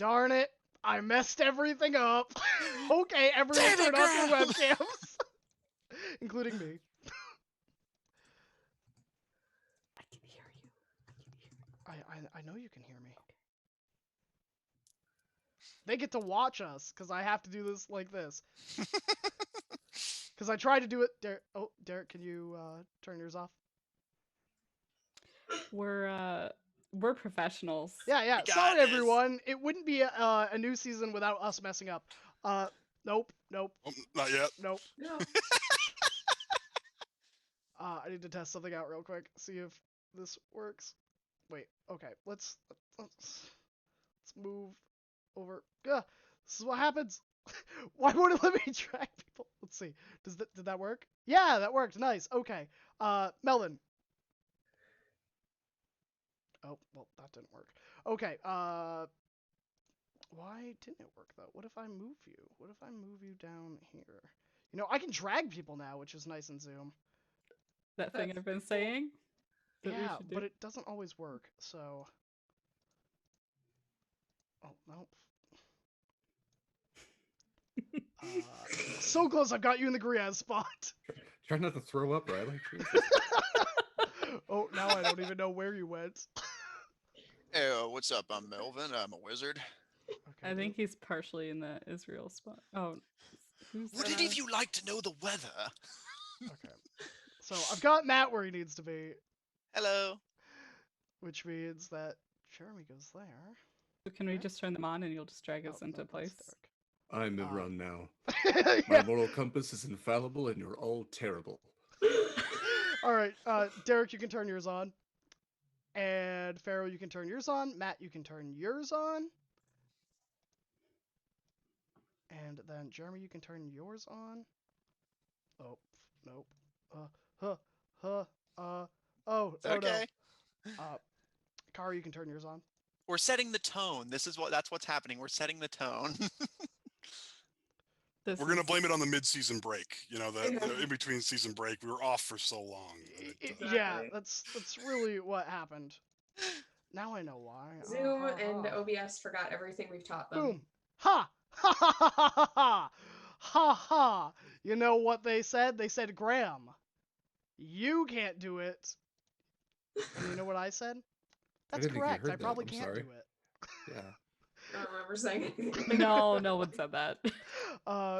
Darn it! I messed everything up. Okay, everyone Damn it, turn off your Graham! webcams, including me. I can hear you. I know you can hear me. They get to watch us because I have to do this like this. Because I tried to do it. Derek, can you turn yours off? We're professionals. Yeah. We got Sorry, this. everyone. It wouldn't be a new season without us messing up. Nope. Oh, not yet. Nope. No. I need to test something out real quick. See if this works. Wait. Okay. Let's move over. This is what happens. Why won't it let me track people? Let's see. Did that work? Yeah, that worked. Nice. Okay. Melvin. Oh, well, that didn't work. Okay. Why didn't it work though? What if I move you? What if I move you down here? You know, I can drag people now, which is nice in Zoom. That thing I've been saying. That we Yeah, should do. but it doesn't always work. So. Oh no. So close, I've got you in the Griaz spot. Try not to throw up, Riley. Oh, now I don't even know where you went. Hey, what's up? I'm Melvin. I'm a wizard. Okay, I think he's partially in the Israel spot. Oh, who's Would any of you like to know the weather? Okay. So I've got Matt where he needs to be, Hello. which means that Jeremy goes there. So can we just turn them on and you'll just drag us Oh, into no, that's place? I'm Imran now. Derek. My Yeah. moral compass is infallible, and you're all terrible. All right, Derek, you can turn yours on. And Pharaoh, you can turn yours on. Matt, you can turn yours on. And then Jeremy, you can turn yours on. Oh, nope. Oh, Okay. no. Kara, you can turn yours on. We're setting the tone. That's what's happening. We're setting the tone. This We're gonna is- blame it on the mid-season break. You know, the in between season break, we were off for so long. Yeah, that's really what happened. Now I know why. Zoom and OBS forgot everything we've taught them. Boom. Ha! Ha ha ha ha ha ha! Ha ha! You know what they said? They said, Graham, you can't do it. And you know what I said? That's didn't think you correct. heard I that. probably I'm can't sorry. do it. Yeah. I don't remember saying anything. No, no one said that.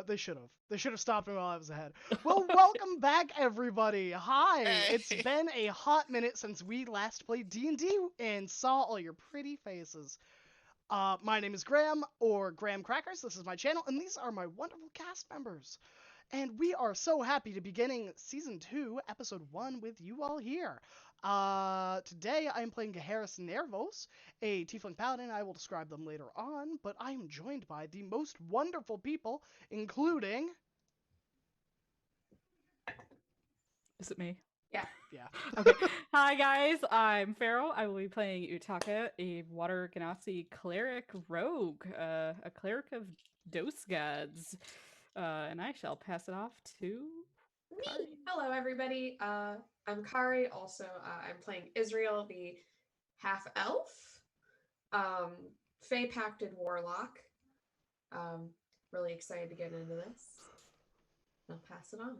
They should have. They should have stopped me while I was ahead. Well, welcome back, everybody. Hi. Hey. It's been a hot minute since we last played D&D and saw all your pretty faces. My name is Graham, or Graham Crackers. This is my channel, and these are my wonderful cast members. And we are so happy to be beginning Season 2, Episode 1 with you all here. Today I am playing Harris Nervos, a Tiefling Paladin. I will describe them later on, but I am joined by the most wonderful people, including... Is it me? Yeah. Yeah. Okay. Hi guys, I'm Pharaoh. I will be playing Utaka, a Water Ganassi cleric rogue, a cleric of dose gods. And I shall pass it off to Kari. Me. Hello, everybody. I'm Kari. Also, I'm playing Israel, the half-elf, Fey-pacted warlock. Really excited to get into this. I'll pass it on.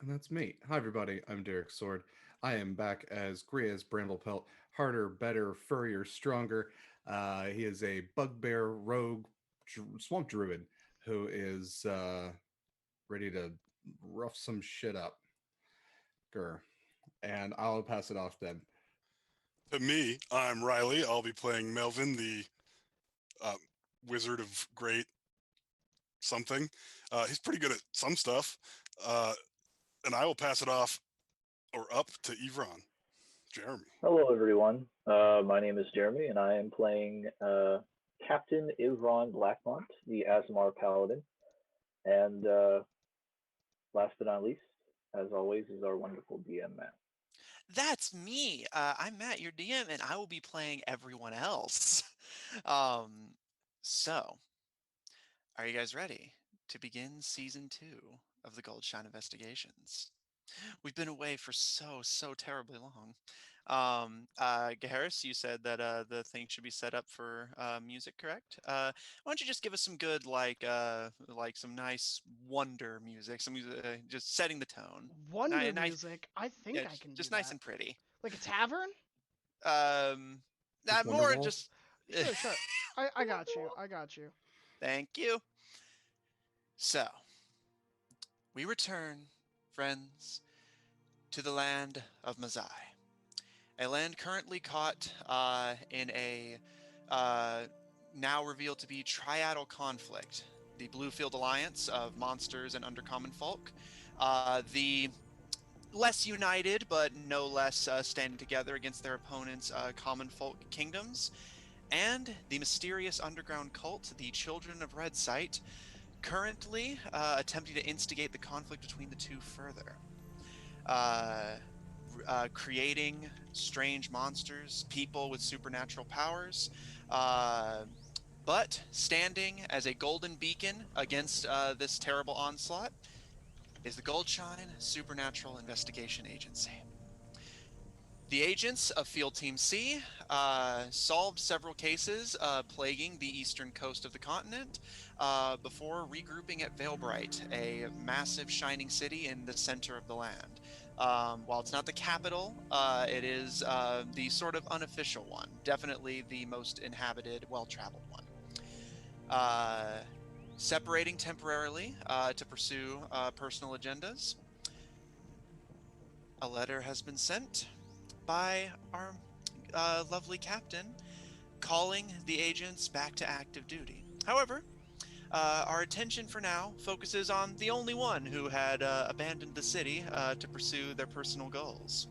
And that's me. Hi, everybody. I'm Derek Sword. I am back as Griaz Bramblepelt, harder, better, furrier, stronger. He is a bugbear rogue swamp druid who is ready to rough some shit up. Grr. And I'll pass it off then. To me, I'm Riley. I'll be playing Melvin, the wizard of great something. He's pretty good at some stuff. And I will pass it off or up to Evron. Jeremy. Hello, everyone. My name is Jeremy, and I am playing Captain Ivron Blackmont, the Asmar Paladin. And last but not least, as always, is our wonderful DM, Matt. That's me. I'm Matt, your DM, and I will be playing everyone else. So, are you guys ready to begin Season 2 of the Goldshine Investigations? We've been away for so terribly long. Gaharis, you said that the thing should be set up for music, correct? Why don't you just give us some good, like some nice wonder music, some music, just setting the tone. Wonder Nice, music. I yeah, think I can do just nice that. and pretty. Like a tavern? Um, Just more Wonderwall. just. Sure, sure. I got you. I got you. Thank you. So, we return, friends, to the land of Mazai, a land currently caught in a uh, now revealed to be triadal conflict. The Bluefield Alliance of monsters and undercommon folk, the less united but no less standing together against their opponents, common folk kingdoms, and the mysterious underground cult, the Children of Red Sight, currently attempting to instigate the conflict between the two further. Uh, Creating strange monsters, people with supernatural powers, uh, but standing as a golden beacon against this terrible onslaught is the Goldshine Supernatural Investigation Agency. The agents of Field Team C solved several cases plaguing the eastern coast of the continent before regrouping at Valebright, a massive shining city in the center of the land. While it's not the capital, it is the sort of unofficial one, definitely the most inhabited, well-traveled one. Separating temporarily to pursue personal agendas, a letter has been sent by our lovely captain calling the agents back to active duty. However, our attention for now focuses on the only one who had abandoned the city to pursue their personal goals.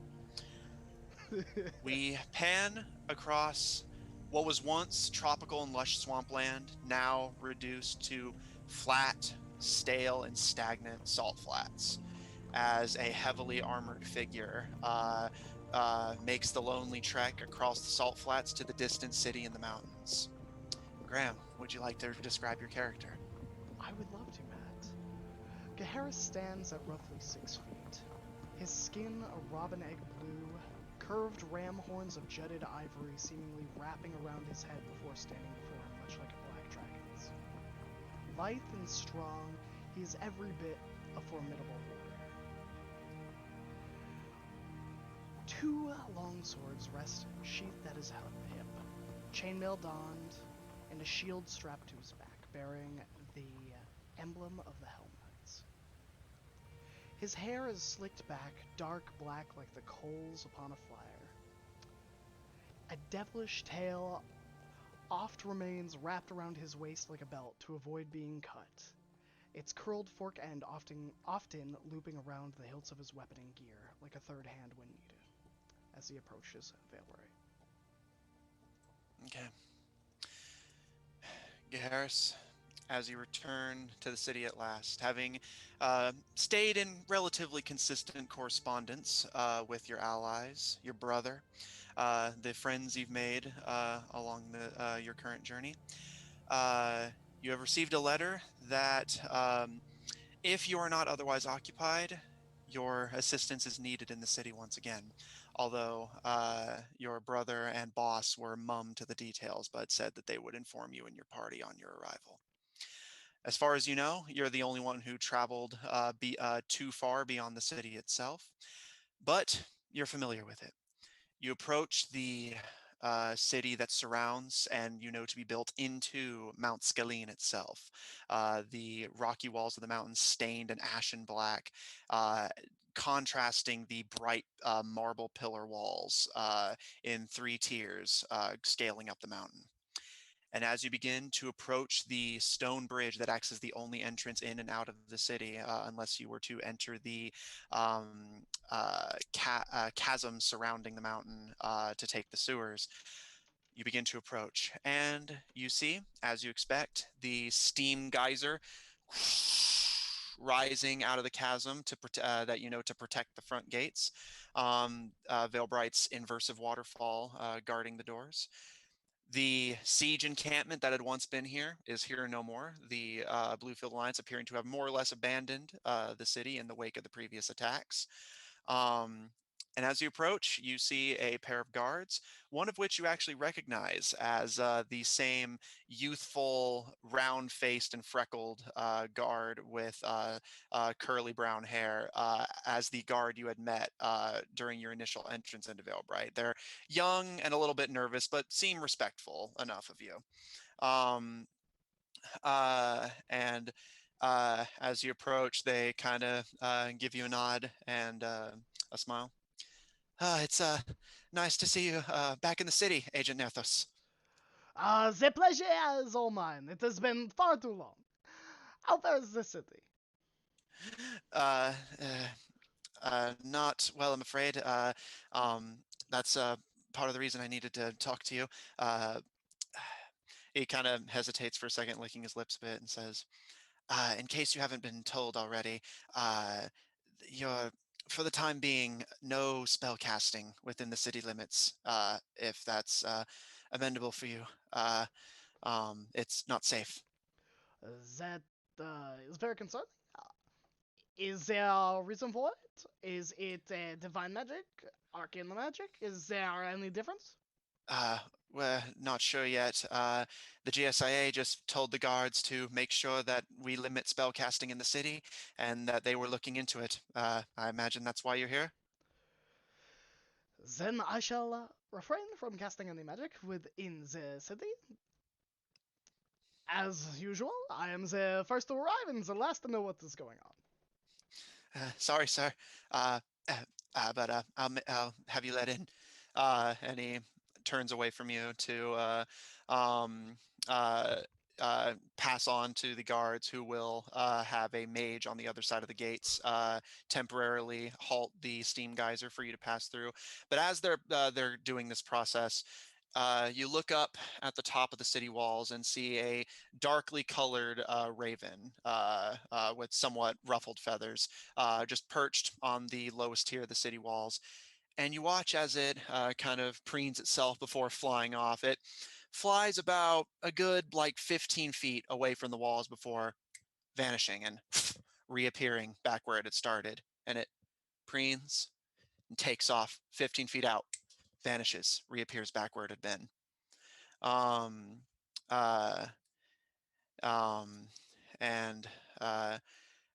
We pan across what was once tropical and lush swampland, now reduced to flat, stale, and stagnant salt flats, as a heavily armored figure makes the lonely trek across the salt flats to the distant city in the mountains. Graham, would you like to describe your character? I would love to, Matt. Gaharis stands at roughly 6 feet. His skin a robin egg blue, curved ram horns of jutted ivory seemingly wrapping around his head before standing before him, much like a black dragon's. Lithe and strong, he is every bit a formidable warrior. Two long swords rest sheathed at his hip, chainmail donned, and a shield strapped to his back, bearing the emblem of the Helm Knights. His hair is slicked back, dark black like the coals upon a fire. A devilish tail oft remains wrapped around his waist like a belt to avoid being cut, its curled fork end often looping around the hilts of his weapon and gear like a third hand when needed, as he approaches Valeray. Okay. Gaharis, as you return to the city at last, having stayed in relatively consistent correspondence with your allies, your brother, the friends you've made along your current journey, uh, you have received a letter that, if you are not otherwise occupied, your assistance is needed in the city once again. Although your brother and boss were mum to the details, but said that they would inform you and your party on your arrival. As far as you know, you're the only one who traveled too far beyond the city itself, but you're familiar with it. You approach the city that surrounds and you know to be built into Mount Scalene itself. The rocky walls of the mountain stained an ashen black, contrasting the bright marble pillar walls in three tiers scaling up the mountain. And as you begin to approach the stone bridge that acts as the only entrance in and out of the city, unless you were to enter the chasm surrounding the mountain to take the sewers, you begin to approach. And you see, as you expect, the steam geyser rising out of the chasm that you know to protect the front gates. Valebright's inversive waterfall guarding the doors. The siege encampment that had once been here is here no more. The Bluefield Alliance appearing to have more or less abandoned the city in the wake of the previous attacks. Um, And as you approach, you see a pair of guards, one of which you actually recognize as the same youthful, round faced, and freckled guard with curly brown hair as the guard you had met during your initial entrance into Veilbright. They're young and a little bit nervous, but seem respectful enough of you. Um, and as you approach, they kind of give you a nod and a smile. It's nice to see you back in the city, Agent Nerthos. The pleasure is all mine. It has been far too long. How far is the city? Uh, not well, I'm afraid. Um, that's part of the reason I needed to talk to you. Uh, he kind of hesitates for a second, licking his lips a bit, and says, in case you haven't been told already, uh, you're, for the time being, no spell casting within the city limits, if that's amendable for you. It's not safe. That is very concerning. Is there a reason for it? Is it divine magic, arcane magic? Is there any difference? Uh, we're not sure yet. The GSIA just told the guards to make sure that we limit spell casting in the city and that they were looking into it. I imagine that's why you're here. Then I shall refrain from casting any magic within the city. As usual, I am the first to arrive and the last to know what is going on. Sorry, sir. Uh, but I'll have you let in. And he turns away from you to um, uh, pass on to the guards who will have a mage on the other side of the gates temporarily halt the steam geyser for you to pass through. But as they're doing this process, you look up at the top of the city walls and see a darkly colored raven with somewhat ruffled feathers just perched on the lowest tier of the city walls. And you watch as it kind of preens itself before flying off. It flies about a good like 15 feet away from the walls before vanishing and reappearing back where it had started. And it preens and takes off 15 feet out, vanishes, reappears back where it had been. Um, uh, um, and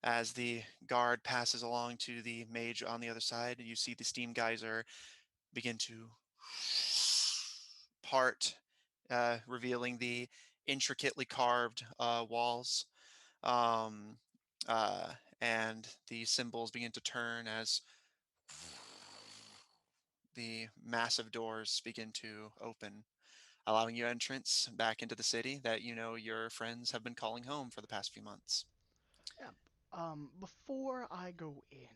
as the guard passes along to the mage on the other side, you see the steam geyser begin to part, revealing the intricately carved walls. Um, uh, and the symbols begin to turn as the massive doors begin to open, allowing you entrance back into the city that you know your friends have been calling home for the past few months. Yeah. Before I go in,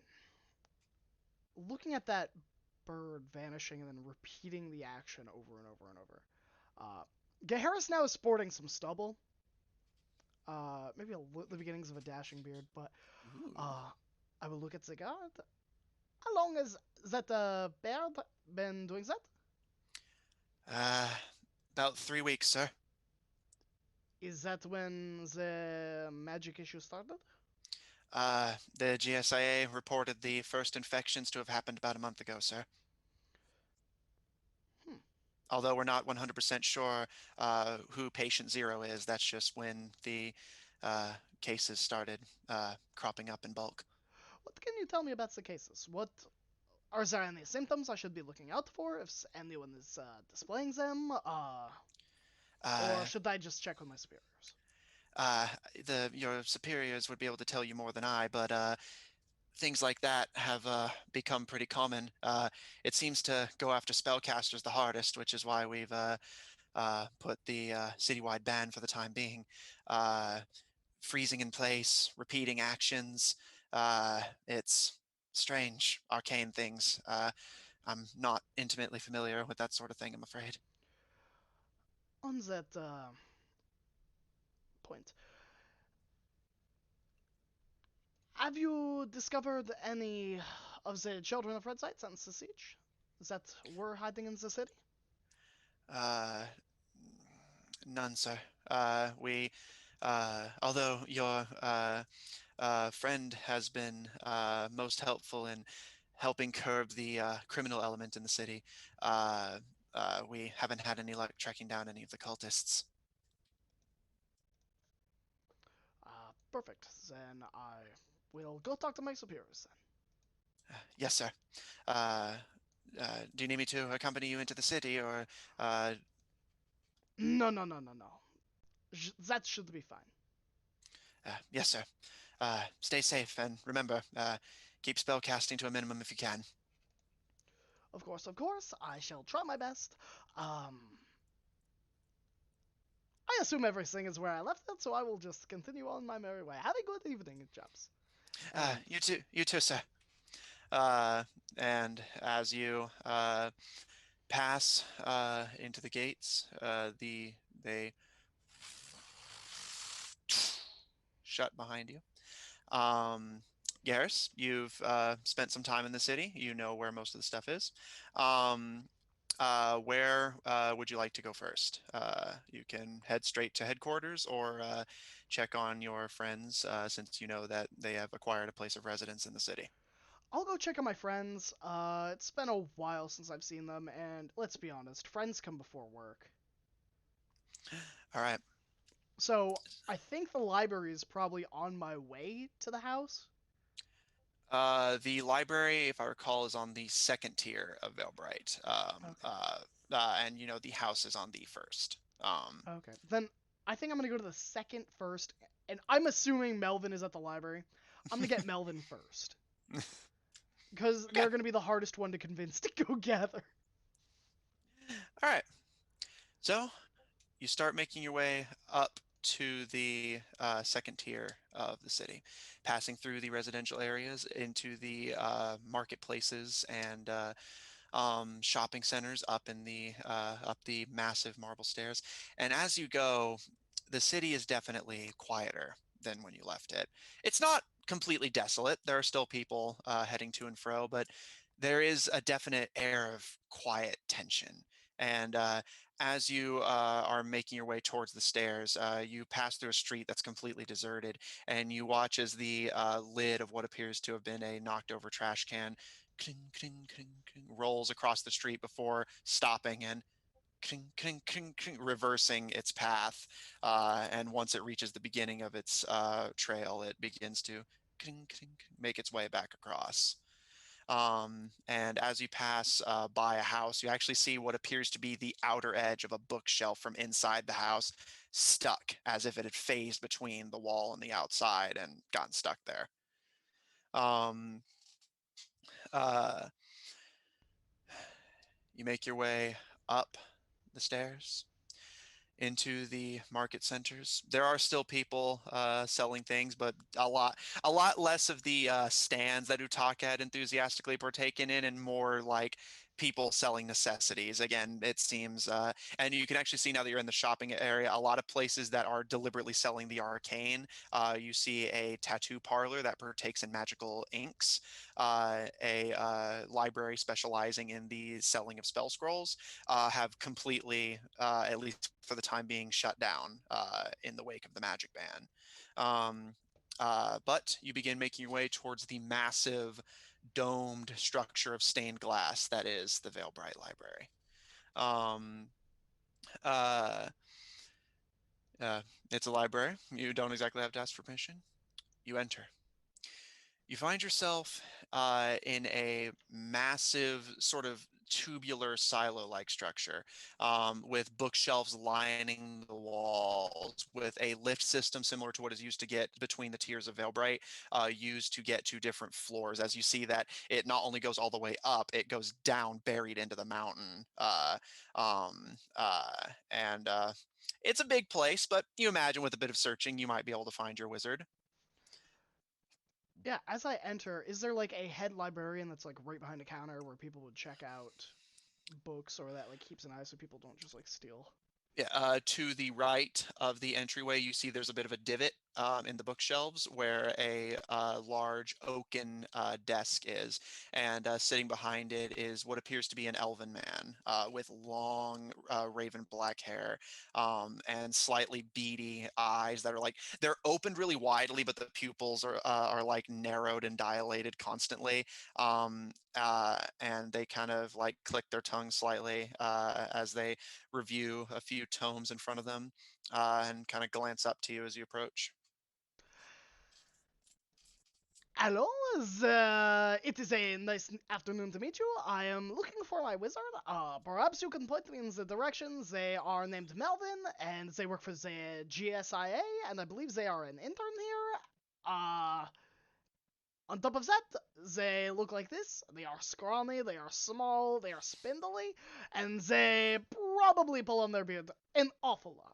looking at that bird vanishing and then repeating the action over and over and over. Gaharis now is sporting some stubble. Maybe the beginnings of a dashing beard, but Ooh. uh, I will look at the guard. How long has that beard been doing that? Uh, about 3 weeks, sir. Is that when the magic issue started? The GSIA reported the first infections to have happened about a month ago, sir. Hmm. Although we're not 100% sure who patient zero is, that's just when the cases started cropping up in bulk. What can you tell me about the cases? What are there any symptoms I should be looking out for if anyone is displaying them? Or Uh, should I just check with my superiors? uh, your superiors would be able to tell you more than I, but things like that have become pretty common. It seems to go after spellcasters the hardest, which is why we've put the citywide ban for the time being. Uh, Freezing in place, repeating actions. It's strange, arcane things. I'm not intimately familiar with that sort of thing, I'm afraid. On that point, have you discovered any of the children of Red Sight since the siege that were hiding in the city? Uh, None, sir. Although your friend has been most helpful in helping curb the criminal element in the city. We haven't had any luck tracking down any of the cultists. Perfect. Then I will go talk to my superiors then. Yes, sir. Uh, do you need me to accompany you into the city, or uh, No, no, no, no, no. That should be fine. yes, sir. Stay safe, and remember, keep spell casting to a minimum if you can. Of course, I shall try my best. I assume everything is where I left it, so I will just continue on my merry way. Have a good evening, chaps. And You too, sir. Uh, and as you pass into the gates, they shut behind you. Um, Garrus, you've spent some time in the city. You know where most of the stuff is. Um, where would you like to go first? You can head straight to headquarters or check on your friends since you know that they have acquired a place of residence in the city. I'll go check on my friends. It's been a while since I've seen them, and let's be honest, friends come before work. All right. So I think the library is probably on my way to the house. The library, if I recall, is on the second tier of Velbright. Okay. And you know the house is on the first. Okay. Then I think I'm gonna go to the second first, and I'm assuming Melvin is at the library. I'm gonna get Melvin first because Okay. they're gonna be the hardest one to convince to go gather. All right. So you start making your way up to the second tier of the city, passing through the residential areas into the marketplaces and shopping centers up the massive marble stairs. And as you go, the city is definitely quieter than when you left it. It's not completely desolate. There are still people heading to and fro, but there is a definite air of quiet tension. And as you are making your way towards the stairs, you pass through a street that's completely deserted, and you watch as the lid of what appears to have been a knocked over trash can cling, cling, cling, cling, rolls across the street before stopping and cling, cling, cling, cling, reversing its path. And once it reaches the beginning of its trail, it begins to cling, cling, cling, make its way back across. And as you pass by a house, you actually see what appears to be the outer edge of a bookshelf from inside the house, stuck as if it had phased between the wall and the outside and gotten stuck there. Um, uh, you make your way up the stairs into the market centers. There are still people selling things, but a lot less of the stands that Utaka had enthusiastically partaken in, and more like people selling necessities. Again, it seems, and you can actually see now that you're in the shopping area, a lot of places that are deliberately selling the arcane. You see a tattoo parlor that partakes in magical inks, a library specializing in the selling of spell scrolls, have completely, at least for the time being, shut down in the wake of the magic ban. But you begin making your way towards the massive domed structure of stained glass that is the Veilbright Library. Um, uh, uh, it's a library. You don't exactly have to ask for permission. You enter. You find yourself in a massive sort of tubular silo-like structure with bookshelves lining the walls, with a lift system similar to what is used to get between the tiers of Veilbright, used to get to different floors. As you see that it not only goes all the way up, it goes down, buried into the mountain. And it's a big place, but you imagine with a bit of searching, you might be able to find your wizard. Yeah, as I enter, is there like a head librarian that's like right behind a counter where people would check out books or that like keeps an eye so people don't just like steal? Yeah, to the right of the entryway, you see there's a bit of a divot in the bookshelves where a large oaken desk is, and sitting behind it is what appears to be an elven man with long raven black hair and slightly beady eyes that are like they're opened really widely, but the pupils are like narrowed and dilated constantly, and they kind of like click their tongue slightly as they review a few tomes in front of them and kind of glance up to you as you approach. Hello, it is a nice afternoon to meet you. I am looking for my wizard. Perhaps you can point me in the direction. They are named Melvin, and they work for the GSIA, and I believe they are an intern here. On top of that, they look like this. They are scrawny, they are small, they are spindly, and they probably pull on their beard an awful lot.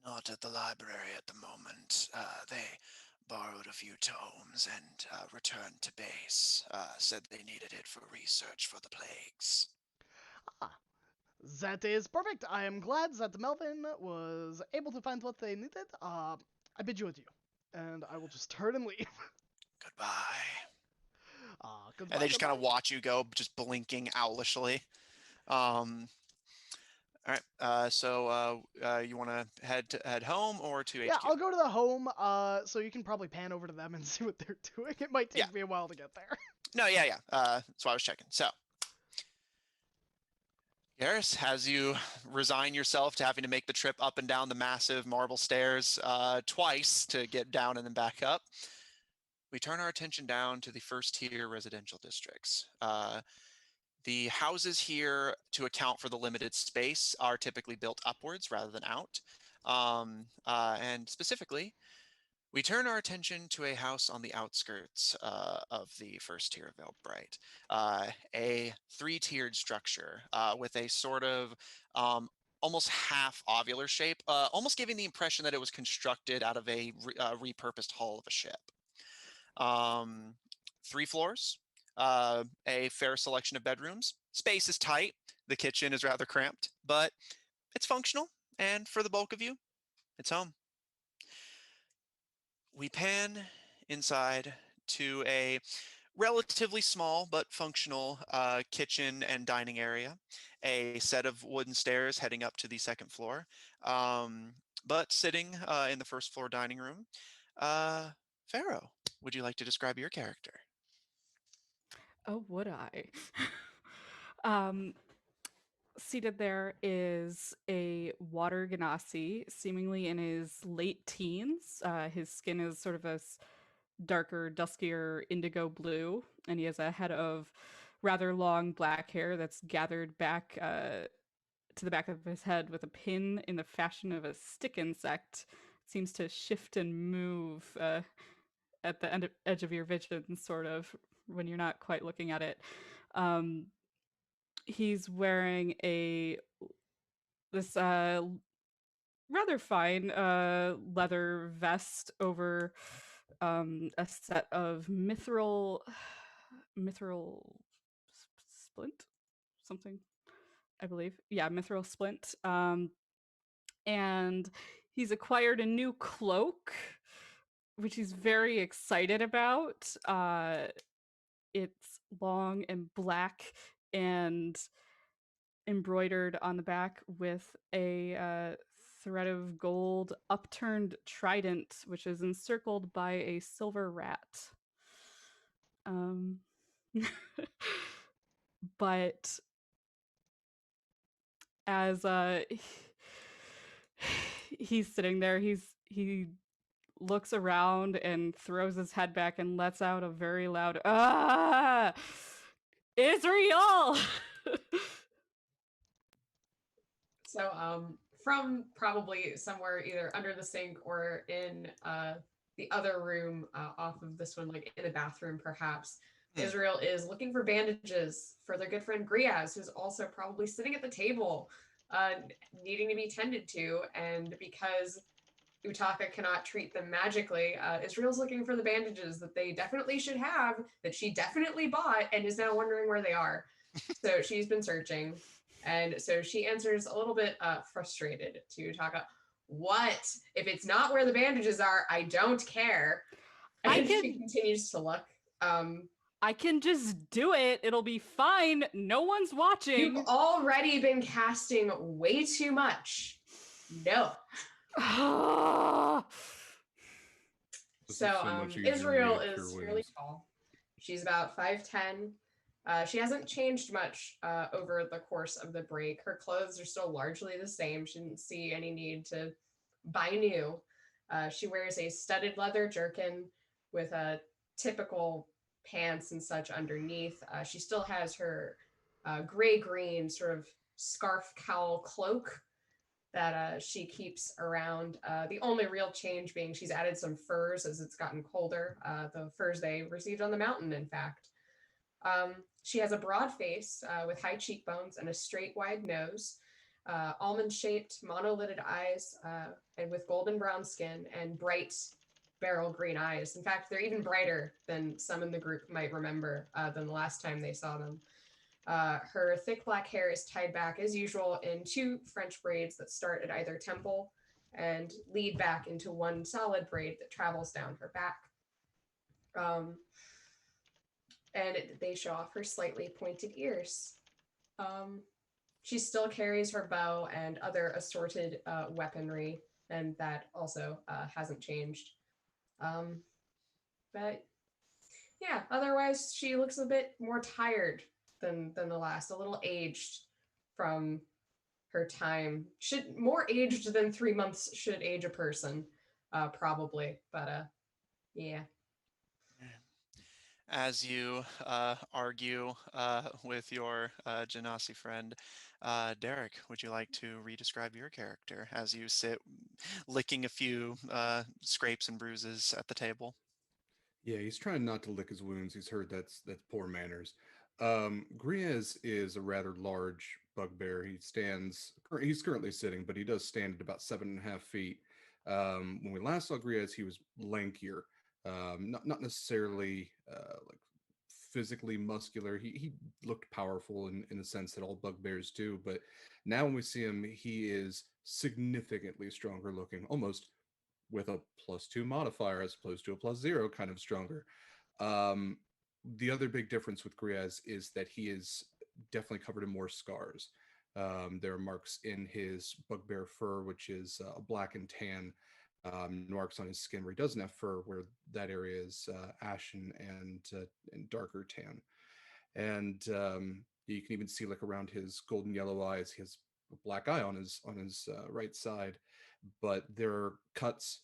Not at the library at the moment. They borrowed a few tomes and returned to base. Said they needed it for research for the plagues. Ah, that is perfect. I am glad that Melvin was able to find what they needed. I bid you adieu, and I will just turn and leave. Goodbye. Goodbye, And they just kind goodbye. of watch you go, just blinking owlishly. Um, all right. You want to head home or to Yeah, HQ? I'll go to the home. So you can probably pan over to them and see what they're doing. It might take Yeah. me a while to get there. No, yeah. That's why I was checking. So, Garrus, as you resign yourself to having to make the trip up and down the massive marble stairs twice to get down and then back up, we turn our attention down to the first tier residential districts. The houses here, to account for the limited space, are typically built upwards rather than out. And specifically, we turn our attention to a house on the outskirts of the first tier of Elbright, a three-tiered structure with a sort of almost half ovular shape, almost giving the impression that it was constructed out of a repurposed hull of a ship. 3 floors, a fair selection of bedrooms. Space is tight. The kitchen is rather cramped, but it's functional. And for the bulk of you, it's home. We pan inside to a relatively small but functional kitchen and dining area, a set of wooden stairs heading up to the second floor. But sitting in the first floor dining room, Pharaoh, would you like to describe your character? Oh, would I? um, Seated there is a water ganassi, seemingly in his late teens. His skin is sort of a darker, duskier indigo blue, and he has a head of rather long black hair that's gathered back to the back of his head with a pin in the fashion of a stick insect. It seems to shift and move at the edge of your vision, sort of, when you're not quite looking at it. Um, he's wearing this rather fine leather vest over a set of mithril splint, something, I believe. Yeah, mithril splint. And he's acquired a new cloak, which he's very excited about. It's long and black and embroidered on the back with a thread of gold upturned trident, which is encircled by a silver rat. Um, but as he's sitting there, he looks around and throws his head back and lets out a very loud "Ah, Israel!" So, from probably somewhere either under the sink or in the other room off of this one, like in the bathroom, perhaps, Israel is looking for bandages for their good friend Griaz, who's also probably sitting at the table, needing to be tended to. And because Utaka cannot treat them magically, Israel's looking for the bandages that they definitely should have, that she definitely bought, and is now wondering where they are. So she's been searching. And so she answers a little bit frustrated to Utaka. what? If it's not where the bandages are, I don't care. And she continues to look. I can just do it. It'll be fine. No one's watching. You've already been casting way too much. No. So Israel is fairly tall. She's about 5'10". She hasn't changed much over the course of the break. Her clothes are still largely the same. She didn't see any need to buy new. She wears a studded leather jerkin with a typical pants and such underneath. She still has her gray-green sort of scarf cowl cloak that she keeps around. The only real change being she's added some furs as it's gotten colder. The furs they received on the mountain, in fact. She has a broad face with high cheekbones and a straight, wide nose, almond-shaped, monolitted eyes, and with golden brown skin and bright beryl green eyes. In fact, they're even brighter than some in the group might remember than the last time they saw them. Her thick black hair is tied back as usual in 2 French braids that start at either temple and lead back into one solid braid that travels down her back. They show off her slightly pointed ears. She still carries her bow and other assorted weaponry, and that also hasn't changed. But yeah, otherwise she looks a bit more tired than the last, a little aged from her time. Should more aged than 3 months should age a person, probably. But yeah. As you argue with your Genasi friend, Derek, would you like to re-describe your character as you sit licking a few scrapes and bruises at the table? Yeah, he's trying not to lick his wounds. He's heard that's poor manners. Griez is a rather large bugbear. He's currently sitting, but he does stand at about 7.5 feet. When we last saw Griez, he was lankier, not necessarily like physically muscular. He looked powerful in the sense that all bugbears do, but now when we see him, he is significantly stronger looking, almost with a +2 modifier as opposed to a +0, kind of stronger. Um, the other big difference with Griez is that he is definitely covered in more scars. There are marks in his bugbear fur, which is black and tan, marks on his skin where he doesn't have fur, where that area is ashen and darker tan. And you can even see like around his golden yellow eyes, he has a black eye on his right side, but there are cuts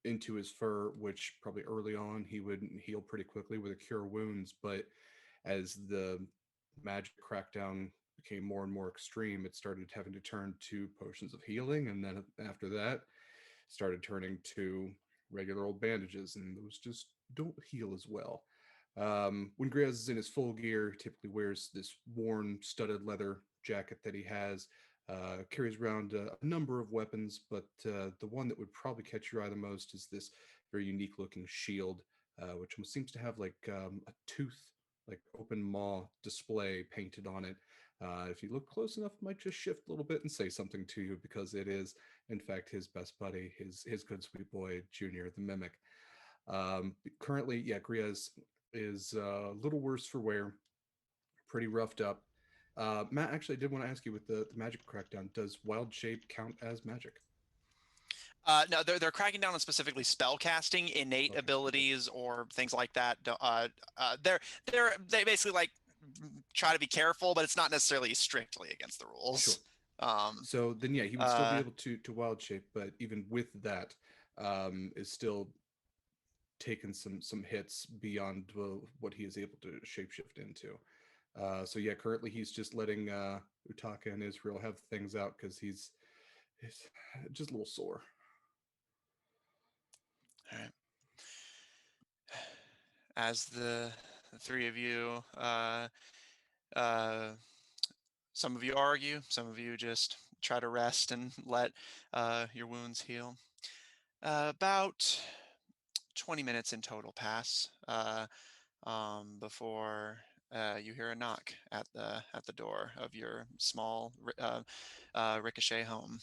into his fur, which probably early on he would heal pretty quickly with a cure wounds. But as the magic crackdown became more and more extreme, it started having to turn to potions of healing, and then after that, started turning to regular old bandages, and those just don't heal as well. When Griaz is in his full gear, he typically wears this worn studded leather jacket that he has, carries around a number of weapons, but the one that would probably catch your eye the most is this very unique looking shield, which seems to have like a tooth, like open maw display painted on it. If you look close enough, it might just shift a little bit and say something to you, because it is, in fact, his best buddy, his good sweet boy, Junior, the Mimic. Currently, yeah, Griaz is a little worse for wear, pretty roughed up. Matt, actually, I did want to ask you with the magic crackdown, does wild shape count as magic? No, they're cracking down on specifically spell casting, innate abilities, or things like that. They basically like try to be careful, but it's not necessarily strictly against the rules. Sure. So then, yeah, he would still be able to wild shape, but even with that, is still taken some hits beyond what he is able to shapeshift into. So yeah, currently he's just letting Utaka and Israel have things out because he's just a little sore. All right. As the three of you, some of you argue, some of you just try to rest and let your wounds heal. About 20 minutes in total pass before you hear a knock at the door of your small ricochet home.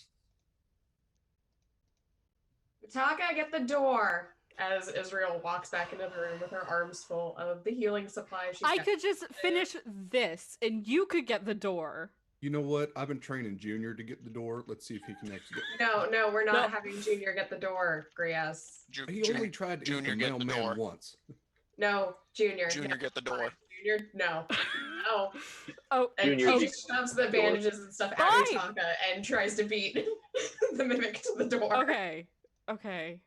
Taka, get the door. As Israel walks back into the room with her arms full of the healing supply she's I got. could just finish this, and you could get the door. You know what? I've been training Junior to get the door. Let's see if he can actually get. No, we're not No. having Junior get the door, Grias. He only tried to hit the Junior, get the mailman door. once. No, Junior. Junior, no, get the door. Junior, no. No. Oh, And Junior, she you just shoves the door. bandages and stuff at Fine. Utaka and tries to beat the mimic to the door. okay.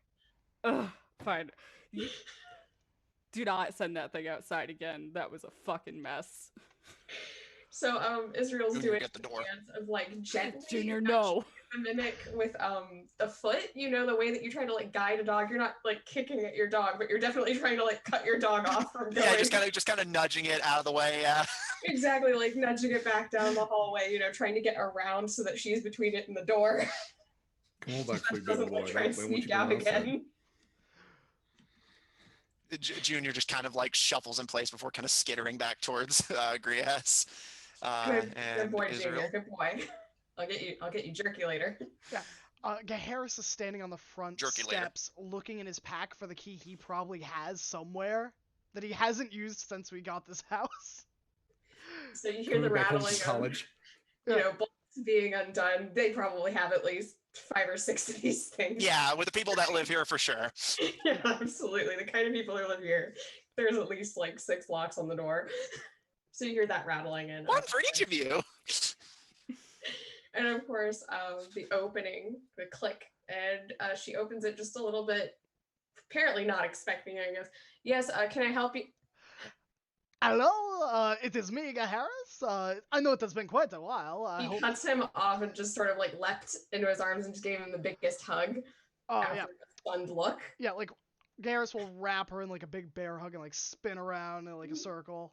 Ugh, fine. Do not send that thing outside again. That was a fucking mess. So Israel's Junior, doing get the door. dance of like gently Junior, no. the mimic with the foot, you know, the way that you try to like guide a dog. You're not like kicking at your dog, but you're definitely trying to like cut your dog off from going. Yeah, just kind of nudging it out of the way. Yeah. Exactly, like nudging it back down the hallway, you know, trying to get around so that she's between it and the door. Come on back, sweet baby Doesn't boy. like try and They want you sneak out going outside. again. Junior just kind of like shuffles in place before kind of skittering back towards Grias. Good And boy, Israel. Junior. Good boy. I'll get you jerky later. Harris is standing on the front Jerky later. steps, looking in his pack for the key he probably has somewhere that he hasn't used since we got this house. So you hear the Coming back home rattling from of, college. you know, bolts being undone. They probably have at least 5 or 6 of these things. Yeah, with the people that live here for sure. Yeah, absolutely. The kind of people who live here, there's at least like 6 locks on the door. So you hear that rattling and One for each of you. And of course, the opening, the click, and she opens it just a little bit, apparently not expecting it. And goes, "Yes, can I help you?" Hello, it is me, Harris. I know it has been quite a while. I He hope. cuts him off and just sort of like leapt into his arms and just gave him the biggest hug. Oh after yeah, a stunned look. yeah. Like Garrus will wrap her in like a big bear hug and like spin around in like a circle.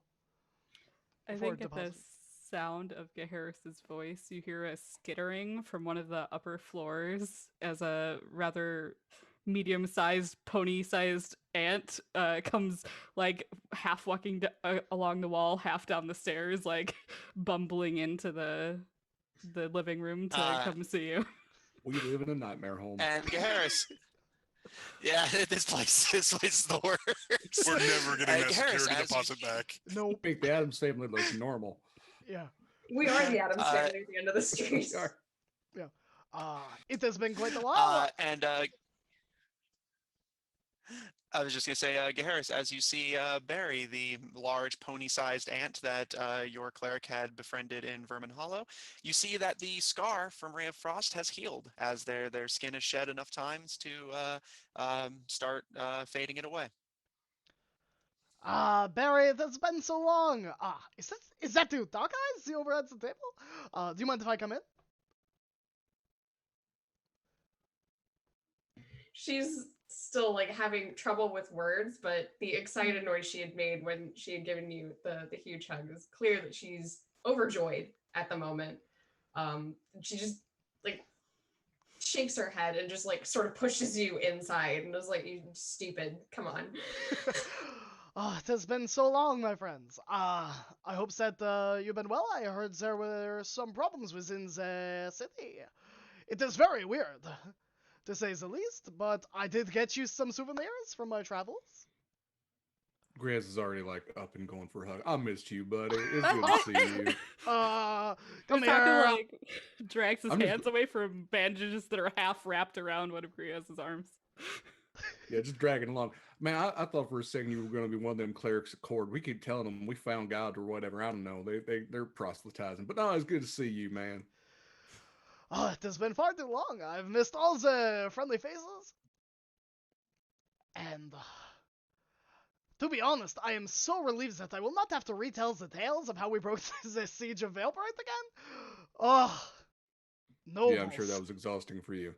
I Before think at the deposit. sound of Geharris's voice, you hear a skittering from one of the upper floors as a rather medium-sized, pony-sized ant comes like half walking along the wall, half down the stairs, like bumbling into the living room to come see you. We live in a nightmare home. And Harris. Yeah, this place is the worst. We're never getting that Harris, security as deposit back. Nope. Make the Adams family look normal. Yeah. We are the Adams family at the end of the street. It has been quite a while. And I was just gonna say, Harris, as you see Barry, the large pony-sized ant that your cleric had befriended in Vermin Hollow, you see that the scar from Ray of Frost has healed as their skin has shed enough times to start fading it away. Barry, it has been so long. Is that the dog eyes? The over at the table? Do you mind if I come in? She's still like having trouble with words, but the excited noise she had made when she had given you the huge hug is clear that she's overjoyed at the moment. She just like shakes her head and just like sort of pushes you inside and is like, "You stupid, come on." It has been so long, my friends. I hope that you've been well. I heard there were some problems within the city. It is very weird, to say the least, but I did get you some souvenirs from my travels. Graz is already like up and going for a hug. I missed you, buddy. It's good to see you. Come Taka, here. like drags his I'm just- hands away from bandages that are half wrapped around one of Griaz's arms. Yeah, just dragging along. Man, I thought for a second you were going to be one of them clerics of Cord. We keep telling them we found God or whatever. I don't know. They're proselytizing. But no, it's good to see you, man. It has been far too long. I've missed all the friendly faces. And to be honest, I am so relieved that I will not have to retell the tales of how we broke the siege of Valebright again. No. Yeah, I'm sure that was exhausting for you.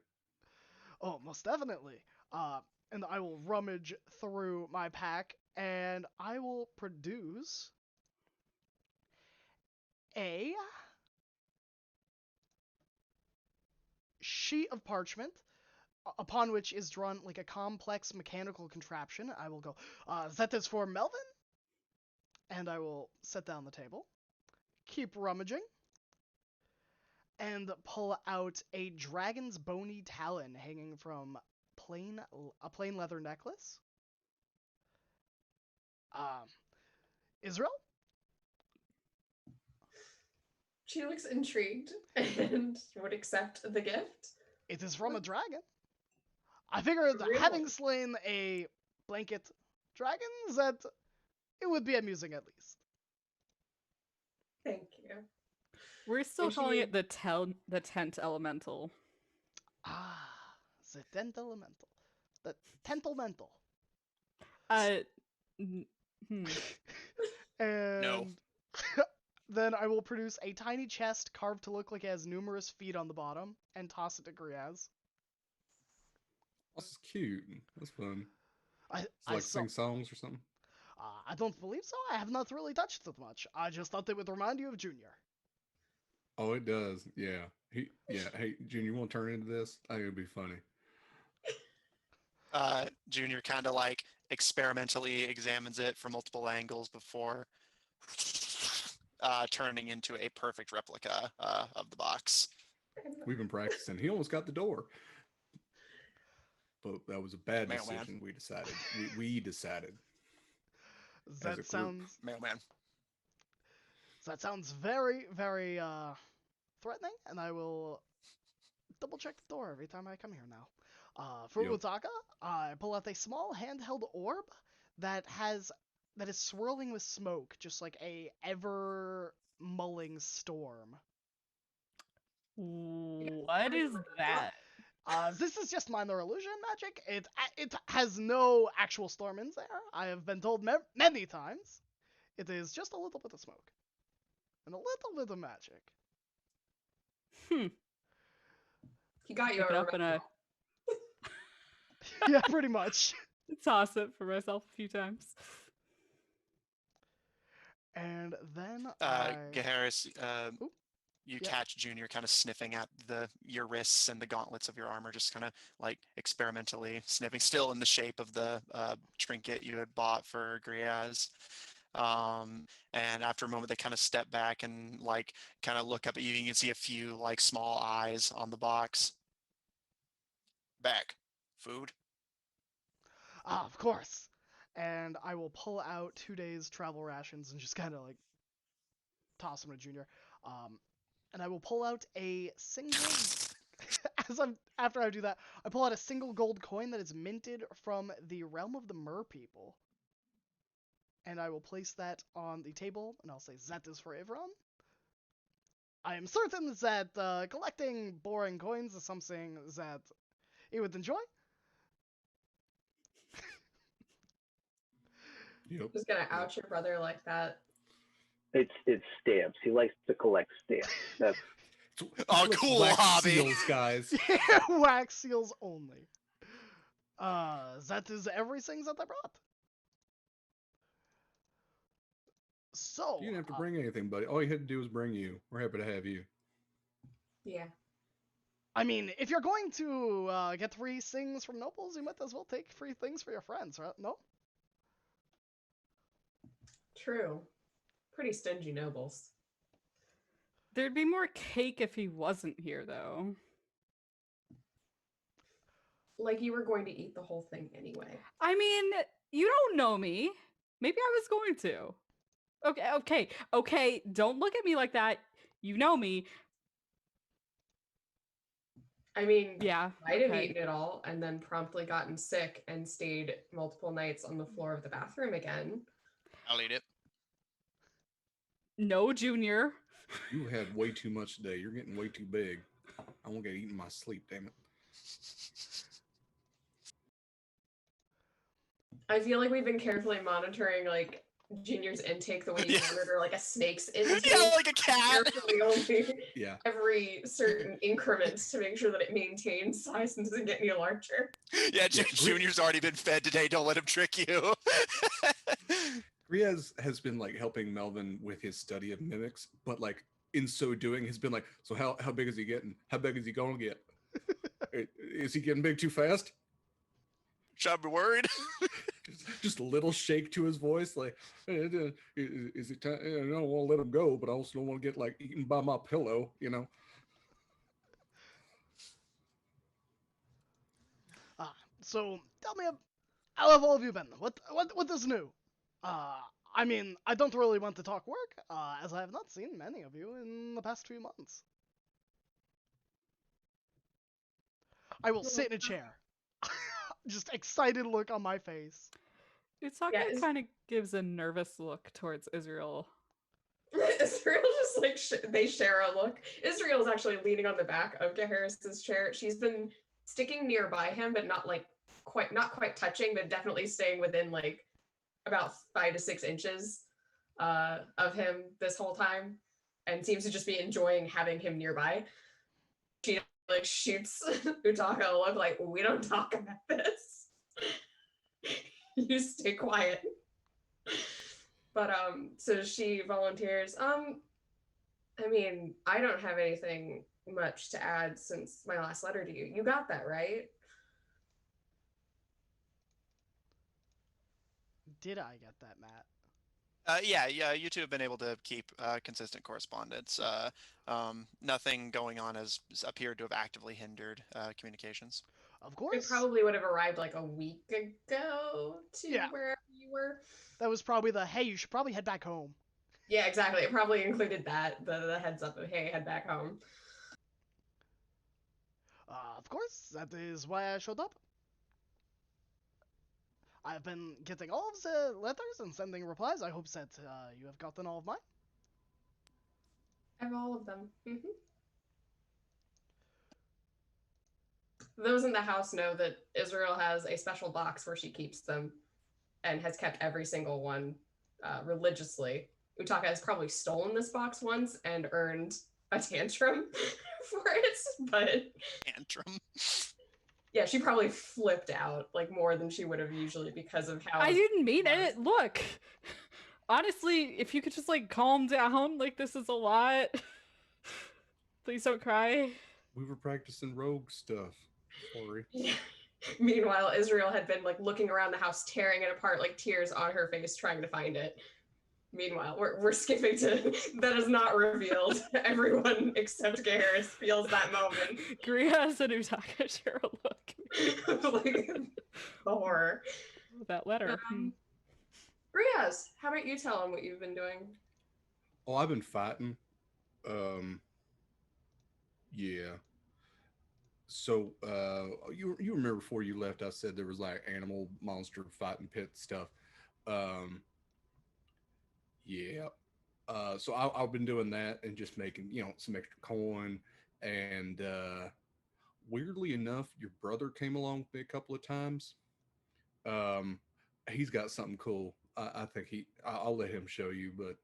Oh, most definitely. And I will rummage through my pack, and I will produce a sheet of parchment upon which is drawn like a complex mechanical contraption. I will go, that is for Melvin, and I will set down the table, keep rummaging, and pull out a dragon's bony talon hanging from plain leather necklace. Israel, She looks intrigued and would accept the gift. it is from a dragon. I figured Really? having slain a blanket dragon, that it would be amusing at least. Thank you. We're still And calling she- it the tent elemental. Ah, the tent elemental. The tentlemental. Uh, n- hmm. And then I will produce a tiny chest carved to look like it has numerous feet on the bottom and toss it to Griaz. This is cute. That's fun. I, So I like saw, sing songs or something. I don't believe so. I have not really touched it much. I just thought it would remind you of Junior. Oh, it does. Yeah. Hey, Junior, you want to turn into this? I think it'd be funny. Junior kind of like experimentally examines it from multiple angles before turning into a perfect replica of the box. We've been practicing. He almost got the door, but that was a bad Mailman. decision. We decided. We decided as a That group. sounds Mailman. that sounds very, very threatening, and I will double check the door every time I come here now. For Yep. Utaka, I pull out a small handheld orb that is swirling with smoke, just like a ever mulling storm. What is that? This is just minor illusion magic. It has no actual storm in there. I have been told many times. It is just a little bit of smoke and a little bit of magic. He got you Pick it up and original. Yeah, pretty much. toss it for myself a few times. And then Gaharis, Oop, you yeah. catch Junior kind of sniffing at your wrists and the gauntlets of your armor, just kind of like experimentally sniffing, still in the shape of the trinket you had bought for Griaz. And after a moment, they kind of step back and like kind of look up at you. You can see a few like small eyes on the box. Back. Food. of course. And I will pull out 2 days travel rations and just kind of like toss them to Junior. And I will pull out a single after I do that, I pull out a single gold coin that is minted from the realm of the Mer people. And I will place that on the table, and I'll say, that is for Ivron. I am certain that collecting boring coins is something that he would enjoy. Yep. Just gonna out your brother like that. It's stamps. He likes to collect stamps. That's Oh, Like cool wax hobby. seals, guys. Wax seals only. That is everything that I brought. So, You didn't have to bring anything, buddy. All you had to do was bring you. We're happy to have you. Yeah. I mean, if you're going to get free things from nobles, you might as well take free things for your friends, right? No? True. Pretty stingy nobles. There'd be more cake if he wasn't here, though. Like you were going to eat the whole thing anyway. I mean, you don't know me. Maybe I was going to. Okay. Don't look at me like that. You know me. I mean, Yeah. might have okay. eaten it all and then promptly gotten sick and stayed multiple nights on the floor of the bathroom again. I'll eat it. No, Junior. You had way too much today. You're getting way too big. I won't get eaten in my sleep, damn it. I feel like we've been carefully monitoring like Junior's intake the way you monitor like a snake's intake. Yeah, like a cat. Carefully only Yeah. every certain increments to make sure that it maintains size and doesn't get any larger. Yeah, Junior's already been fed today. Don't let him trick you. Riaz has been like helping Melvin with his study of mimics, but like in so doing has been like, so how big is he getting? How big is he gonna get? Is he getting big too fast? Should I be worried? Just a little shake to his voice, like, is it time? I don't want to let him go, but I also don't want to get like eaten by my pillow, you know. So tell me, how have all of you been? What is new? I mean, I don't really want to talk work, as I have not seen many of you in the past few months. I will sit in a chair. Just excited look on my face. Utaka Yeah, kind of gives a nervous look towards Israel. Israel just like they share a look. Israel's actually leaning on the back of Harris's chair. She's been sticking nearby him, but not quite touching, but definitely staying within like about 5 to 6 inches of him this whole time, and seems to just be enjoying having him nearby. She like shoots Utaka a look like, we don't talk about this. You stay quiet. But so she volunteers. I mean, I don't have anything much to add since my last letter to you. You got that, right? Did I get that, Matt? Yeah, you two have been able to keep consistent correspondence. Nothing going on has appeared to have actively hindered communications. Of It course. probably would have arrived like a week ago to Yeah. wherever you were. That was probably the, hey, you should probably head back home. Yeah, exactly. It probably included that, the heads up of, hey, head back home. Of course, that is why I showed up. I've been getting all of the letters and sending replies. I hope that you have gotten all of mine. I have all of them. Those in the house know that Israel has a special box where she keeps them and has kept every single one religiously. Utaka has probably stolen this box once and earned a tantrum for it, but Tantrum. yeah, she probably flipped out like more than she would have usually because of how I didn't mean it. Look, honestly, if you could just like calm down, like this is a lot. Please don't cry. We were practicing rogue stuff. Sorry. Yeah. Meanwhile, Israel had been like looking around the house, tearing it apart, like tears on her face, trying to find it. Meanwhile, we're skipping to that is not revealed. Everyone except Garrus feels that moment. Grias and Utaka share a look. Like the horror. That letter. Grias, how about you tell him what you've been doing? Oh, I've been fighting. Yeah. So, you remember before you left, I said there was like animal monster fighting pit stuff. Um, yeah. So I've been doing that and just making some extra coin. And weirdly enough, your brother came along with me a couple of times. Um, he's got something cool. I think I'll let him show you, but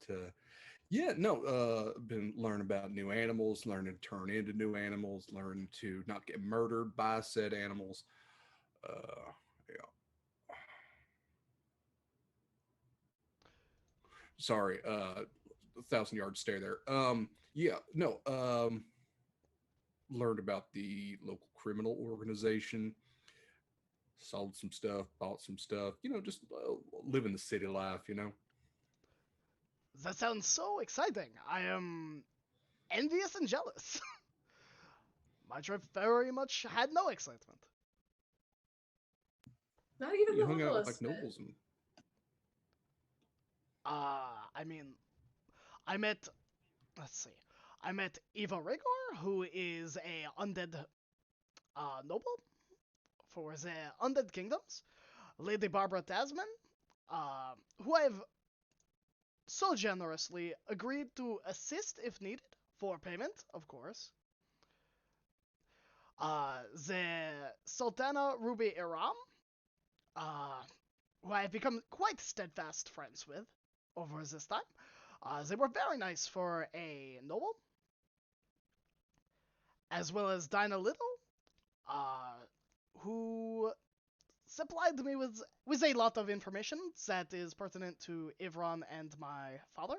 yeah, no, been learning about new animals, learning to turn into new animals, learning to not get murdered by said animals. Yeah. Sorry, 1,000 yard stare there. Yeah, no, learned about the local criminal organization, sold some stuff, bought some stuff, just living the city life. That sounds so exciting. I am envious and jealous. My trip very much had no excitement. Not even You the hung out with littlest like bit. nobles and I mean, I met, let's see, I met Eva Rigor, who is a undead noble for the Undead Kingdoms. Lady Barbara Tasman, who I've so generously agreed to assist if needed, for payment, of course. The Sultana Ruby Iram, uh, who I have become quite steadfast friends with over this time. They were very nice for a noble, as well as Dinah Little, who supplied me with a lot of information that is pertinent to Ivron and my father,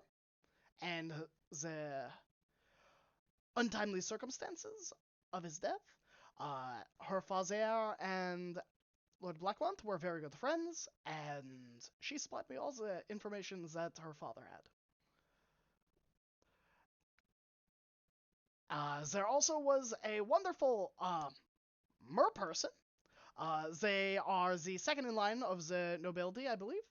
and the untimely circumstances of his death. Her father and Lord Blackmont were very good friends, and she supplied me all the information that her father had. There also was a wonderful mer person They are the second in line of the nobility, I believe.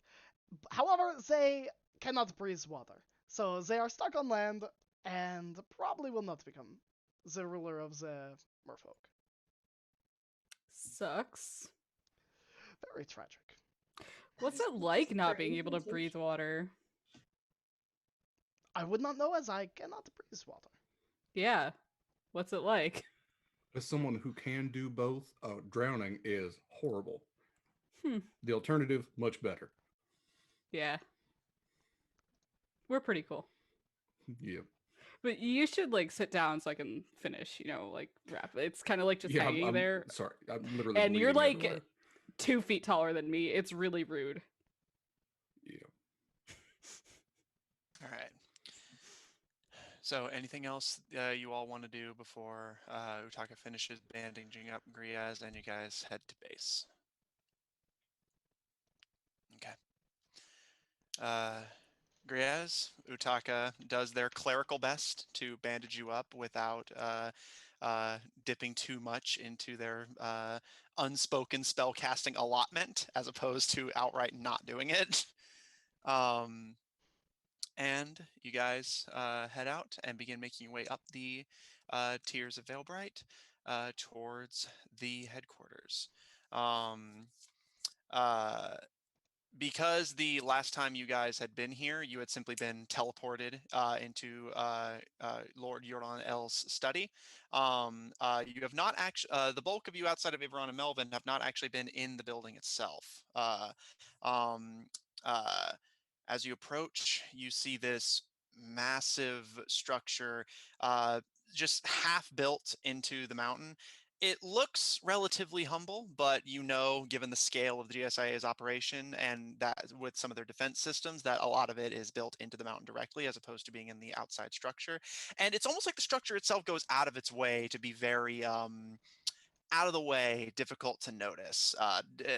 However, they cannot breathe water, so they are stuck on land and probably will not become the ruler of the merfolk. Sucks. Very tragic. What's Just it like for not being able to invitation. breathe water? I would not know as I cannot breathe water. Yeah. What's it like? As someone who can do both, drowning is horrible. Hmm. The alternative, much better. Yeah. We're pretty cool. Yeah. But you should like sit down so I can finish, like wrap. It's kind of like just Yeah, hanging I'm there. sorry. I'm literally And you're bleeding like everywhere. 2 feet taller than me. It's really rude. Yeah. All right. So, anything else you all want to do before Utaka finishes bandaging up Griaz and you guys head to base? Okay. Griaz, Utaka does their clerical best to bandage you up without dipping too much into their unspoken spell casting allotment, as opposed to outright not doing it. And you guys head out and begin making your way up the tiers of Veilbright towards the headquarters. Um, uh, because the last time you guys had been here, you had simply been teleported into Lord Jordan L's study. You have not actually, the bulk of you outside of Ivron and Melvin have not actually been in the building itself. Um, uh, as you approach, you see this massive structure just half built into the mountain. It looks relatively humble, but given the scale of the GSIA's operation and that with some of their defense systems, that a lot of it is built into the mountain directly as opposed to being in the outside structure. And it's almost like the structure itself goes out of its way to be very out of the way, difficult to notice.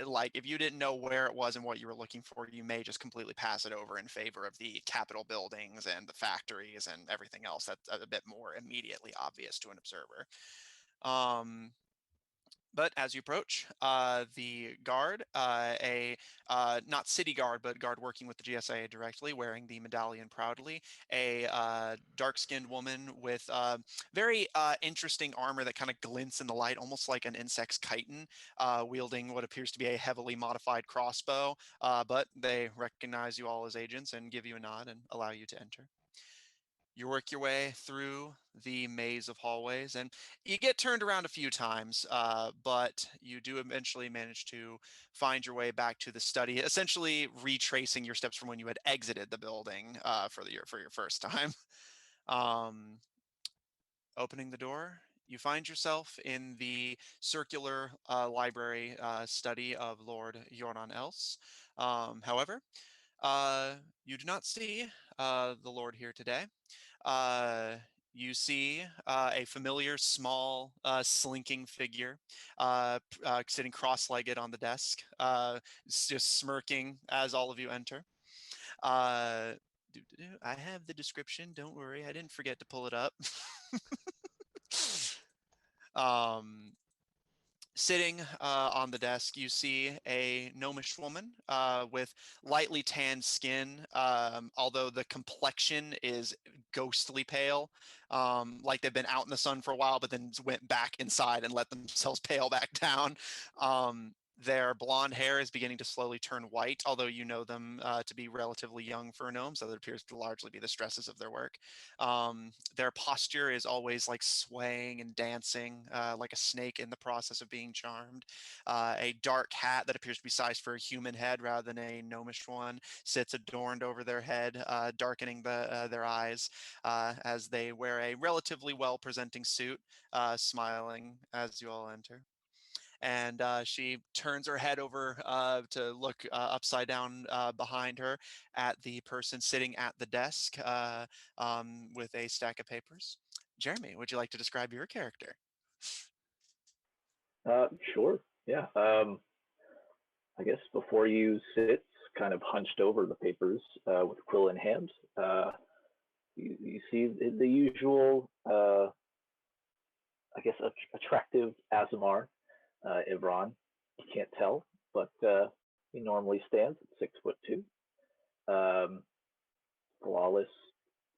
Like if you didn't know where it was and what you were looking for, you may just completely pass it over in favor of the Capitol buildings and the factories and everything else that's a bit more immediately obvious to an observer. But as you approach, the guard, not city guard, but guard working with the GSIA directly, wearing the medallion proudly, a dark-skinned woman with very interesting armor that kind of glints in the light, almost like an insect's chitin, wielding what appears to be a heavily modified crossbow. But they recognize you all as agents and give you a nod and allow you to enter. You work your way through the maze of hallways, and you get turned around a few times, but you do eventually manage to find your way back to the study, essentially retracing your steps from when you had exited the building for your first time. Um, Opening the door, you find yourself in the circular library study of Lord Jordan Else. However, uh, you do not see the Lord here today. Uh, you see a familiar, small, slinking figure sitting cross-legged on the desk, just smirking as all of you enter. Uh, I have the description. Don't worry, I didn't forget to pull it up. um, Sitting on the desk, you see a gnomish woman with lightly tanned skin, although the complexion is ghostly pale, like they've been out in the sun for a while, but then went back inside and let themselves pale back down. Their blonde hair is beginning to slowly turn white, although you know them to be relatively young for a gnome, so that appears to largely be the stresses of their work. Their posture is always like swaying and dancing, like a snake in the process of being charmed. A dark hat that appears to be sized for a human head rather than a gnomish one sits adorned over their head, darkening their eyes as they wear a relatively well-presenting suit, smiling as you all enter. And she turns her head over to look upside down behind her at the person sitting at the desk with a stack of papers. Jeremy, would you like to describe your character? Sure. Yeah. I guess before you sit, kind of hunched over the papers with quill in hand, you see the usual, I guess, attractive Azamar, Ivron. You can't tell, but he normally stands at 6'2". Um, Flawless,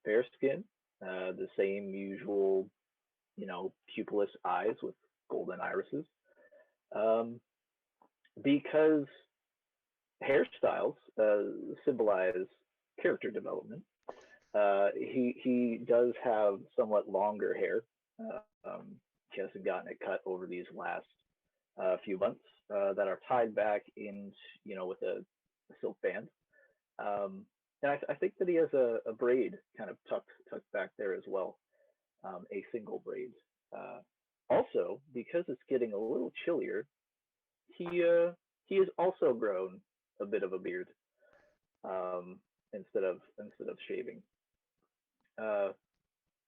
fair skin, the same usual, pupilless eyes with golden irises. Um, because hairstyles symbolize character development. He does have somewhat longer hair. He hasn't gotten it cut over these last few months that are tied back in, with a silk band. Um, and I think that he has a braid kind of tucked back there as well, a single braid. Also, because it's getting a little chillier, he has also grown a bit of a beard instead of shaving. Uh,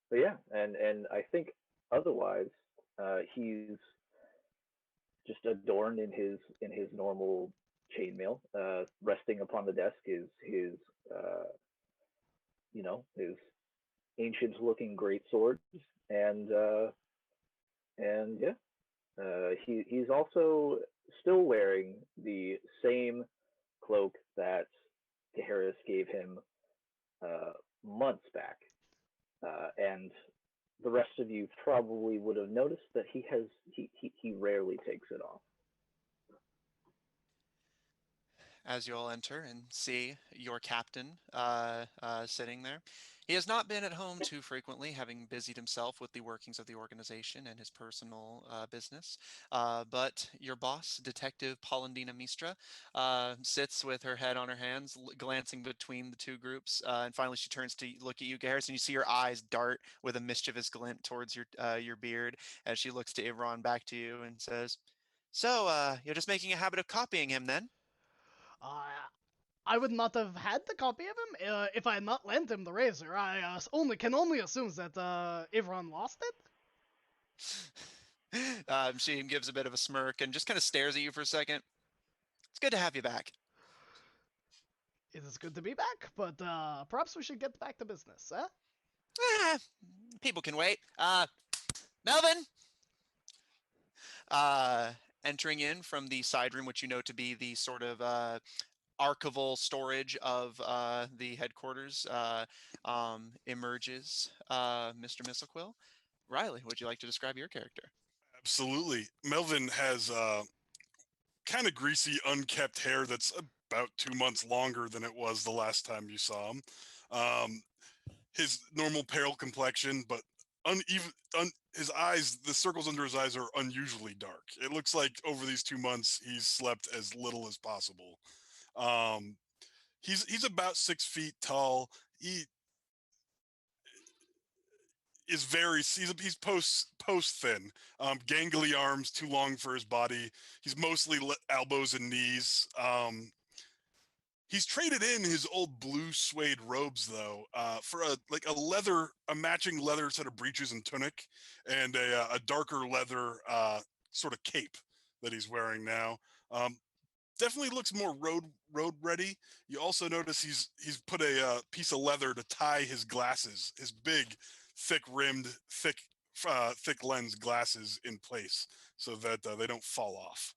but yeah, and I think otherwise, he's just adorned in his normal chainmail. Resting upon the desk is uh, his ancient-looking great sword, and yeah, he's also still wearing the same cloak that Harris gave him uh, months back, and the rest of you probably would have noticed that he rarely takes it off. As you all enter and see your captain sitting there. He has not been at home too frequently, having busied himself with the workings of the organization and his personal business. But your boss, Detective Polendina Mistra, sits with her head on her hands, glancing between the two groups. And finally, she turns to look at you, Garrus, and you see her eyes dart with a mischievous glint towards your beard as she looks to Ivron back to you and says, "So, you're just making a habit of copying him then?" Uh, I would not have had the copy of him if I had not lent him the razor. I can only assume that Ivron lost it. She gives a bit of a smirk and just kind of stares at you for a second. It's good to have you back. It is good to be back, but perhaps we should get back to business, eh? Eh, people can wait. Melvin! Uh, Entering in from the side room, which you know to be the sort of archival storage of the headquarters, emerges Mr. Mistlequill. Riley, would you like to describe your character? Absolutely. Melvin has kind of greasy, unkept hair that's about 2 months longer than it was the last time you saw him. His normal pale complexion, but uneven. His eyes, the circles under his eyes are unusually dark. It looks like over these 2 months he's slept as little as possible. Um, he's about 6 feet tall. He is he's post thin, gangly arms too long for his body. He's mostly elbows and knees. He's traded in his old blue suede robes though for a matching leather set of breeches and tunic, and a darker leather sort of cape that he's wearing now. Definitely looks more road ready. You also notice he's put a piece of leather to tie his glasses, his big, thick lens glasses in place so that they don't fall off.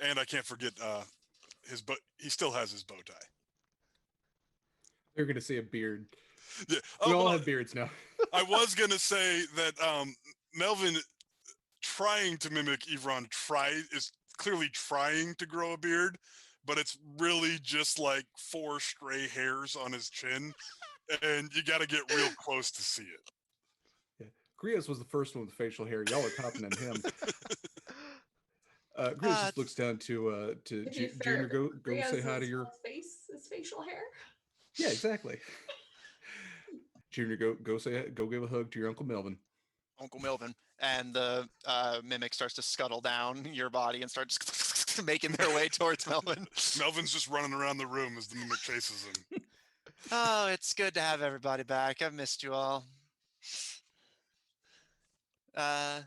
And I can't forget he still has his bow tie. You're going to see a beard. Yeah. We all have beards now. I was going to say that Melvin, trying to mimic Ivron, is clearly trying to grow a beard, but it's really just like 4 stray hairs on his chin, and you got to get real close to see it. Yeah. Grias was the first one with facial hair. Y'all are copying him. Grias just looks down to Junior. Go say hi to your face. His facial hair. Yeah, exactly. Junior, go give a hug to your Uncle Melvin. Uncle Melvin. And the mimic starts to scuttle down your body and starts making their way towards Melvin. Melvin's just running around the room as the mimic chases him. Oh, it's good to have everybody back. I've missed you all.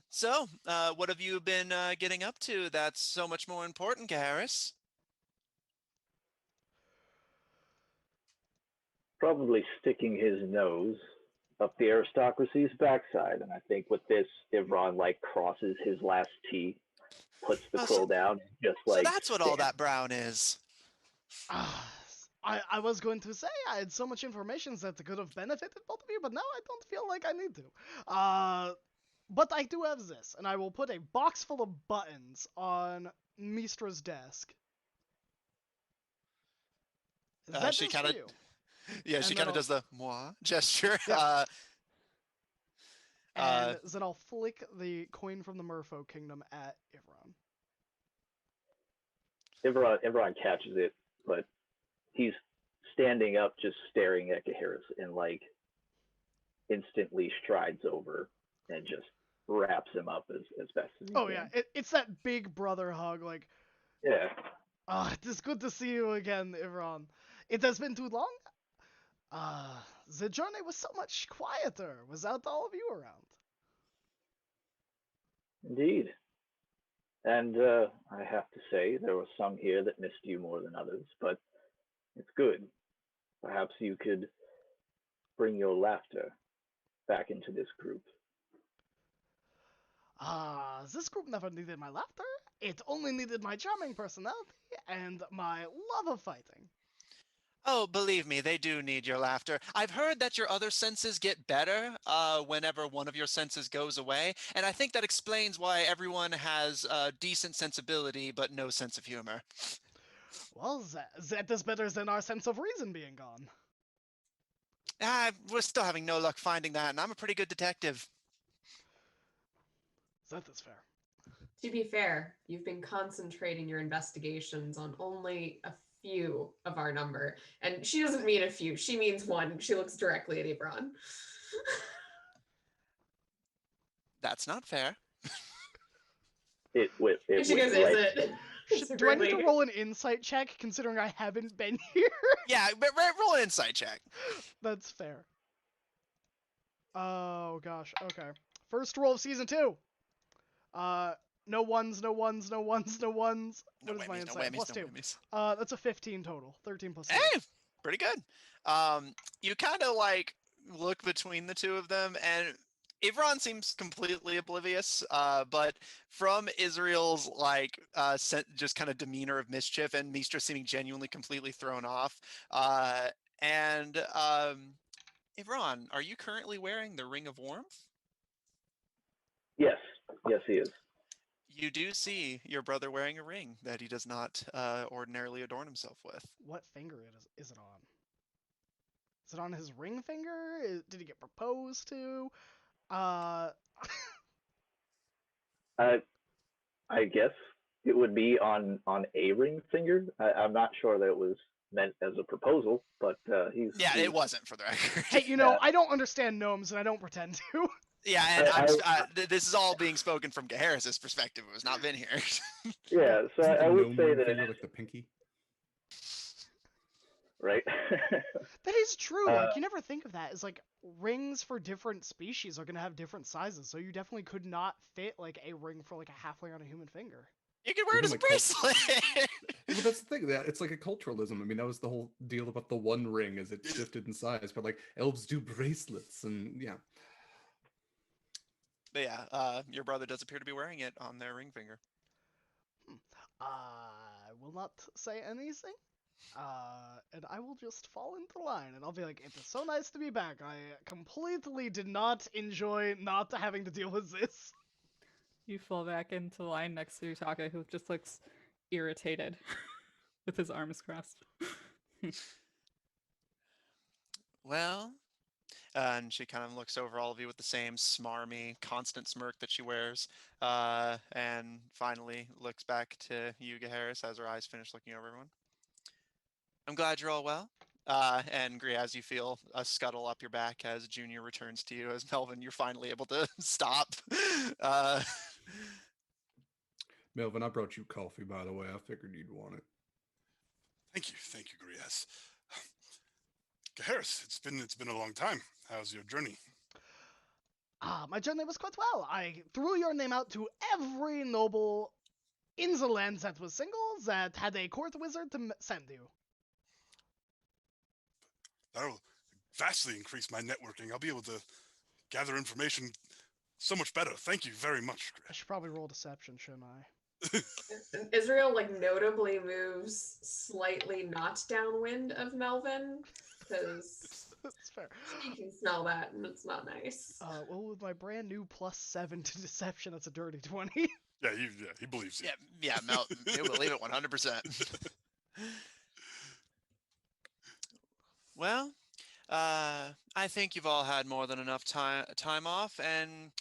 So, what have you been getting up to that's so much more important, Garrus? Probably sticking his nose up the aristocracy's backside. And I think with this, Ivron like crosses his last T, puts the Oh, quill down, and just so like that's what all stands. that brown is. Ah, I was going to say I had so much information that could have benefited both of you, but now I don't feel like I need to. But I do have this, and I will put a box full of buttons on Mistra's desk. Is that She this kind for of, you? yeah, she And then kind of I'll, does the moi gesture. yeah, Uh, and then I'll flick the coin from the Merfolk Kingdom at Ivron. Ivron catches it, but he's standing up, just staring at Gaharis, and like instantly strides over and just wraps him up as best as he Oh can. yeah, it's that big brother hug, like, Yeah. it is good to see you again, Ivron. It has been too long. The journey was so much quieter without all of you around. Indeed. And I have to say, there were some here that missed you more than others, but it's good. Perhaps you could bring your laughter back into this group. This group never needed my laughter. It only needed my charming personality and my love of fighting. oh, believe me, they do need your laughter. I've heard that your other senses get better whenever one of your senses goes away, and I think that explains why everyone has a decent sensibility but no sense of humor. Well, that is better than our sense of reason being gone. We're still having no luck finding that, and I'm a pretty good detective. That is fair. To be fair, you've been concentrating your investigations on only a few of our number. And she doesn't mean a few, she means one. She looks directly at Ebron. That's not fair. It And she goes, right. is it? Do I need to roll an insight check considering I haven't been here? Yeah, but roll an insight check. That's fair. Oh gosh, okay. First roll of season 2. No ones, no ones, no ones, no ones. No What is my whammies, no insight? whammies, Plus no 2. whammies. That's a 15 total. 13 plus 2. Hey, pretty good. You kind of like look between the two of them, and Ivron seems completely oblivious. But from Israel's like just kind of demeanor of mischief, and Mistra seeming genuinely completely thrown off, and Ivron, are you currently wearing the Ring of Warmth? Yes, yes, he is. You do see your brother wearing a ring that he does not ordinarily adorn himself with. What finger is it on? Is it on his ring finger? Did he get proposed to? I I guess it would be on a ring finger. I'm not sure that it was meant as a proposal, but Yeah, it wasn't for the record. Hey, Yeah. I don't understand gnomes and I don't pretend to. Yeah, and I- this is all being spoken from Gaharis' perspective. It was not been here. yeah. So Isn't the I would gnome say ring that it finger is like the pinky? right. That is true. Uh, Like, you never think of that. As like, rings for different species are going to have different sizes, so you definitely could not fit, like, a ring for, like, a halfling on a human finger. You can wear it Even as a like bracelet. Well, that's the thing. That it's like a culturalism. I mean, that was the whole deal about the one ring as it shifted in size. But like elves do bracelets, and yeah. But yeah, your brother does appear to be wearing it on their ring finger. I will not say anything. And I will just fall into line, and I'll be like, it is so nice to be back. I completely did not enjoy not having to deal with this. You fall back into line next to Utaka, who just looks irritated with his arms crossed. Well, and she kind of looks over all of you with the same smarmy, constant smirk that she wears, and finally looks back to you, Gaharis, as her eyes finish looking over everyone. I'm glad you're all well. And Gri, as you feel a scuttle up your back as Junior returns to you, as Melvin, you're finally able to stop. Uh, Melvin, I brought you coffee, by the way. I figured you'd want it. Thank you, Grias. Harris, it's been a long time. How's your journey? My journey was quite well. I threw your name out to every noble in the land that was single that had a court wizard to send you. Oh, vastly increase my networking. I'll be able to gather information so much better. Thank you very much, I should probably roll deception, shouldn't I? And Israel notably moves slightly not downwind of Melvin because That's fair. she can smell that and it's not nice. Well, with my brand new +7 to deception, that's a dirty 20. Yeah, he believes you. Yeah, Mel, he'll believe it 100%. Well, I think you've all had more than enough time off, and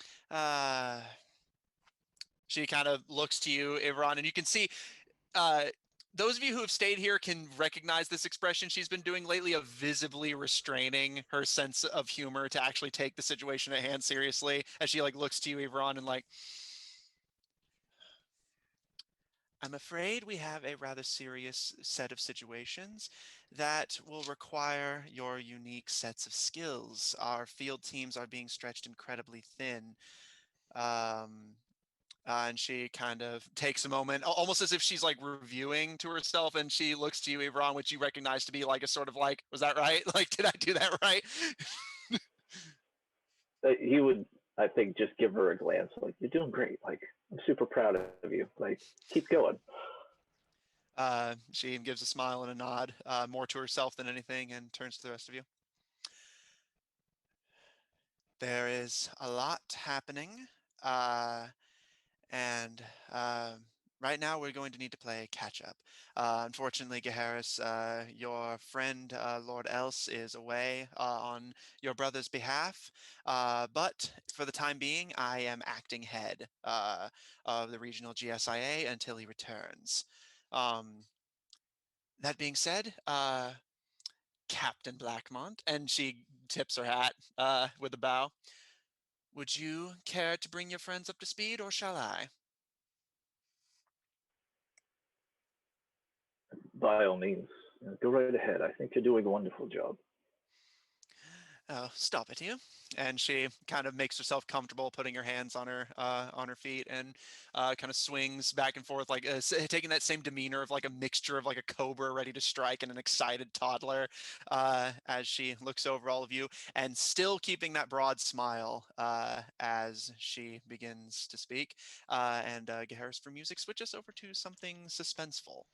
she kind of looks to you, Ivron, and you can see those of you who have stayed here can recognize this expression she's been doing lately of visibly restraining her sense of humor to actually take the situation at hand seriously as she looks to you, Ivron, and I'm afraid we have a rather serious set of situations that will require your unique sets of skills. Our field teams are being stretched incredibly thin. And she kind of takes a moment, almost as if she's reviewing to herself, and she looks to you, Ivron, which you recognize to be a sort of was that right? Did I do that right? He would, I think, just give her a glance, you're doing great. I'm super proud of you. Keep going. She gives a smile and a nod, more to herself than anything, and turns to the rest of you. There is a lot happening, and right now we're going to need to play catch up. Unfortunately, Gaharis, your friend Lord Else is away on your brother's behalf, but for the time being, I am acting head of the regional GSIA until he returns. That being said, Captain Blackmont, and she tips her hat with a bow. Would you care to bring your friends up to speed, or shall I? By all means, go right ahead. I think you're doing a wonderful job. Oh, stop it, you! And she kind of makes herself comfortable, putting her hands on her feet, and kind of swings back and forth, taking that same demeanor of a mixture of a cobra ready to strike and an excited toddler, as she looks over all of you, and still keeping that broad smile as she begins to speak. And Gaharis, for music, switch us over to something suspenseful.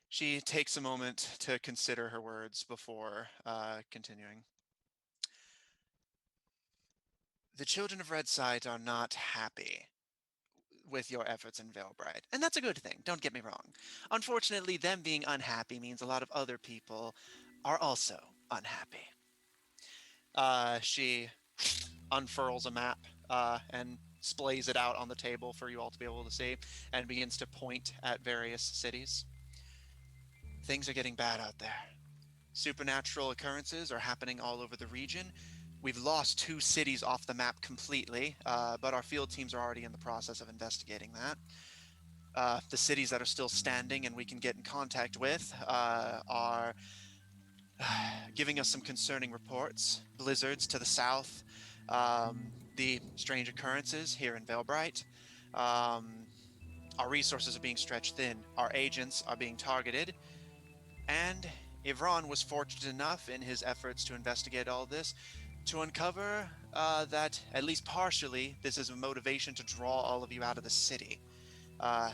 She takes a moment to consider her words before continuing. The children of Redsight are not happy with your efforts in Veilbright, and that's a good thing, don't get me wrong. Unfortunately, them being unhappy means a lot of other people are also unhappy. She unfurls a map and splays it out on the table for you all to be able to see, and begins to point at various cities. Things are getting bad out there. Supernatural occurrences are happening all over the region. We've lost 2 cities off the map completely, but our field teams are already in the process of investigating that. The cities that are still standing and we can get in contact with are giving us some concerning reports. Blizzards to the south, the strange occurrences here in Veilbright. Our resources are being stretched thin. Our agents are being targeted. And Ivron was fortunate enough in his efforts to investigate all this to uncover that, at least partially, this is a motivation to draw all of you out of the city.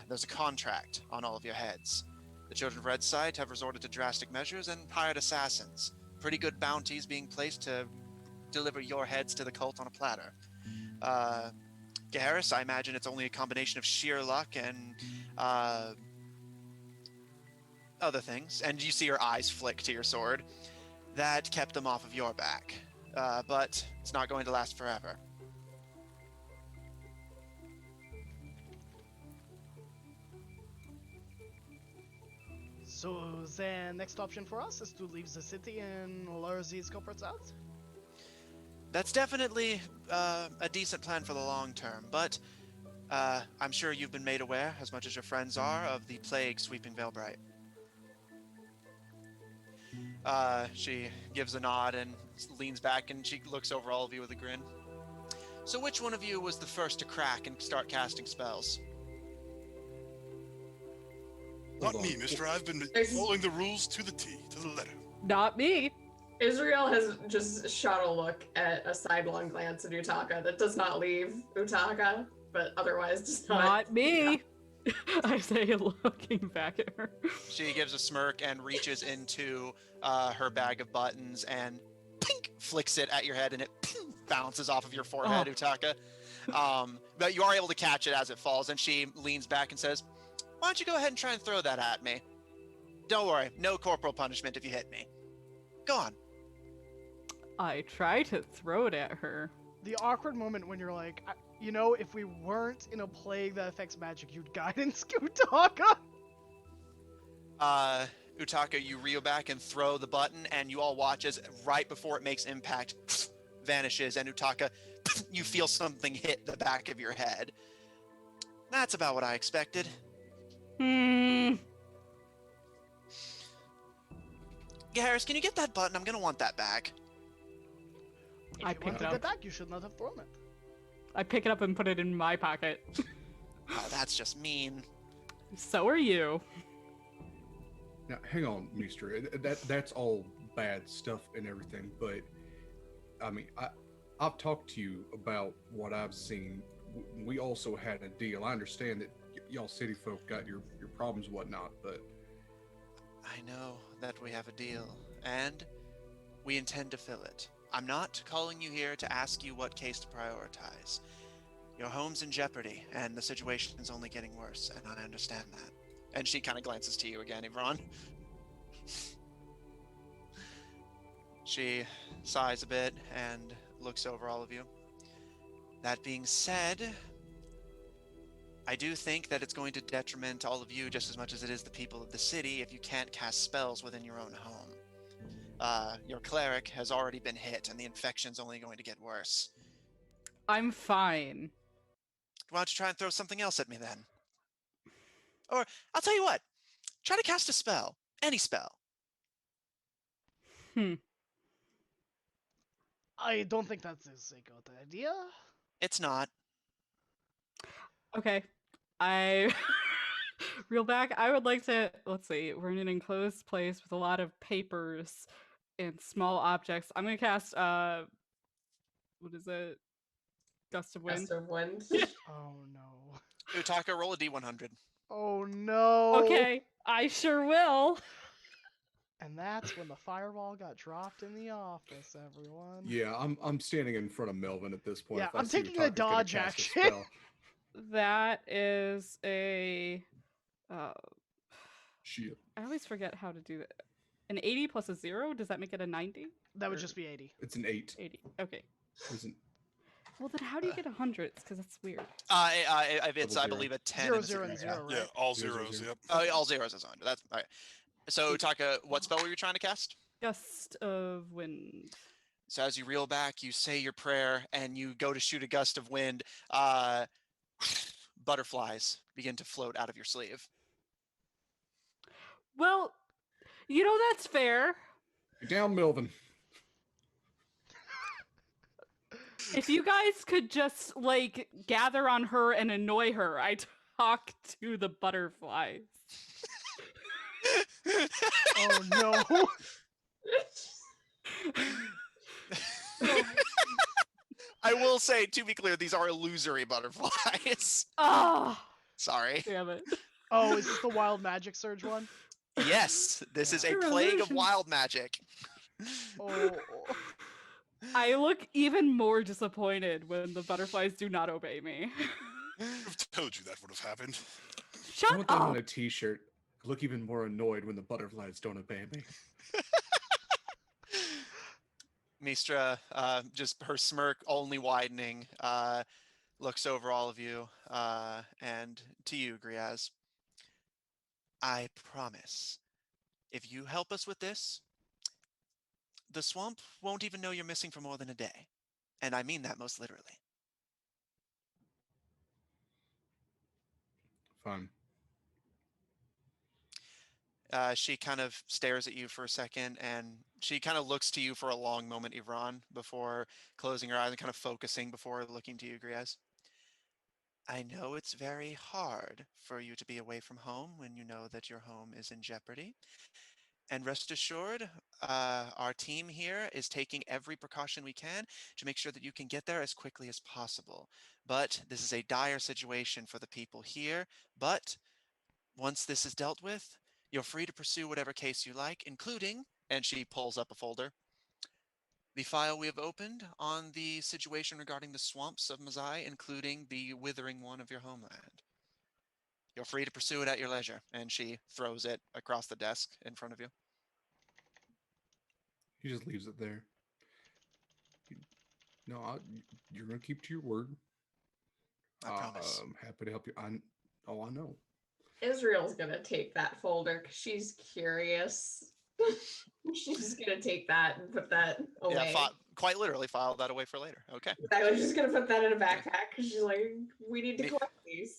There's a contract on all of your heads. The Children of Redsight have resorted to drastic measures and hired assassins. Pretty good bounties being placed to deliver your heads to the cult on a platter. Gaharis, I imagine it's only a combination of sheer luck and other things, and you see her eyes flick to your sword, that kept them off of your back. But it's not going to last forever. So the next option for us is to leave the city and lure these culprits out? That's definitely a decent plan for the long term, but I'm sure you've been made aware, as much as your friends are, of the plague sweeping Veilbright. She gives a nod and leans back, and she looks over all of you with a grin. So which one of you was the first to crack and start casting spells? Not Hold me, on. mister. I've been There's- following the rules to the T, to the letter. Not me. Israel has just shot a look at a sidelong glance at Utaka that does not leave Utaka, but otherwise does not. Not me. I say, looking back at her. She gives a smirk and reaches into her bag of buttons and pink flicks it at your head, and it bounces off of your forehead, Oh. Utaka. But you are able to catch it as it falls, and she leans back and says, "Why don't you go ahead and try and throw that at me? Don't worry, no corporal punishment if you hit me. Go on." I try to throw it at her. The awkward moment when you're like, you know, if we weren't in a plague that affects magic, you'd guidance Utaka. Utaka, you reel back and throw the button, and you all watch as right before it makes impact, vanishes, and Utaka, you feel something hit the back of your head. That's about what I expected. Hmm. Yeah, Harris, can you get that button? I'm gonna want that back. If I you pick wanted it to up. get back, you should not have thrown it. I pick it up and put it in my pocket. Oh, that's just mean. So are you. Now, hang on, Mister. That's all bad stuff and everything, but I mean, I've talked to you about what I've seen. We also had a deal. I understand that y'all city folk got your problems and whatnot, but I know that we have a deal, and we intend to fill it. I'm not calling you here to ask you what case to prioritize. Your home's in jeopardy, and the situation's only getting worse, and I understand that. And she kind of glances to you again, Yvonne. She sighs a bit and looks over all of you. That being said, I do think that it's going to detriment all of you just as much as it is the people of the city if you can't cast spells within your own home. Your cleric has already been hit, and the infection's only going to get worse. I'm fine. Why don't you try and throw something else at me then? Or, I'll tell you what, try to cast a spell. Any spell. I don't think that is a good idea. It's not. Okay. I reel back. I would like to, let's see, we're in an enclosed place with a lot of papers and small objects. I'm gonna cast what is it? Gust of wind. Gust of wind. Oh no. Utaka, roll a d100. Oh no. Okay, I sure will. And that's when the fireball got dropped in the office, everyone. yeah, I'm standing in front of Melvin at this point. Yeah, If I I'm see taking a Utaka's gonna dodge cast action. spell. That is a Shit. I always forget how to do it. An 80 plus a 0, does that make it a 90? That would just be 80. It's an 8. 80. Okay. Isn't Well, then how do you get 100s? Because that's weird. It's, Double I zero. believe, a 10. 0, and a 0, 0. and 0, right? Yeah, all Zero, zero, zeros, zero. yep. Oh, all zeros is 100. That's all right. So, Utaka, what spell were you trying to cast? Gust of wind. So as you reel back, you say your prayer, and you go to shoot a gust of wind. Butterflies begin to float out of your sleeve. Well, you know that's fair. Get down, Melvin. If you guys could just like gather on her and annoy her, I talk to the butterflies. Oh no. I will say, to be clear, these are illusory butterflies. Oh, Sorry. damn it. Oh, is this the wild magic surge one? Yes, this is a Your plague of illusions. wild magic. Oh. I look even more disappointed when the butterflies do not obey me. I've told you that would have happened. I Shut want that on up! a t-shirt. I look even more annoyed when the butterflies don't obey me. Mistra, just her smirk only widening, looks over all of you, and to you, Griaz. I promise, if you help us with this, the swamp won't even know you're missing for more than a day. And I mean that most literally. Fine. She kind of stares at you for a second, and she kind of looks to you for a long moment, Yvonne, before closing her eyes and kind of focusing before looking to you, Griaz. I know it's very hard for you to be away from home when you know that your home is in jeopardy. And rest assured, our team here is taking every precaution we can to make sure that you can get there as quickly as possible. But this is a dire situation for the people here. But once this is dealt with, you're free to pursue whatever case you like, including, and she pulls up a folder, the file we have opened on the situation regarding the swamps of Mazai, including the withering one of your homeland. You're free to pursue it at your leisure. And she throws it across the desk in front of you. He just leaves it there. No, you're gonna keep to your word. I promise. I'm happy to help you. I know. Israel's gonna take that folder because she's curious. She's gonna take that and put that away. Yeah, quite literally file that away for later. Okay. I was just gonna put that in a backpack because she's like, we need to Me- collect these.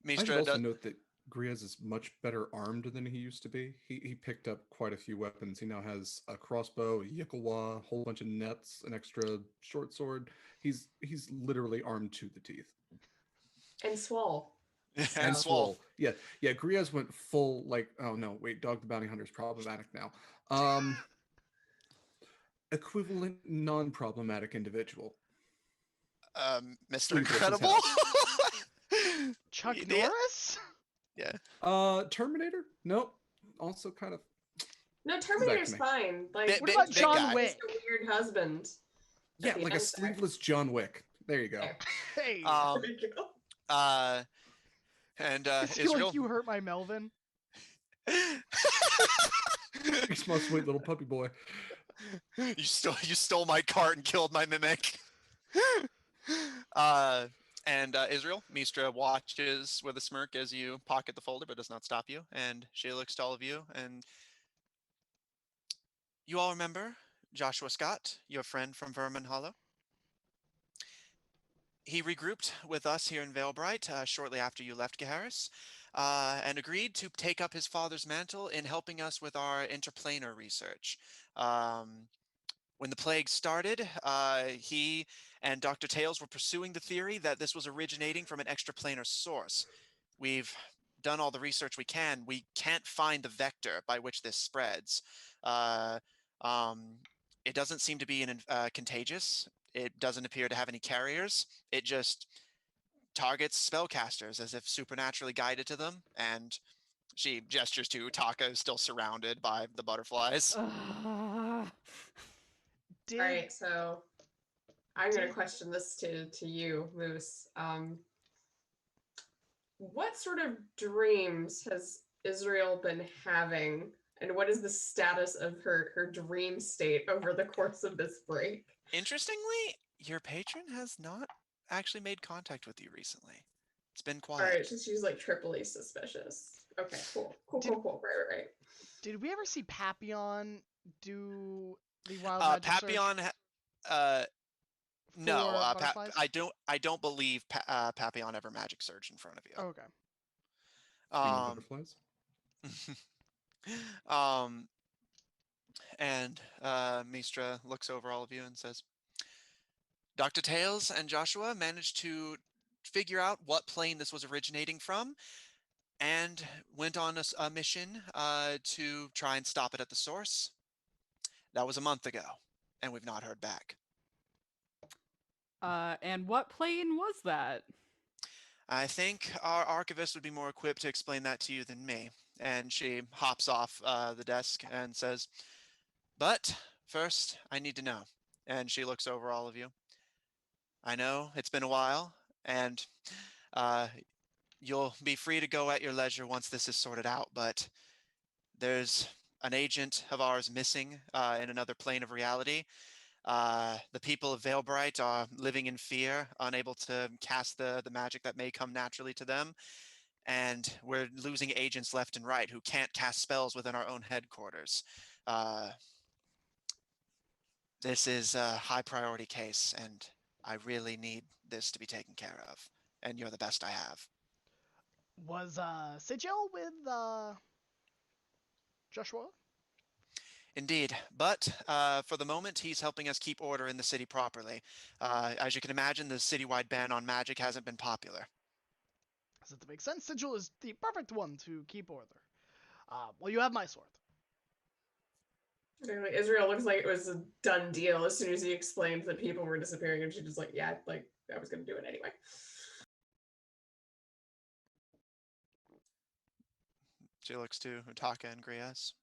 I should Mistra also does. note that Griaz is much better armed than he used to be. He picked up quite a few weapons. He now has a crossbow, a yiklewa, a whole bunch of nets, an extra short sword. He's literally armed to the teeth. And Swole. And So- Swole. Yeah. Griaz went full like. Oh no, wait. Dog the Bounty Hunter is problematic now. Equivalent non-problematic individual. Mr. Sleeveless as Incredible. Chuck Yeah. Norris? Yeah. Terminator? Nope. Also kind of. No, Terminator's me. fine. Like, Bit- What bit- about big John guy. Wick? Mr. Weird Husband. Yeah, the like a end there. sleeveless John Wick. There you go. There. Hey, Um. There you go. And is he Israel. like you hurt my Melvin? You small, sweet little puppy boy. you stole my cart and killed my mimic. And Israel, Mistra watches with a smirk as you pocket the folder, but does not stop you. And she looks to all of you, and you all remember Joshua Scott, your friend from Vermin Hollow. He regrouped with us here in Valebright shortly after you left Gaharis, and agreed to take up his father's mantle in helping us with our interplanar research. When the plague started, he and Dr. Tails were pursuing the theory that this was originating from an extraplanar source. We've done all the research we can. We can't find the vector by which this spreads. It doesn't seem to be contagious. It doesn't appear to have any carriers. It just targets spellcasters as if supernaturally guided to them. And she gestures to Taka, who's still surrounded by the butterflies. Did All right, so I'm going to Did- question this to you, Moose. What sort of dreams has Israel been having, and what is the status of her dream state over the course of this break? Interestingly, your patron has not actually made contact with you recently. It's been All quiet. right, so she's like triply suspicious. Okay, cool. Right. did we ever see Papillon do the wild magic search Papillon, no, for butterflies? I don't believe Papillon ever magic surged in front of you. Okay. Speaking of Um, butterflies. and Mistra looks over all of you and says, Dr. Tails and Joshua managed to figure out what plane this was originating from and went on a mission to try and stop it at the source. That was a month ago, and we've not heard back. And what plane was that? I think our archivist would be more equipped to explain that to you than me. And she hops off the desk and says, but first, I need to know. And she looks over all of you. I know it's been a while, and you'll be free to go at your leisure once this is sorted out, but there's an agent of ours missing in another plane of reality. The people of Valebright are living in fear, unable to cast the magic that may come naturally to them. And we're losing agents left and right who can't cast spells within our own headquarters. This is a high priority case, and I really need this to be taken care of. And you're the best I have. Was Sigil with Joshua? Indeed, but for the moment, he's helping us keep order in the city properly. As you can imagine, the citywide ban on magic hasn't been popular. because it makes sense. Sigil is the perfect one to keep order. Well, you have my sword. Israel looks like it was a done deal as soon as he explained that people were disappearing, and she's just like, yeah, like I was gonna do it anyway. She looks to Utaka and Grias.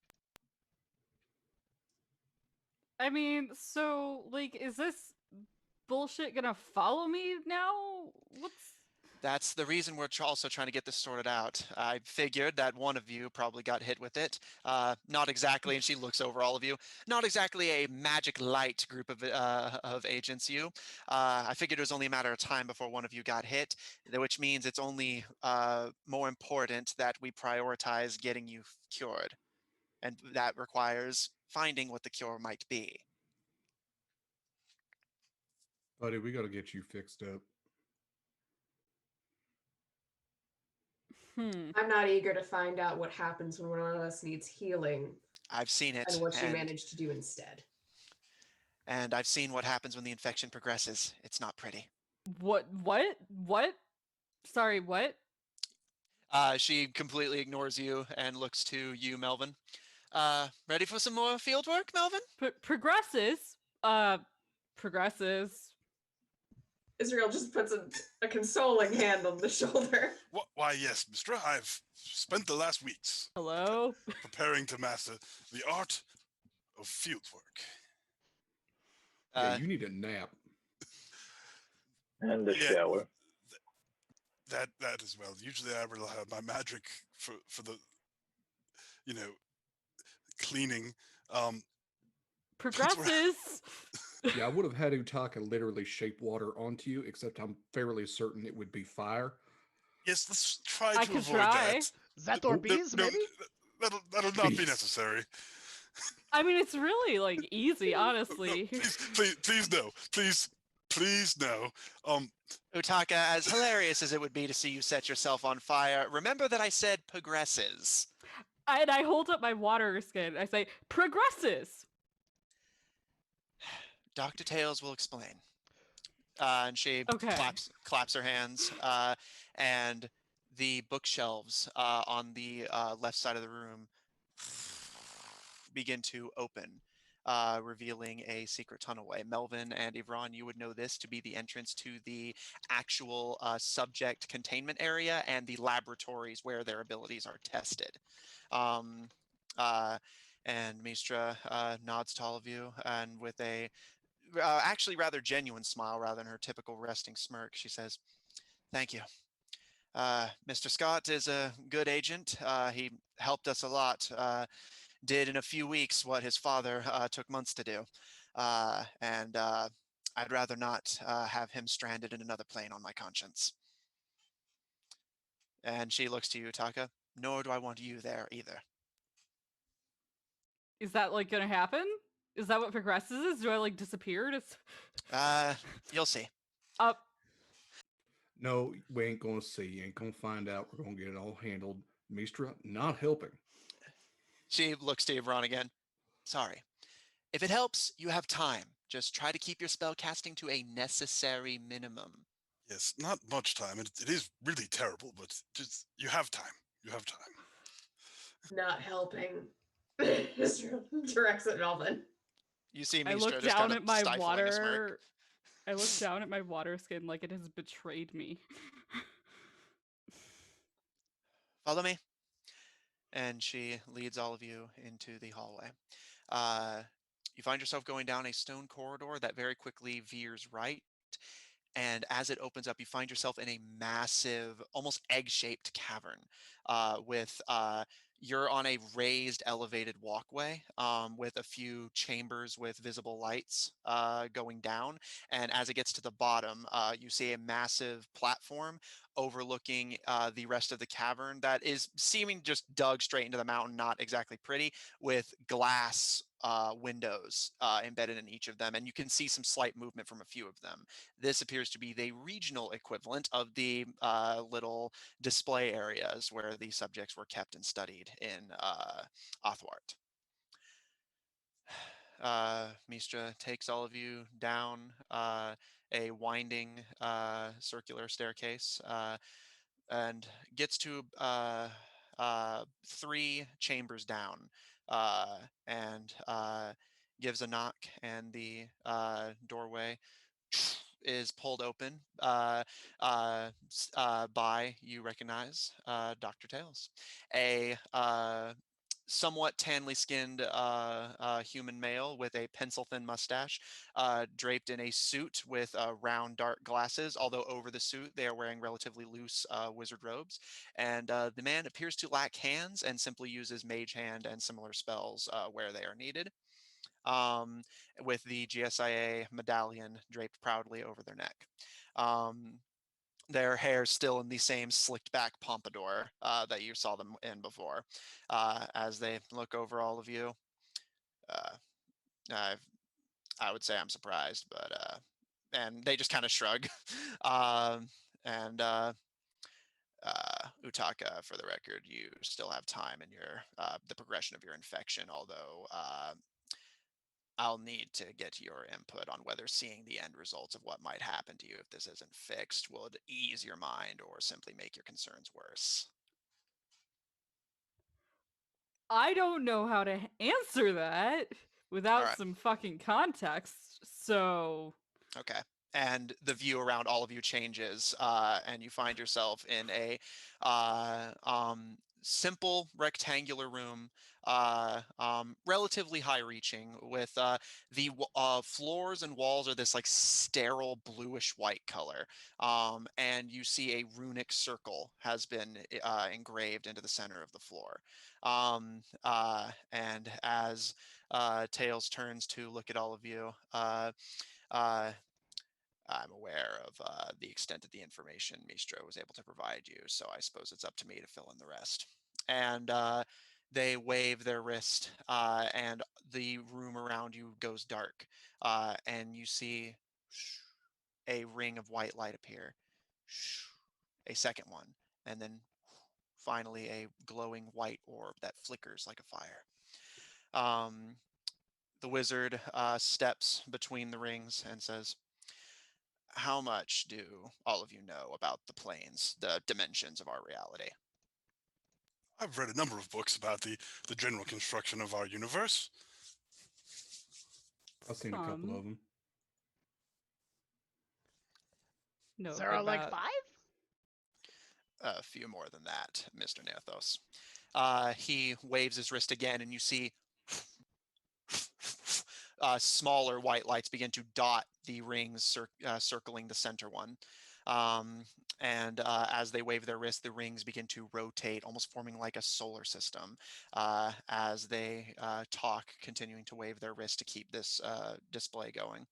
I mean, so like, is this bullshit gonna follow me now? What's That's the reason we're also trying to get this sorted out. I figured that one of you probably got hit with it. Not exactly, and she looks over all of you. Not exactly a magic light group of agents. I figured it was only a matter of time before one of you got hit, which means it's only more important that we prioritize getting you cured, and that requires finding what the cure might be. Buddy, we got to get you fixed up. I'm not eager to find out what happens when one of us needs healing I've seen it, and what you managed to do instead. and I've seen what happens when the infection progresses. It's not pretty. what? Sorry, what? She completely ignores you and looks to you, Melvin. Ready for some more field work, Melvin? Progresses. Progresses. Israel just puts a consoling hand on the shoulder. Why, yes, Mistra, I've spent the last weeks Hello. preparing to master the art of field work. Yeah, you need a nap. And a shower. That as well. Usually I rely on my magic for the, cleaning. Progresses. Yeah, I would have had Utaka literally shape water onto you, except I'm fairly certain it would be fire. Yes, let's try I to could avoid try. that. Zathor bees, maybe? That'll not be Bees. necessary. I mean, it's really like easy, No, honestly. please no. Please no. Utaka, as hilarious as it would be to see you set yourself on fire, remember that I said progresses. And I hold up my water skin. I say, progresses. Dr. Tails will explain. And she Okay. claps her hands, and the bookshelves on the left side of the room begin to open, revealing a secret tunnelway. Melvin and Ivron, you would know this to be the entrance to the actual subject containment area and the laboratories where their abilities are tested. And Mistra nods to all of you, and with a actually rather genuine smile rather than her typical resting smirk, she says, "Thank you. Mr. Scott is a good agent. He helped us a lot. Did in a few weeks what his father took months to do. And I'd rather not have him stranded in another plane on my conscience." And she looks to you, Taka. "Nor do I want you there either." Is that like gonna happen? Is that what progresses is? Do I like disappear? You'll see. Up. No, we ain't gonna see. You ain't gonna find out. We're gonna get it all handled. Mistra, not helping. She looks to Ivron again. "Sorry. If it helps, you have time. Just try to keep your spell casting to a necessary minimum." Yes, not much time. It is really terrible, but just you have time. You have time. Not helping. Israel directs at Melvin. You see I Mistra look just down kind at of my stifling a smirk. water. I look down at my water skin like it has betrayed me. "Follow me." And she leads all of you into the hallway. You find yourself going down a stone corridor that very quickly veers right. And as it opens up, you find yourself in a massive, almost egg-shaped cavern with you're on a raised, elevated walkway with a few chambers with visible lights going down. And as it gets to the bottom, you see a massive platform overlooking the rest of the cavern that is seeming just dug straight into the mountain, not exactly pretty, with glass windows embedded in each of them. And you can see some slight movement from a few of them. This appears to be the regional equivalent of the little display areas where the subjects were kept and studied in Othwart. Mistra takes all of you down a winding circular staircase and gets to 3 chambers down, and gives a knock, and the doorway is pulled open by, you recognize, Dr. Tails, a somewhat tanly skinned human male with a pencil thin mustache, draped in a suit with round dark glasses, although over the suit they are wearing relatively loose wizard robes. And the man appears to lack hands and simply uses mage hand and similar spells where they are needed, um, with the GSIA medallion draped proudly over their neck. Their hair still in the same slicked back pompadour that you saw them in before. As they look over all of you, uh, I would say I'm surprised, but and they just kind of shrug. um, and Utaka, for the record, you still have time in your the progression of your infection, although I'll need to get your input on whether seeing the end results of what might happen to you if this isn't fixed will ease your mind or simply make your concerns worse. I don't know how to answer that All without right. some fucking context. So, Okay. And the view around all of you changes, and you find yourself in a simple rectangular room, relatively high-reaching, with the floors and walls are this like sterile bluish white color, and you see a runic circle has been engraved into the center of the floor. And as Tails turns to look at all of you, uh, I'm aware of the extent of the information Mistro was able to provide you, so I suppose it's up to me to fill in the rest. And they wave their wrist, and the room around you goes dark, and you see a ring of white light appear, a second one, and then finally a glowing white orb that flickers like a fire. Um, the wizard steps between the rings and says, how much do all of you know about the planes, the dimensions of our reality? I've read a number of books about the general construction of our universe. I've seen a couple some of them. know Is a there bit like about. 5? A few more than that, Mr. Nathos. He waves his wrist again, and you see smaller white lights begin to dot the rings circling the center one. And as they wave their wrist, the rings begin to rotate, almost forming like a solar system, as they talk, continuing to wave their wrist to keep this display going.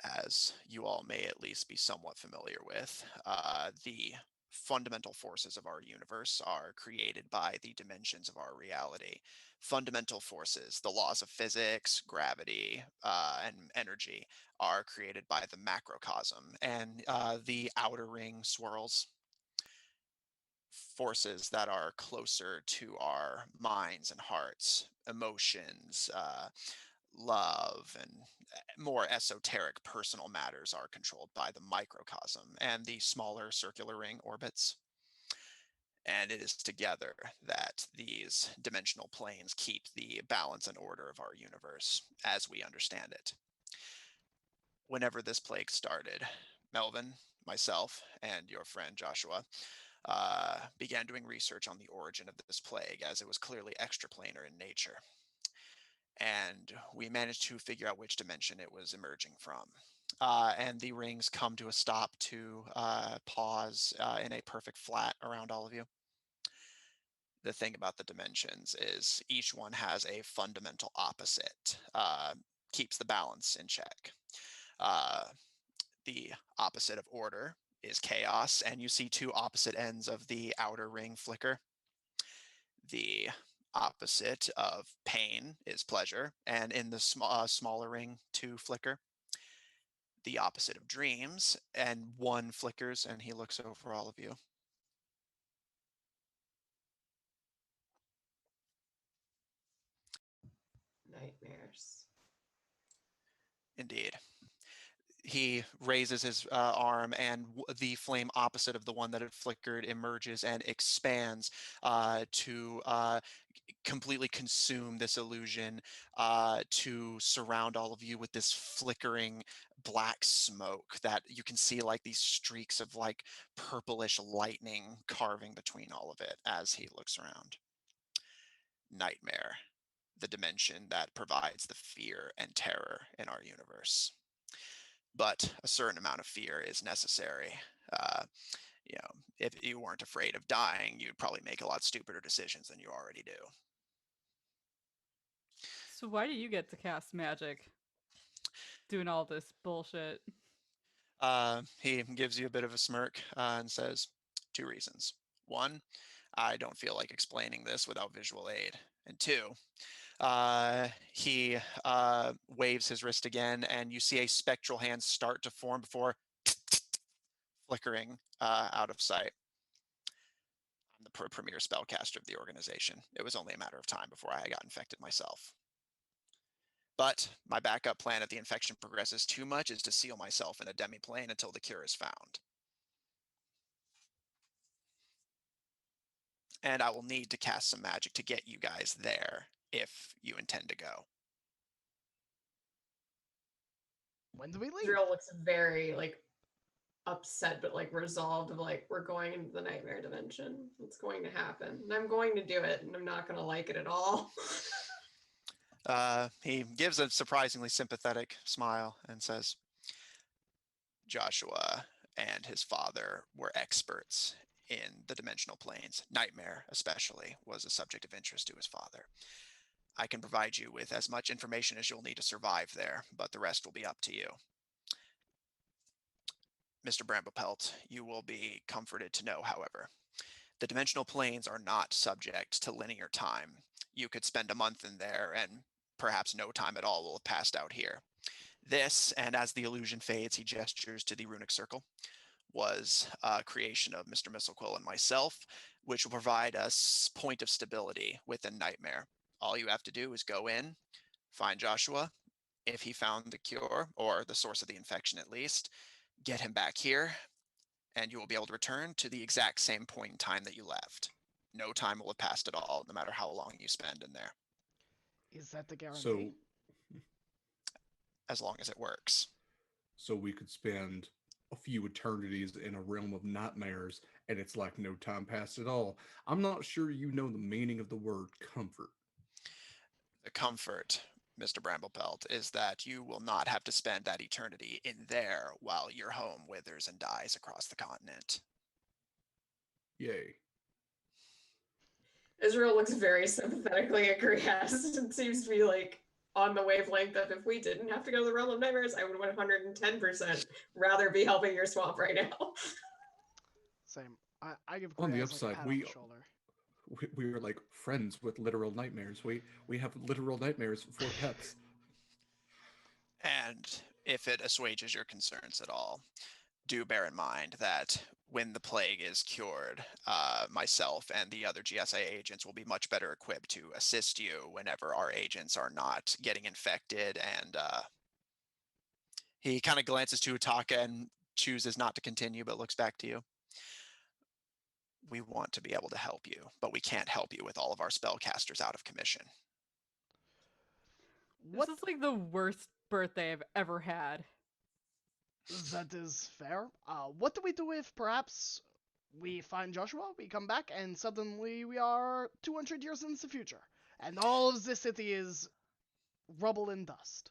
As you all may at least be somewhat familiar with, the fundamental forces of our universe are created by the dimensions of our reality. Fundamental forces, the laws of physics, gravity, and energy, are created by the macrocosm, and the outer ring swirls. Forces that are closer to our minds and hearts, emotions, love, and more esoteric personal matters are controlled by the microcosm and the smaller circular ring orbits. And it is together that these dimensional planes keep the balance and order of our universe as we understand it. Whenever this plague started, Melvin, myself, and your friend Joshua began doing research on the origin of this plague, as it was clearly extraplanar in nature, and we managed to figure out which dimension it was emerging from. And the rings come to a stop to pause in a perfect flat around all of you. The thing about the dimensions is each one has a fundamental opposite, keeps the balance in check. Uh, the opposite of order is chaos, and you see 2 opposite ends of the outer ring flicker. The opposite of pain is pleasure, and in the smaller ring, 2 flicker. The opposite of dreams, and 1 flickers, and he looks over all of you. Nightmares. Indeed. he raises his arm, and the flame opposite of the one that had flickered emerges and expands to completely consume this illusion, to surround all of you with this flickering black smoke that you can see like these streaks of like purplish lightning carving between all of it as he looks around. Nightmare, the dimension that provides the fear and terror in our universe. But a certain amount of fear is necessary. You know, if you weren't afraid of dying, you'd probably make a lot stupider decisions than you already do. So why do you get to cast magic? Doing all this bullshit. He gives you a bit of a smirk and says, 2 reasons. 1, I don't feel like explaining this without visual aid. And 2, he waves his wrist again, and you see a spectral hand start to form before flickering out of sight. I'm the premier spellcaster of the organization. It was only a matter of time before I got infected myself. But my backup plan if the infection progresses too much is to seal myself in a demi-plane until the cure is found. And I will need to cast some magic to get you guys there if you intend to go. When do we leave? Israel looks very like upset but like resolved of like we're going into the nightmare dimension. It's going to happen. And I'm going to do it and I'm not gonna like it at all. He gives a surprisingly sympathetic smile and says, Joshua and his father were experts in the dimensional planes. Nightmare, especially, was a subject of interest to his father. I can provide you with as much information as you'll need to survive there, but the rest will be up to you. Mr. Bramblepelt, you will be comforted to know, however, the dimensional planes are not subject to linear time. You could spend a month in there, and perhaps no time at all will have passed out here. This, and as the illusion fades, he gestures to the runic circle, was a creation of Mr. Mistlequill and myself, which will provide us point of stability within Nightmare. All you have to do is go in, find Joshua. If he found the cure, or the source of the infection at least, get him back here, and you will be able to return to the exact same point in time that you left. No time will have passed at all, no matter how long you spend in there. Is that the guarantee? So, As long as it works. so we could spend a few eternities in a realm of nightmares, and it's like no time passed at all. I'm not sure you know the meaning of the word comfort. The comfort, Mr. Bramblepelt, is that you will not have to spend that eternity in there while your home withers and dies across the continent. Yay. Israel looks very sympathetically acquiesced and seems to be like on the wavelength of if we didn't have to go to the realm of nightmares, I would 110% rather be helping your swamp right now. Same. I give On the Grayaz, like, a upside, pat on the shoulder. we are like friends with literal nightmares. We have literal nightmares for pets. And if it assuages your concerns at all, do bear in mind that when the plague is cured, myself and the other GSA agents will be much better equipped to assist you whenever our agents are not getting infected. And he kind of glances to Utaka and chooses not to continue, but looks back to you. We want to be able to help you, but we can't help you with all of our spellcasters out of commission. What? This is like the worst birthday I've ever had. That is fair. What do we do if perhaps we find Joshua, we come back, and suddenly we are 200 years into the future, and all of the city is rubble and dust?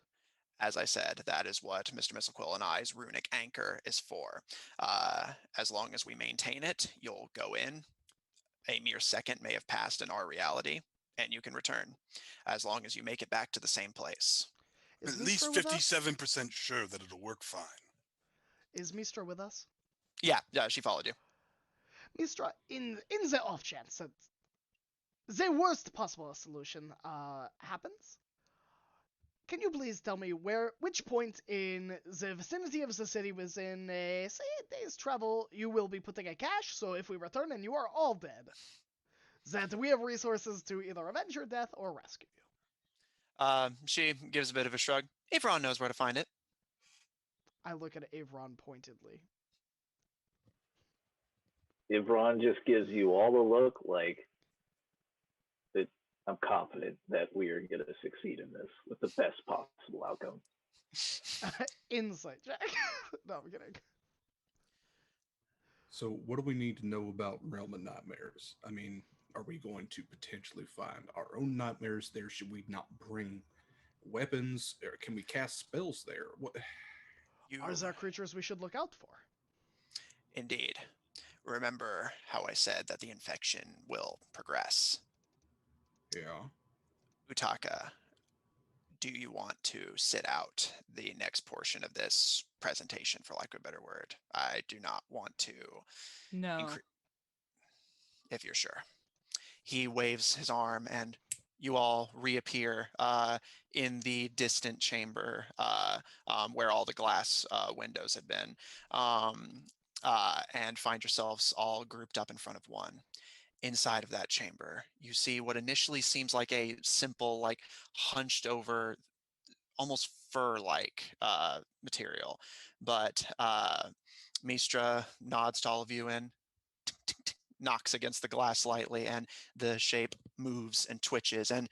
As I said, that is what Mr. Mistlequill and I's runic anchor is for. As long as we maintain it, you'll go in. A mere second may have passed in our reality, and you can return, as long as you make it back to the same place. Is At least Mistra with us? 57% sure that it'll work fine. Is Mistra with us? Yeah, she followed you. Mistra, in the off chance that the worst possible solution happens, can you please tell me which point in the vicinity of the city within, say, a day's travel, you will be putting a cache, so if we return and you are all dead, that we have resources to either avenge your death or rescue you? She gives a bit of a shrug. Everyone knows where to find it. I look at Avron pointedly. Ivron just gives you all the look like that. I'm confident that we are going to succeed in this with the best possible outcome. Insight check. No, I'm kidding. So, what do we need to know about Realm of Nightmares? I mean, are we going to potentially find our own nightmares there? Should we not bring weapons? Or can we cast spells there? What? Are You there creatures we should look out for? indeed remember how I said that the infection will progress. Yeah. Utaka, do you want to sit out the next portion of this presentation, for lack of a better word? I do not want to No. if you're sure. He waves his arm, and you all reappear in the distant chamber where all the glass windows had been, and find yourselves all grouped up in front of one. Inside of that chamber, you see what initially seems like a simple, like hunched over, almost fur-like material, but Mistra nods to all of you and knocks against the glass slightly, and the shape moves and twitches, and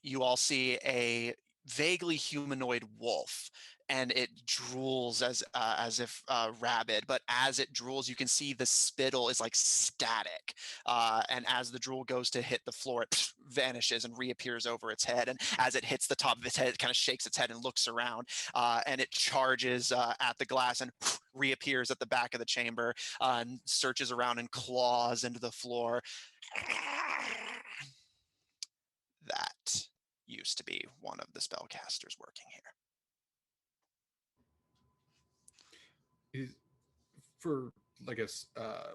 you all see a vaguely humanoid wolf, and it drools as if rabid, but as it drools you can see the spittle is like static, and as the drool goes to hit the floor it vanishes and reappears over its head, and as it hits the top of its head it kind of shakes its head and looks around, and it charges at the glass and reappears at the back of the chamber, and searches around and claws into the floor. That used to be one of the spellcasters working here. Is for I guess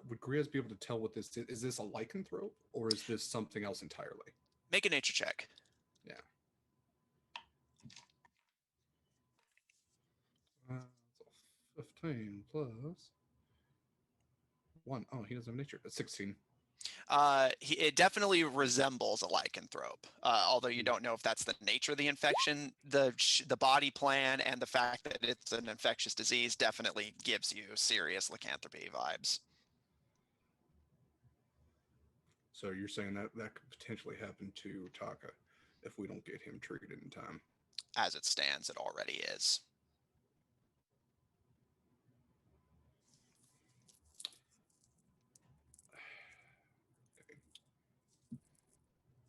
would Griaz be able to tell what this is? Is this a lycanthrope or is this something else entirely? Make a nature check. Yeah. 15 plus 1. Oh, he doesn't have nature. 16. It definitely resembles a lycanthrope, although you don't know if that's the nature of the infection. The body plan and the fact that it's an infectious disease definitely gives you serious lycanthropy vibes. So you're saying that that could potentially happen to Taka if we don't get him treated in time. As it stands, it already is.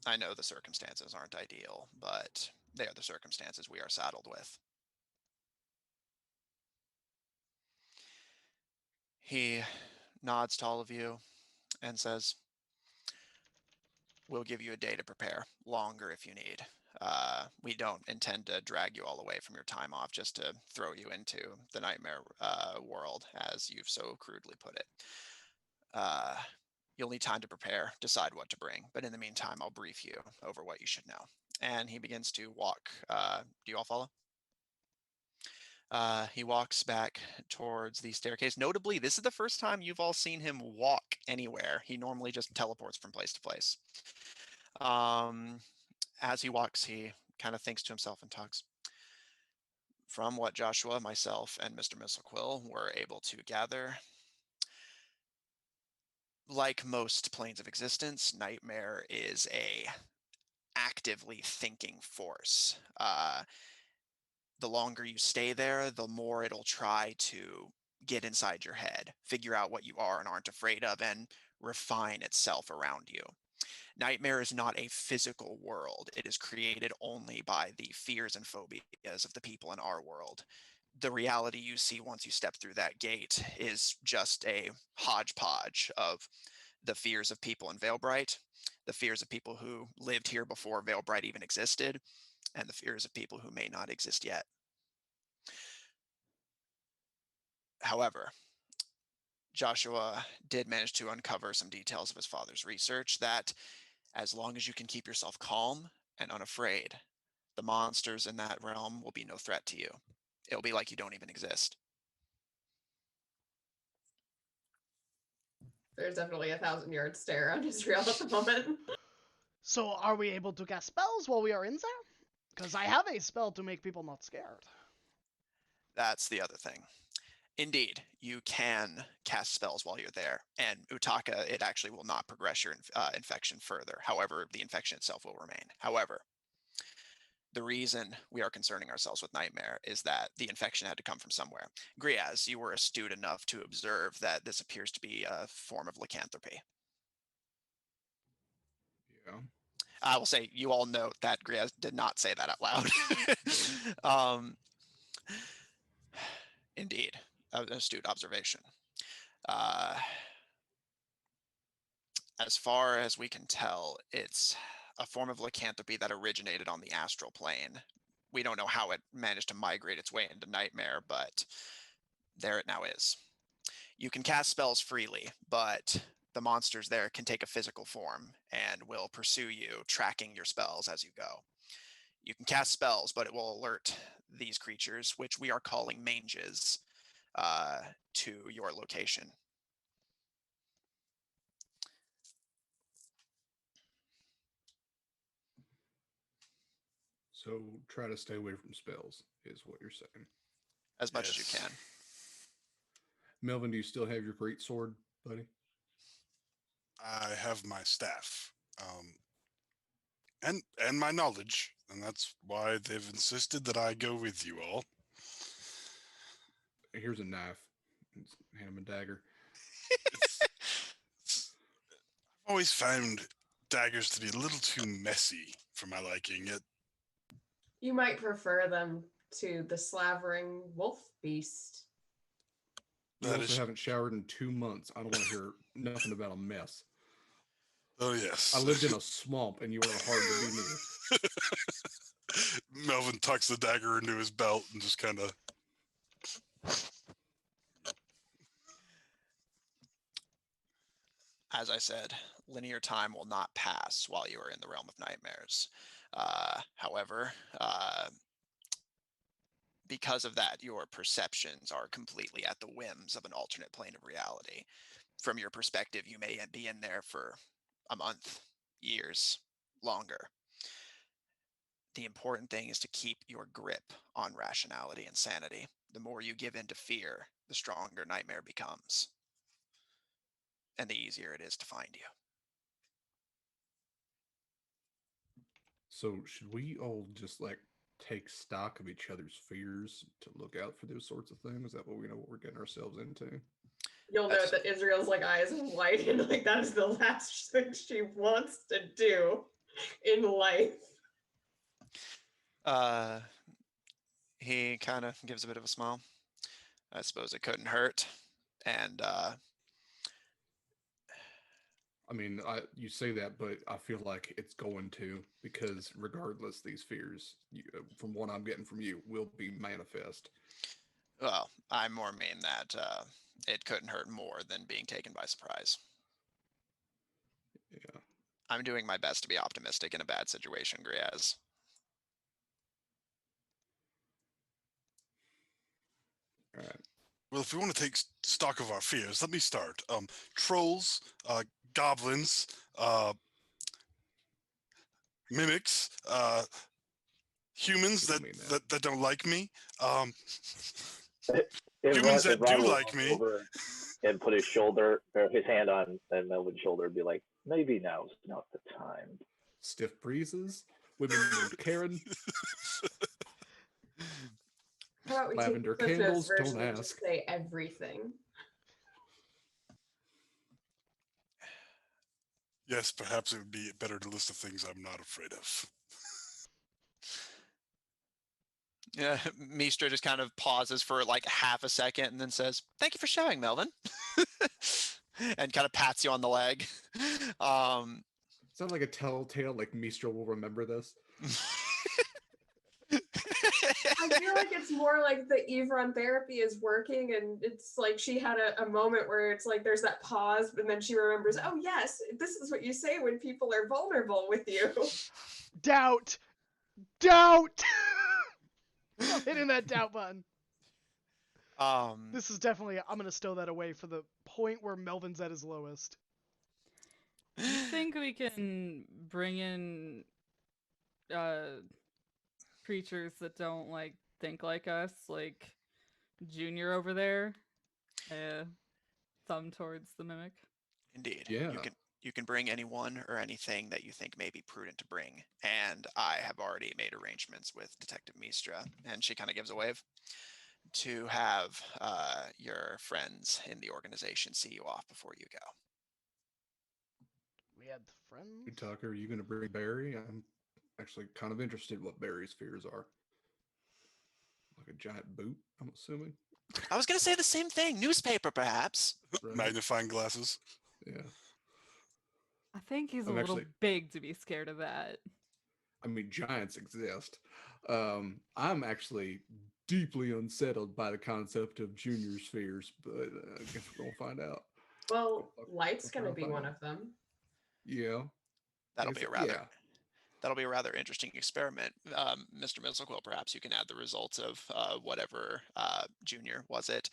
I know the circumstances aren't ideal, but they are the circumstances we are saddled with. He nods to all of you and says, we'll give you a day to prepare, longer if you need. We don't intend to drag you all away from your time off just to throw you into the nightmare world, as you've so crudely put it. You'll need time to prepare, decide what to bring, but in the meantime, I'll brief you over what you should know. And he begins to walk. Do you all follow? He walks back towards the staircase. Notably, this is the first time you've all seen him walk anywhere. He normally just teleports from place to place. As he walks, he kind of thinks to himself and talks. From what Joshua, myself, and Mr. Mistlequill were able to gather, like most planes of existence, Nightmare is a actively thinking force. The longer you stay there, the more it'll try to get inside your head, figure out what you are and aren't afraid of, and refine itself around you. Nightmare is not a physical world. It is created only by the fears and phobias of the people in our world. The reality you see once you step through that gate is just a hodgepodge of the fears of people in Veilbright, the fears of people who lived here before Veilbright even existed, and the fears of people who may not exist yet. However, Joshua did manage to uncover some details of his father's research that, as long as you can keep yourself calm and unafraid, the monsters in that realm will be no threat to you. It'll be like you don't even exist. There's definitely a 1,000-yard stare on Israel at the moment. So, are we able to cast spells while we are in there? Because I have a spell to make people not scared. That's the other thing. Indeed, you can cast spells while you're there, and Utaka, it actually will not progress your infection further. However, the infection itself will remain. However, the reason we are concerning ourselves with Nightmare is that the infection had to come from somewhere. Griaz, you were astute enough to observe that this appears to be a form of lycanthropy. Yeah. I will say, you all note that Griaz did not say that out loud. Indeed, an astute observation. As far as we can tell, it's a form of lycanthropy that originated on the astral plane. We don't know how it managed to migrate its way into Nightmare, but there it now is. You can cast spells freely, but the monsters there can take a physical form and will pursue you, tracking your spells as you go. You can cast spells, but it will alert these creatures, which we are calling manges, to your location. So try to stay away from spells, is what you're saying. As much as you Yes. can. Melvin, do you still have your great sword, buddy? I have my staff, and my knowledge, and that's why they've insisted that I go with you all. Here's a knife. Hand him a dagger. I've always found daggers to be a little too messy for my liking. You might prefer them to the slavering wolf beast. You That also is- haven't showered in 2 months. I don't want to hear nothing about a mess. Oh yes. I lived in a swamp, and you are hard to be near. Melvin tucks the dagger into his belt and just kind of. As I said, linear time will not pass while you are in the realm of nightmares. However, because of that, your perceptions are completely at the whims of an alternate plane of reality. From your perspective, you may be in there for a month, years, longer. The important thing is to keep your grip on rationality and sanity. The more you give in to fear, the stronger nightmare becomes, and the easier it is to find you. So should we all just like take stock of each other's fears to look out for those sorts of things? Is that what we know what we're getting ourselves into? You'll note that Israel's like eyes are wide and like that is the last thing she wants to do in life. He kind of gives a bit of a smile. I suppose it couldn't hurt. And I mean, you say that, but I feel like it's going to, because regardless, these fears, from what I'm getting from you, will be manifest. well, I more mean that it couldn't hurt more than being taken by surprise. Yeah. I'm doing my best to be optimistic in a bad situation, Griaz. All right. Well, if we want to take stock of our fears, let me start. Trolls, goblins, mimics, humans We don't that, mean that. that don't like me. If Humans Ron, that if Ron do will like walk me. over and put his shoulder or his hand on Melvin's shoulder and be like, maybe now's not the time. Stiff breezes, women named Karen, How about we take lavender the Cliff Notes candles. version Don't and ask. just say everything? Yes, perhaps it would be better to list the things I'm not afraid of. Yeah, Mistra just kind of pauses for like half a second and then says, "Thank you for showing, Melvin," and kind of pats you on the leg. Sound like a telltale, like Mistra will remember this. I feel like it's more like the Evron therapy is working, and it's like she had a moment where it's like there's that pause, and then she remembers, oh yes, this is what you say when people are vulnerable with you. Doubt! I'm hitting that doubt button. This is definitely, I'm going to stow that away for the point where Melvin's at his lowest. Do you think we can bring in creatures that don't like think like us? Like Junior over there. Thumb towards the mimic. Indeed. Yeah. You can bring anyone or anything that you think may be prudent to bring. And I have already made arrangements with Detective Mistra, and she kind of gives a wave, to have your friends in the organization see you off before you go. We had friends. Tucker, are you going to bring Barry? I'm actually kind of interested in what Barry's fears are. Like a giant boot, I'm assuming. I was going to say the same thing. Newspaper, perhaps. Right? Magnifying glasses. Yeah. I think he's I'm a little actually- big to be scared of that. I mean, giants exist. I'm actually deeply unsettled by the concept of Junior's fears, but I guess we're going to find out. Well, light's We'll going to be find one out. of them. Yeah. That'll be a rather Yeah. that'll be a rather interesting experiment. Mr. Mizzlequill, perhaps you can add the results of whatever Junior was it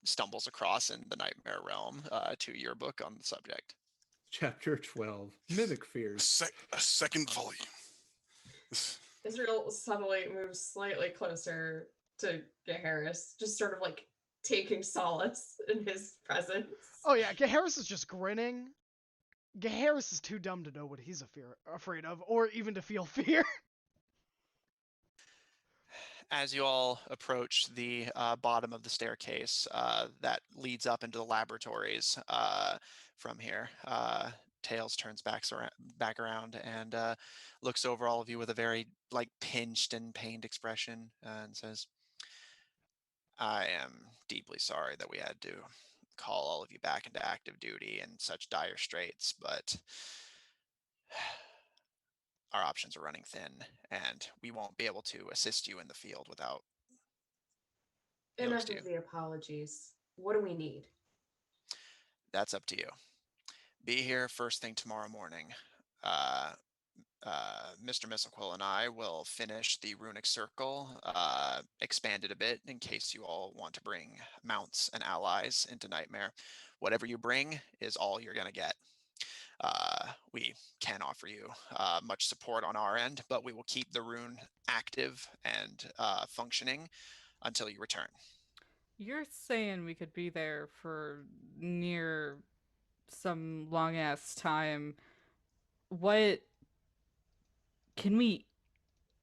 stumbles across in the Nightmare Realm to your book on the subject. Chapter 12 Mimic Fears. A second volume. Israel suddenly moves slightly closer to Harris, just sort of like taking solace in his presence. Oh yeah, Gaharis is just grinning. Gaharis is too dumb to know what he's afraid of, or even to feel fear. As you all approach the bottom of the staircase that leads up into the laboratories from here, Tails turns back around and looks over all of you with a very pinched and pained expression and says, "I am deeply sorry that we had to call all of you back into active duty in such dire straits, but our options are running thin, and we won't be able to assist you in the field without Enough of the apologies. What do we need? That's up to you. Be here first thing tomorrow morning. Mr. Mizzlequill and I will finish the runic circle, expand it a bit in case you all want to bring mounts and allies into Nightmare. Whatever you bring is all you're going to get. We can't offer you much support on our end, but we will keep the rune active and functioning until you return. You're saying we could be there for near some long ass time. What can we?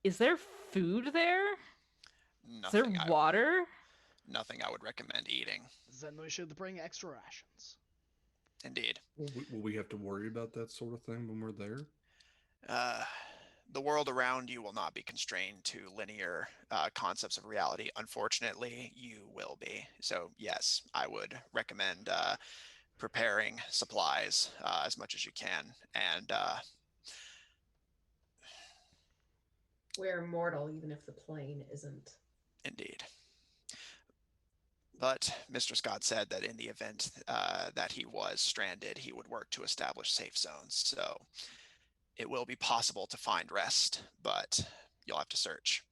Is there food there? Is there water? Nothing I would recommend eating. Then we should bring extra rations. Indeed. Will we have to worry about that sort of thing when we're there? The world around you will not be constrained to linear concepts of reality. Unfortunately, you will be. So yes, I would recommend preparing supplies as much as you can. And we're immortal, even if the plane isn't. Indeed. But Mr. Scott said that in the event that he was stranded, he would work to establish safe zones. So it will be possible to find rest, but you'll have to search.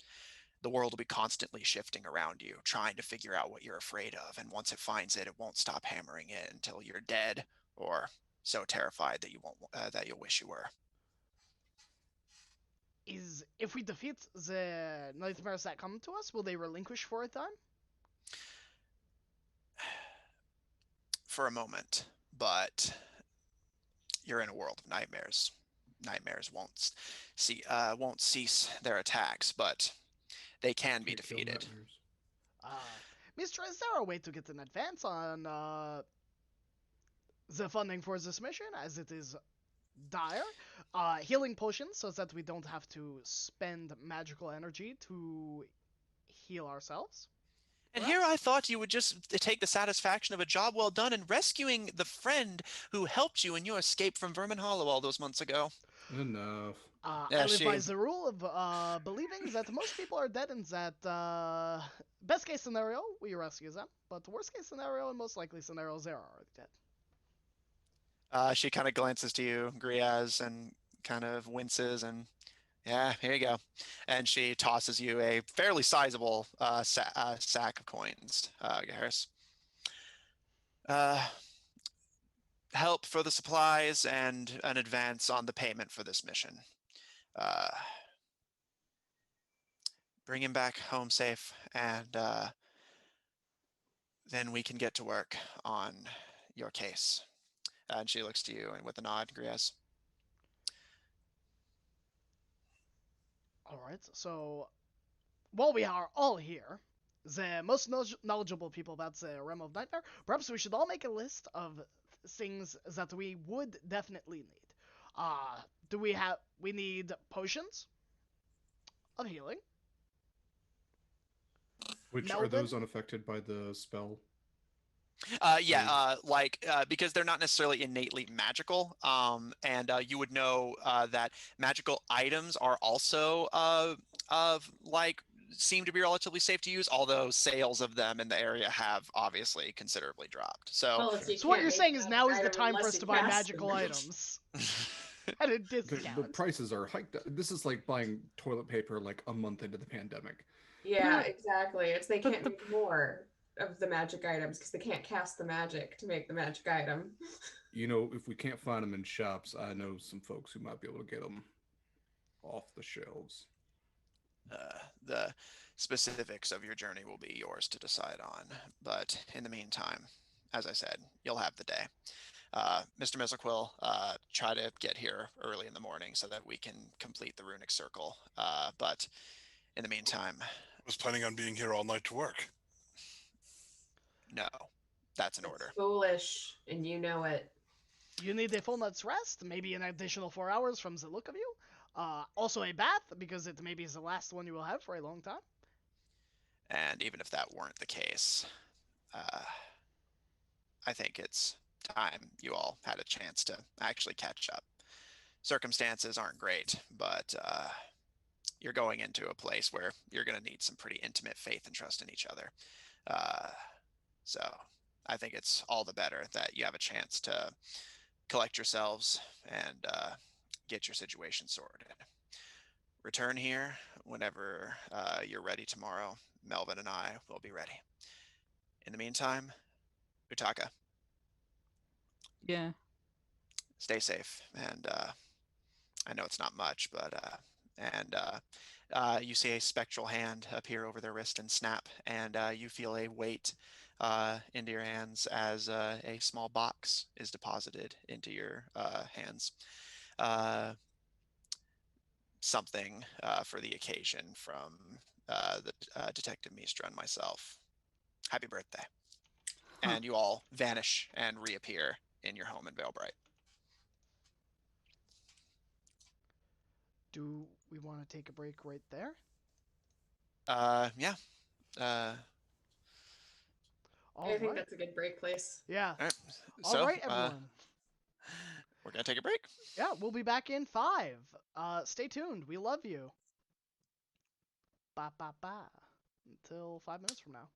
The world will be constantly shifting around you, trying to figure out what you're afraid of. And once it finds it, it won't stop hammering it until you're dead or so terrified that you'll wish you were. If we defeat the nightmares that come to us, will they relinquish for a time? For a moment, but you're in a world of nightmares. Nightmares won't cease their attacks, but they can be defeated. Mistra, is there a way to get an advance on the funding for this mission, as it is dire? Healing potions, so that we don't have to spend magical energy to heal ourselves? And here I thought you would just take the satisfaction of a job well done in rescuing the friend who helped you in your escape from Vermin Hollow all those months ago. Enough. I live by the rule of believing that most people are dead, and that best case scenario, we rescue them, but the worst case scenario and most likely scenarios, they are already dead. She kind of glances to you, Griaz, and kind of winces and, yeah, here you go. And she tosses you a fairly sizable sack of coins, Harris. Help for the supplies and an advance on the payment for this mission. Bring him back home safe, and Then we can get to work on your case. And she looks to you and with a nod, Griaz. All right. So while we are all here, the most knowledgeable people about the realm of nightmare, perhaps we should all make a list of things that we would definitely need. Do we have? We need potions of healing. Which are Melvin. those unaffected by the spell? Because they're not necessarily innately magical, and you would know that magical items are also of like seem to be relatively safe to use, although sales of them in the area have obviously considerably dropped. So, Well, you So what can't you're make saying a is magic now is the item time for unless us you to buy cast the magical magic. items at a The discount. prices are hiked. This is like buying toilet paper like a month into the pandemic. Yeah, But- exactly. It's they but can't the- make more of the magic items because they can't cast the magic to make the magic item. You know, if we can't find them in shops, I know some folks who might be able to get them off the shelves. the specifics of your journey will be yours to decide on. But in the meantime, as I said, you'll have the day. Mr. Mizerquill, try to get here early in the morning so that we can complete the runic circle. But in the meantime, I was planning on being here all night to work. no, that's an It's order. foolish, and you know it. You need a full night's rest, maybe an additional 4 hours from the look of you. Also a bath, because it maybe is the last one you will have for a long time. And even if that weren't the case, I think it's time you all had a chance to actually catch up. Circumstances aren't great, but you're going into a place where you're going to need some pretty intimate faith and trust in each other. So I think it's all the better that you have a chance to collect yourselves and get your situation sorted. Return here whenever you're ready tomorrow. Melvin and I will be ready. In the meantime, Utaka, Yeah. stay safe. And I know it's not much, but you see a spectral hand appear over their wrist and snap, and you feel a weight into your hands as a small box is deposited into your hands. Something for the occasion from the Detective Mistra and myself. Happy birthday. Huh. And you all vanish and reappear in your home in Valebright. Do we want to take a break right there? Yeah. All I think right. that's a good break place. Yeah. All right. All So, right, everyone. we're going to take a break. Yeah, we'll be back in 5. Stay tuned. We love you. Ba ba ba. Until 5 minutes from now.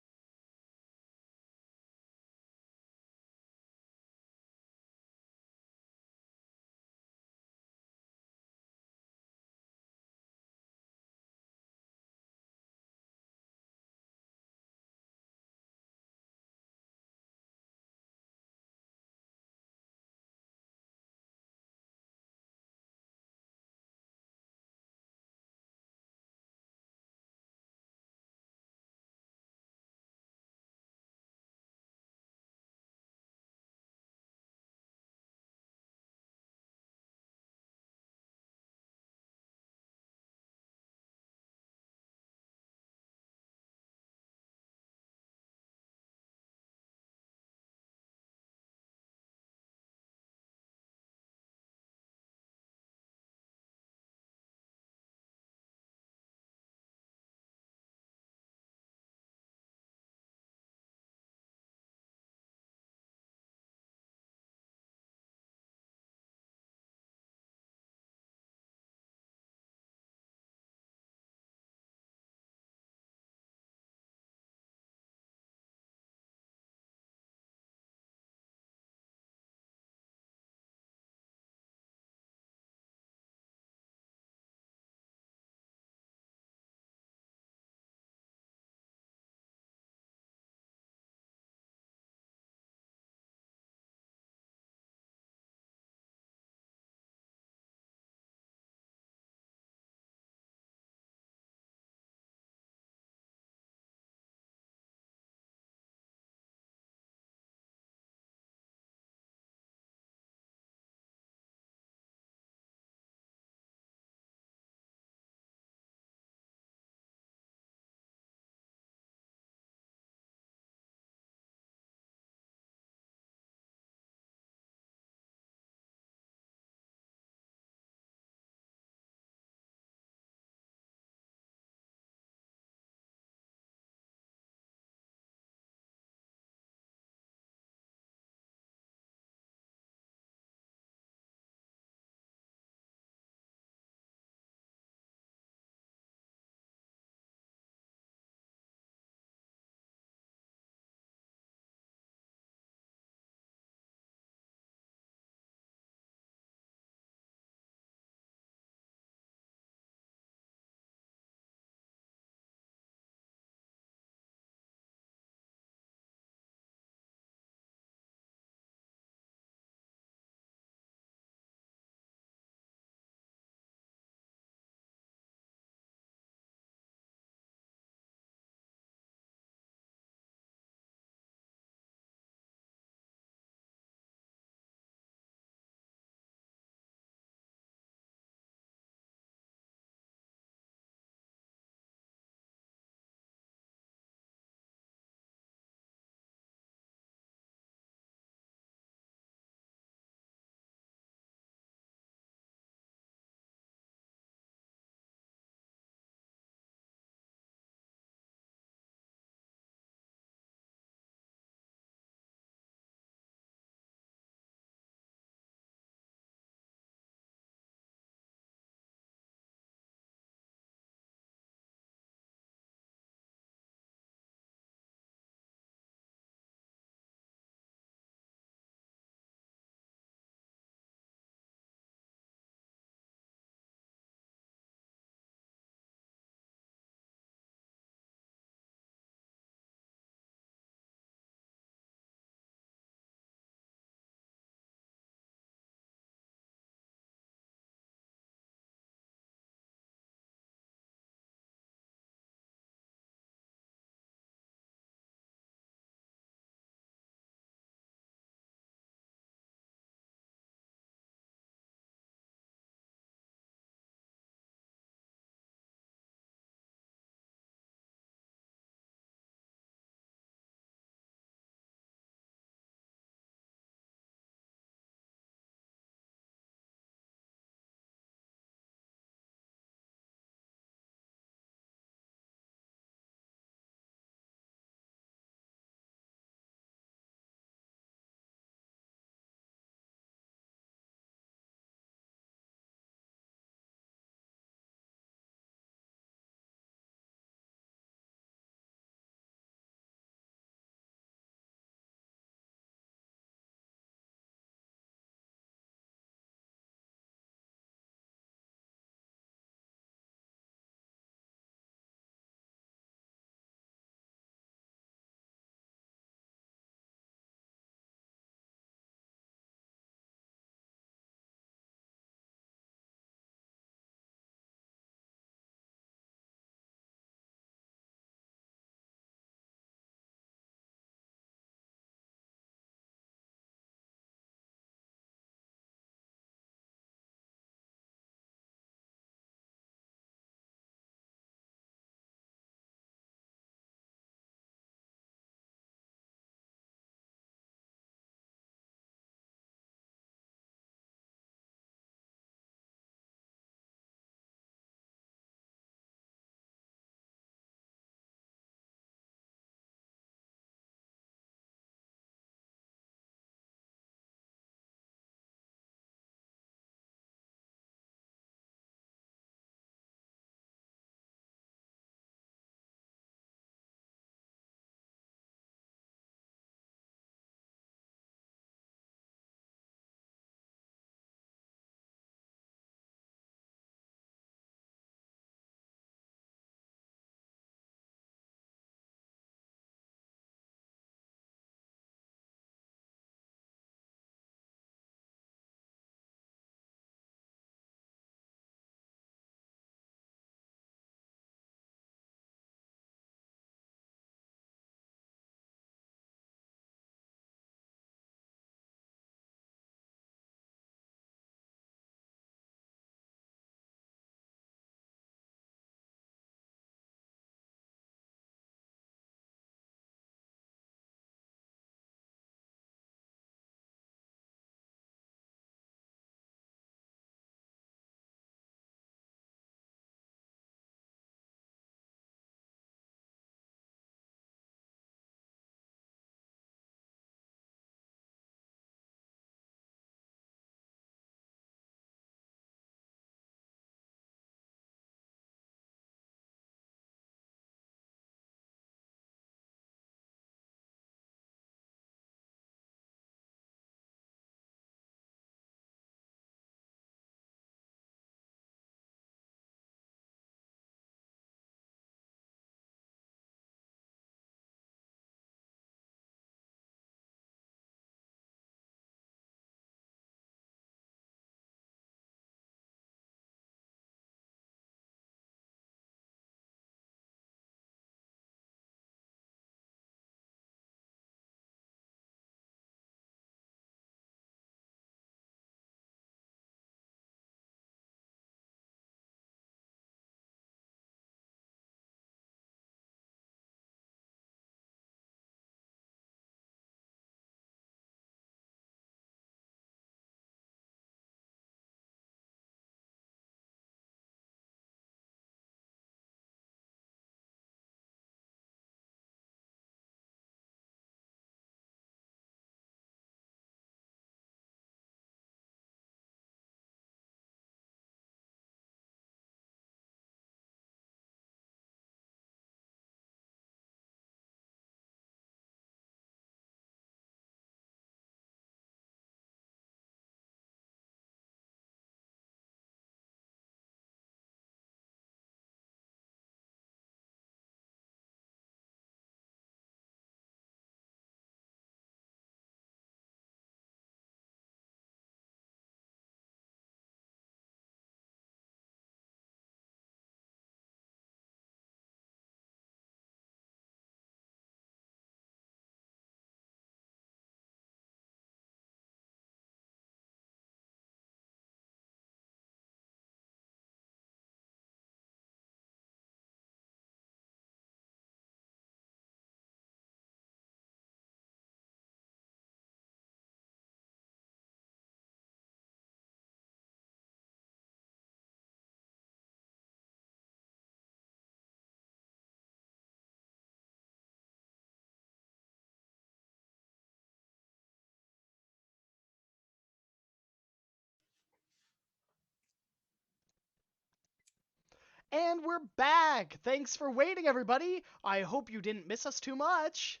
And we're back! Thanks for waiting, everybody! I hope you didn't miss us too much.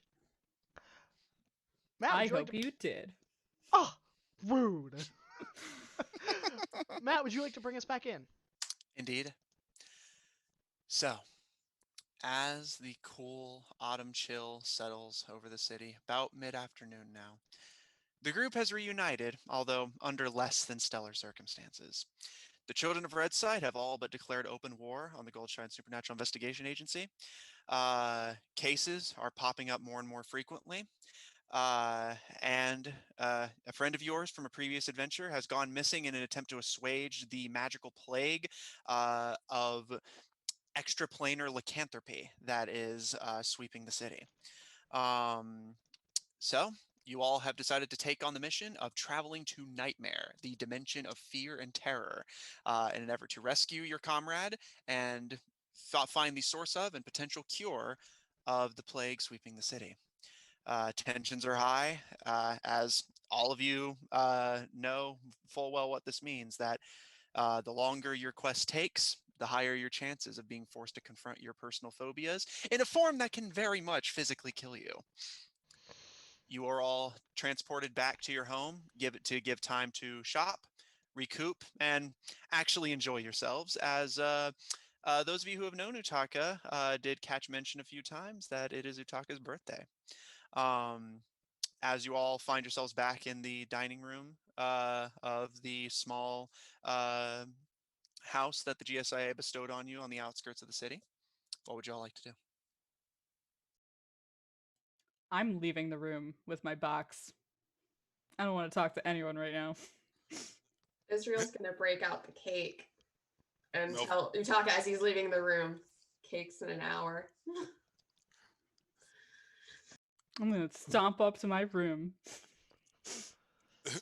Matt, would I you like hope to... you did. Oh, rude. Matt, would you like to bring us back in? Indeed. So, as the cool autumn chill settles over the city, about mid-afternoon now, the group has reunited, although under less than stellar circumstances. The Children of Redside have all but declared open war on the Goldshine Supernatural Investigation Agency. Cases are popping up more and more frequently. And a friend of yours from a previous adventure has gone missing in an attempt to assuage the magical plague of extraplanar lycanthropy that is sweeping the city. So, you all have decided to take on the mission of traveling to Nightmare, the dimension of fear and terror, in an effort to rescue your comrade and find the source of and potential cure of the plague sweeping the city. Tensions are high, as all of you know full well what this means, that the longer your quest takes, the higher your chances of being forced to confront your personal phobias in a form that can very much physically kill you. You are all transported back to your home, give time to shop, recoup, and actually enjoy yourselves. As those of you who have known Utaka did catch mention a few times that it is Utaka's birthday. Um, as you all find yourselves back in the dining room of the small house that the GSIA bestowed on you on the outskirts of the city, what would you all like to do? I'm leaving the room with my box. I don't want to talk to anyone right now. Israel's gonna break out the cake and Nope. tell Utaka as he's leaving the room, cake's in an hour. I'm gonna stomp up to my room.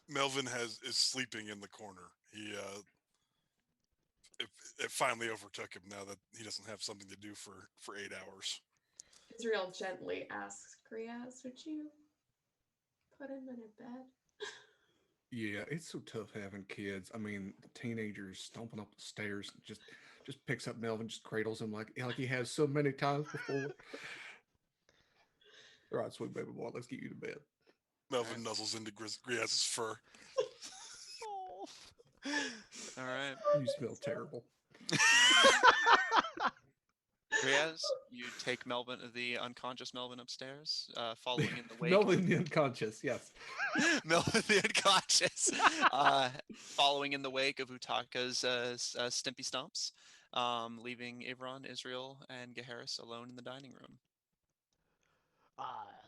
Melvin is sleeping in the corner. He it finally overtook him now that he doesn't have something to do for 8 hours. Israel gently asks Griaz, would you put him in a bed? Yeah, it's so tough having kids. I mean, the teenagers stomping up the stairs, just picks up Melvin, just cradles him like he has so many times before. All right, sweet baby boy, let's get you to bed. Melvin nuzzles into Griaz's fur. Oh. All right. You smell terrible. Riaz, you take Melvin, the unconscious Melvin, upstairs, following in the wake. Melvin the unconscious, yes. Melvin the unconscious, following in the wake of Utaka's stimpy stumps, leaving Ivron, Israel, and Geharis alone in the dining room.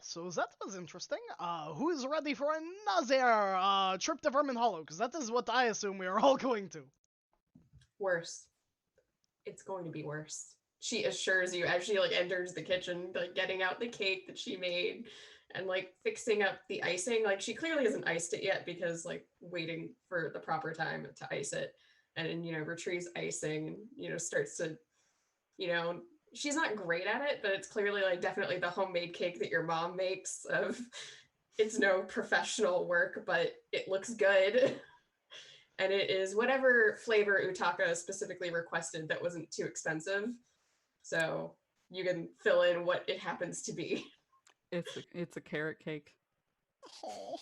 So that was interesting. Who is ready for another trip to Vermin Hollow? Because that is what I assume we are all going to. Worse. It's going to be worse. She assures you as she enters the kitchen, getting out the cake that she made and fixing up the icing. She clearly hasn't iced it yet because waiting for the proper time to ice it, and then retrieves icing and starts to she's not great at it, but it's clearly definitely the homemade cake that your mom makes. Of it's no professional work, but it looks good. And it is whatever flavor Utaka specifically requested that wasn't too expensive. So you can fill in what it happens to be. It's a carrot cake. Oh.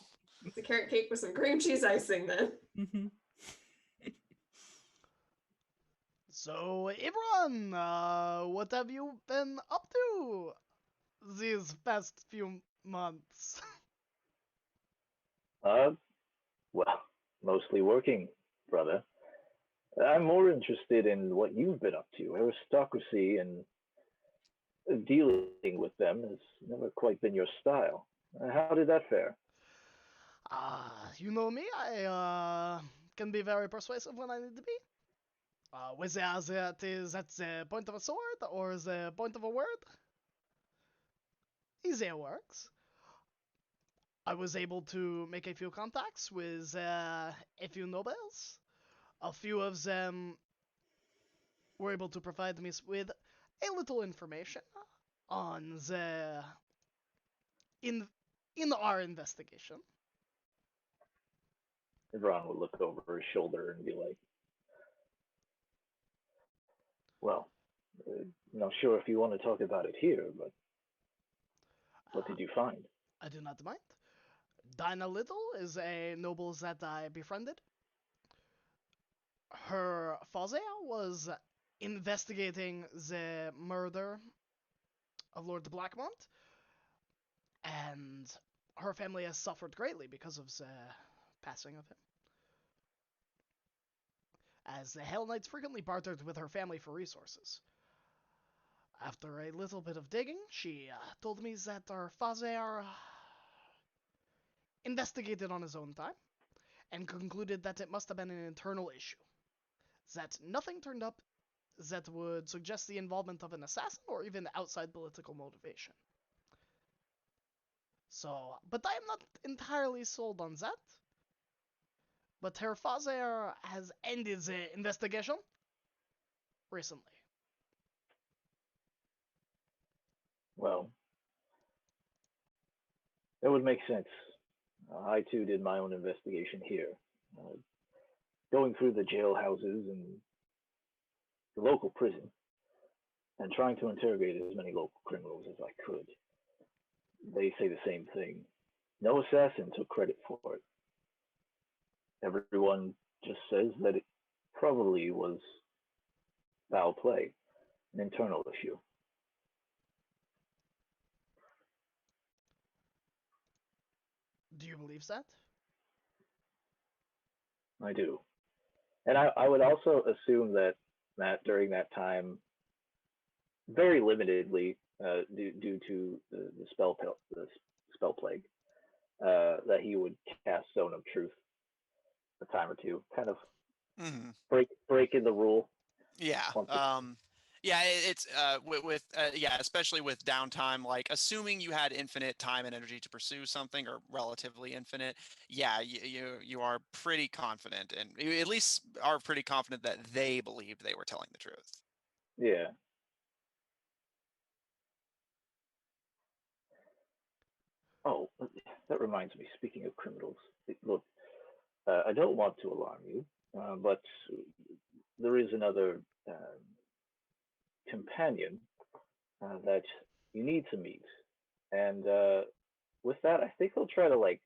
It's a carrot cake with some cream cheese icing then. Mm-hmm. So, Ivron, what have you been up to these past few months? Well, mostly working, brother. I'm more interested in what you've been up to. Aristocracy and dealing with them has never quite been your style. How did that fare? You know me, I can be very persuasive when I need to be. Whether it is at the point of a sword or the point of a word, easier works. I was able to make a few contacts with a few nobles. A few of them were able to provide me with a little information on the in our investigation. Ron would look over his shoulder and be like, Well, not sure if you want to talk about it here, but what Uh, did you find? I do not mind. Dinah Little is a noble that I befriended. Her father was investigating the murder of Lord Blackmont, and her family has suffered greatly because of the passing of him. As the Hell Knights frequently bartered with her family for resources. After a little bit of digging, she told me that her father investigated on his own time and concluded that it must have been an internal issue. That nothing turned up that would suggest the involvement of an assassin or even outside political motivation. So, but I am not entirely sold on that. But her father has ended the investigation recently. Well, that would make sense. I too did my own investigation here, uh, going through the jailhouses and the local prison, and trying to interrogate as many local criminals as I could. They say the same thing. No assassin took credit for it. Everyone just says that it probably was foul play, an internal issue. Do you believe that? I do. And I would also assume that during that time, very limitedly, due to the spell plague, that he would cast Zone of Truth a time or two, kind of Hmm. breaking the rule. Yeah. Once Yeah, it's with yeah, especially with downtime, like assuming you had infinite time and energy to pursue something or relatively infinite, yeah, you are pretty confident, and you at least are pretty confident that they believed they were telling the truth. yeah. Oh, that reminds me. Speaking of criminals, look, I don't want to alarm you, but there is another companion that you need to meet, and with that, I think he'll try to like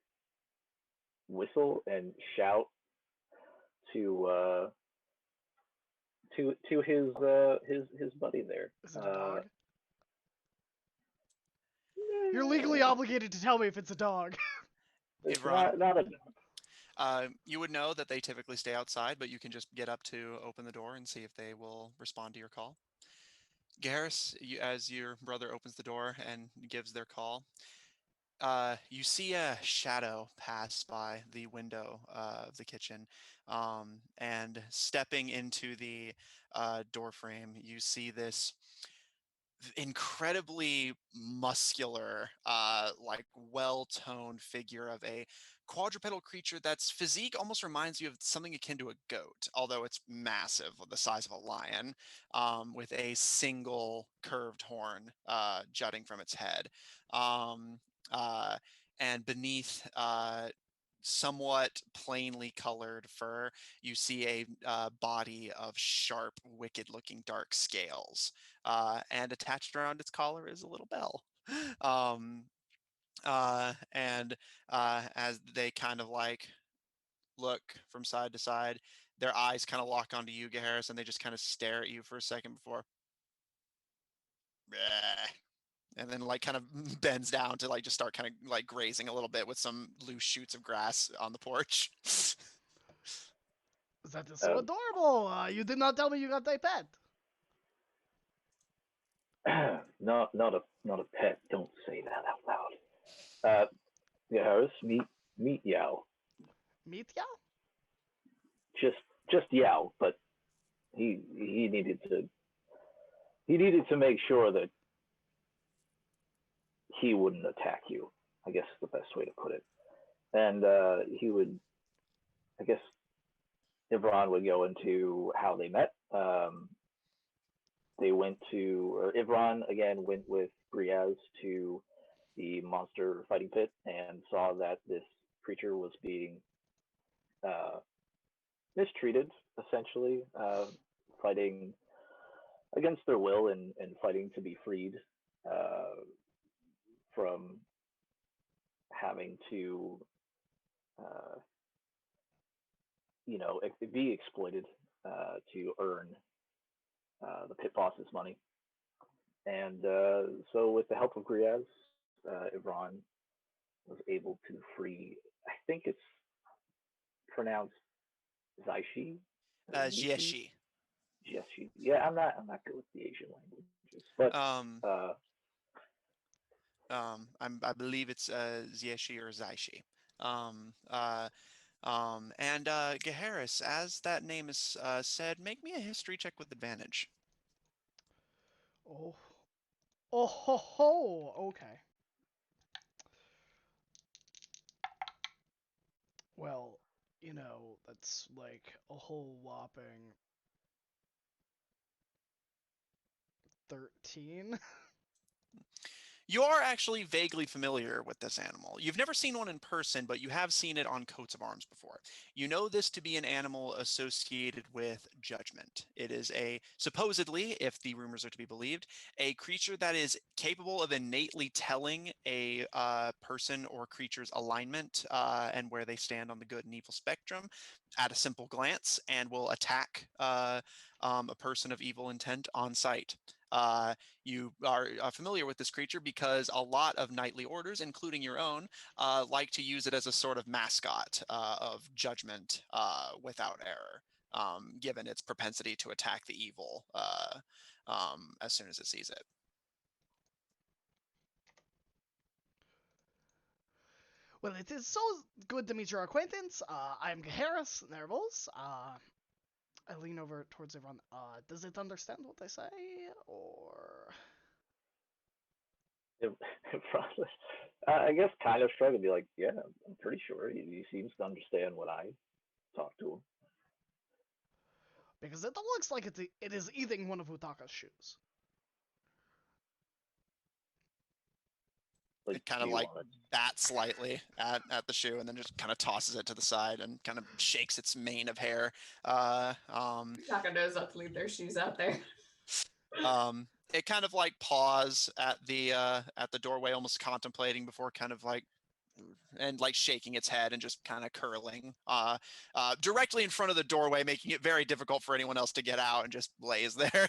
whistle and shout to his buddy there. Is it a dog? You're legally obligated to tell me if it's a dog. It's Ivron, not a you would know that they typically stay outside, but you can just get up to open the door and see if they will respond to your call. Garrus, as your brother opens the door and gives their call, you see a shadow pass by the window of the kitchen, and stepping into the door frame, you see this incredibly muscular, like well-toned figure of a quadrupedal creature that's physique almost reminds you of something akin to a goat, although it's massive, the size of a lion, with a single curved horn jutting from its head. Um, uh, and beneath somewhat plainly colored fur, you see a body of sharp, wicked-looking dark scales, and attached around its collar is a little bell. Um, and as they kind of like look from side to side, their eyes kind of lock onto you, Harris, and they just kind of stare at you for a second before, "Bleh," and then like kind of bends down to like just start kind of like grazing a little bit with some loose shoots of grass on the porch. That is so adorable. You did not tell me you got a pet. not a pet. Don't say that out loud. Yeah, Harris, meet Yao. Meet ya? Just just Yao, but he needed to make sure that he wouldn't attack you. I guess is the best way to put it. And he would, I guess, Ivron would go into how they met. They went to, or Ivron again went with Briaz to the monster fighting pit and saw that this creature was being uh, mistreated, essentially, fighting against their will and fighting to be freed uh, from having to, uh, be exploited to earn the pit boss's money. And so, with the help of Griaz, Ivran was able to free. I think it's pronounced Zaishi, Zishi, Jieshi. Jeshi. Yeah, I'm not good with the Asian languages, but Um, uh, I believe it's Zieshi or Zaishi. And Geharis, as that name is said, make me a history check with advantage. Oh. Oh ho ho. Okay. Well, that's like a whole whopping 13. You are actually vaguely familiar with this animal. You've never seen one in person, but you have seen it on coats of arms before. You know this to be an animal associated with judgment. It is supposedly, if the rumors are to be believed, a creature that is capable of innately telling a person or creature's alignment and where they stand on the good and evil spectrum at a simple glance, and will attack a person of evil intent on sight. You are familiar with this creature because a lot of knightly orders, including your own, like to use it as a sort of mascot of judgment without error, given its propensity to attack the evil as soon as it sees it. Well, it is so good to meet your acquaintance. I'm Harris Nervals. I lean over towards everyone. Does it understand what I say, or? it, probably, I guess kind of shrug and be like, yeah, I'm pretty sure he seems to understand when I talk to him. Because it looks like it is eating one of Utaka's shoes. Like, It kind do of you like want bats slightly at the shoe and then just kind of tosses it to the side and kind of shakes its mane of hair. Taka knows not to leave their shoes out there. It kind of like paws at the doorway, almost contemplating before kind of like and like shaking its head and just kind of curling directly in front of the doorway, making it very difficult for anyone else to get out, and just lays there.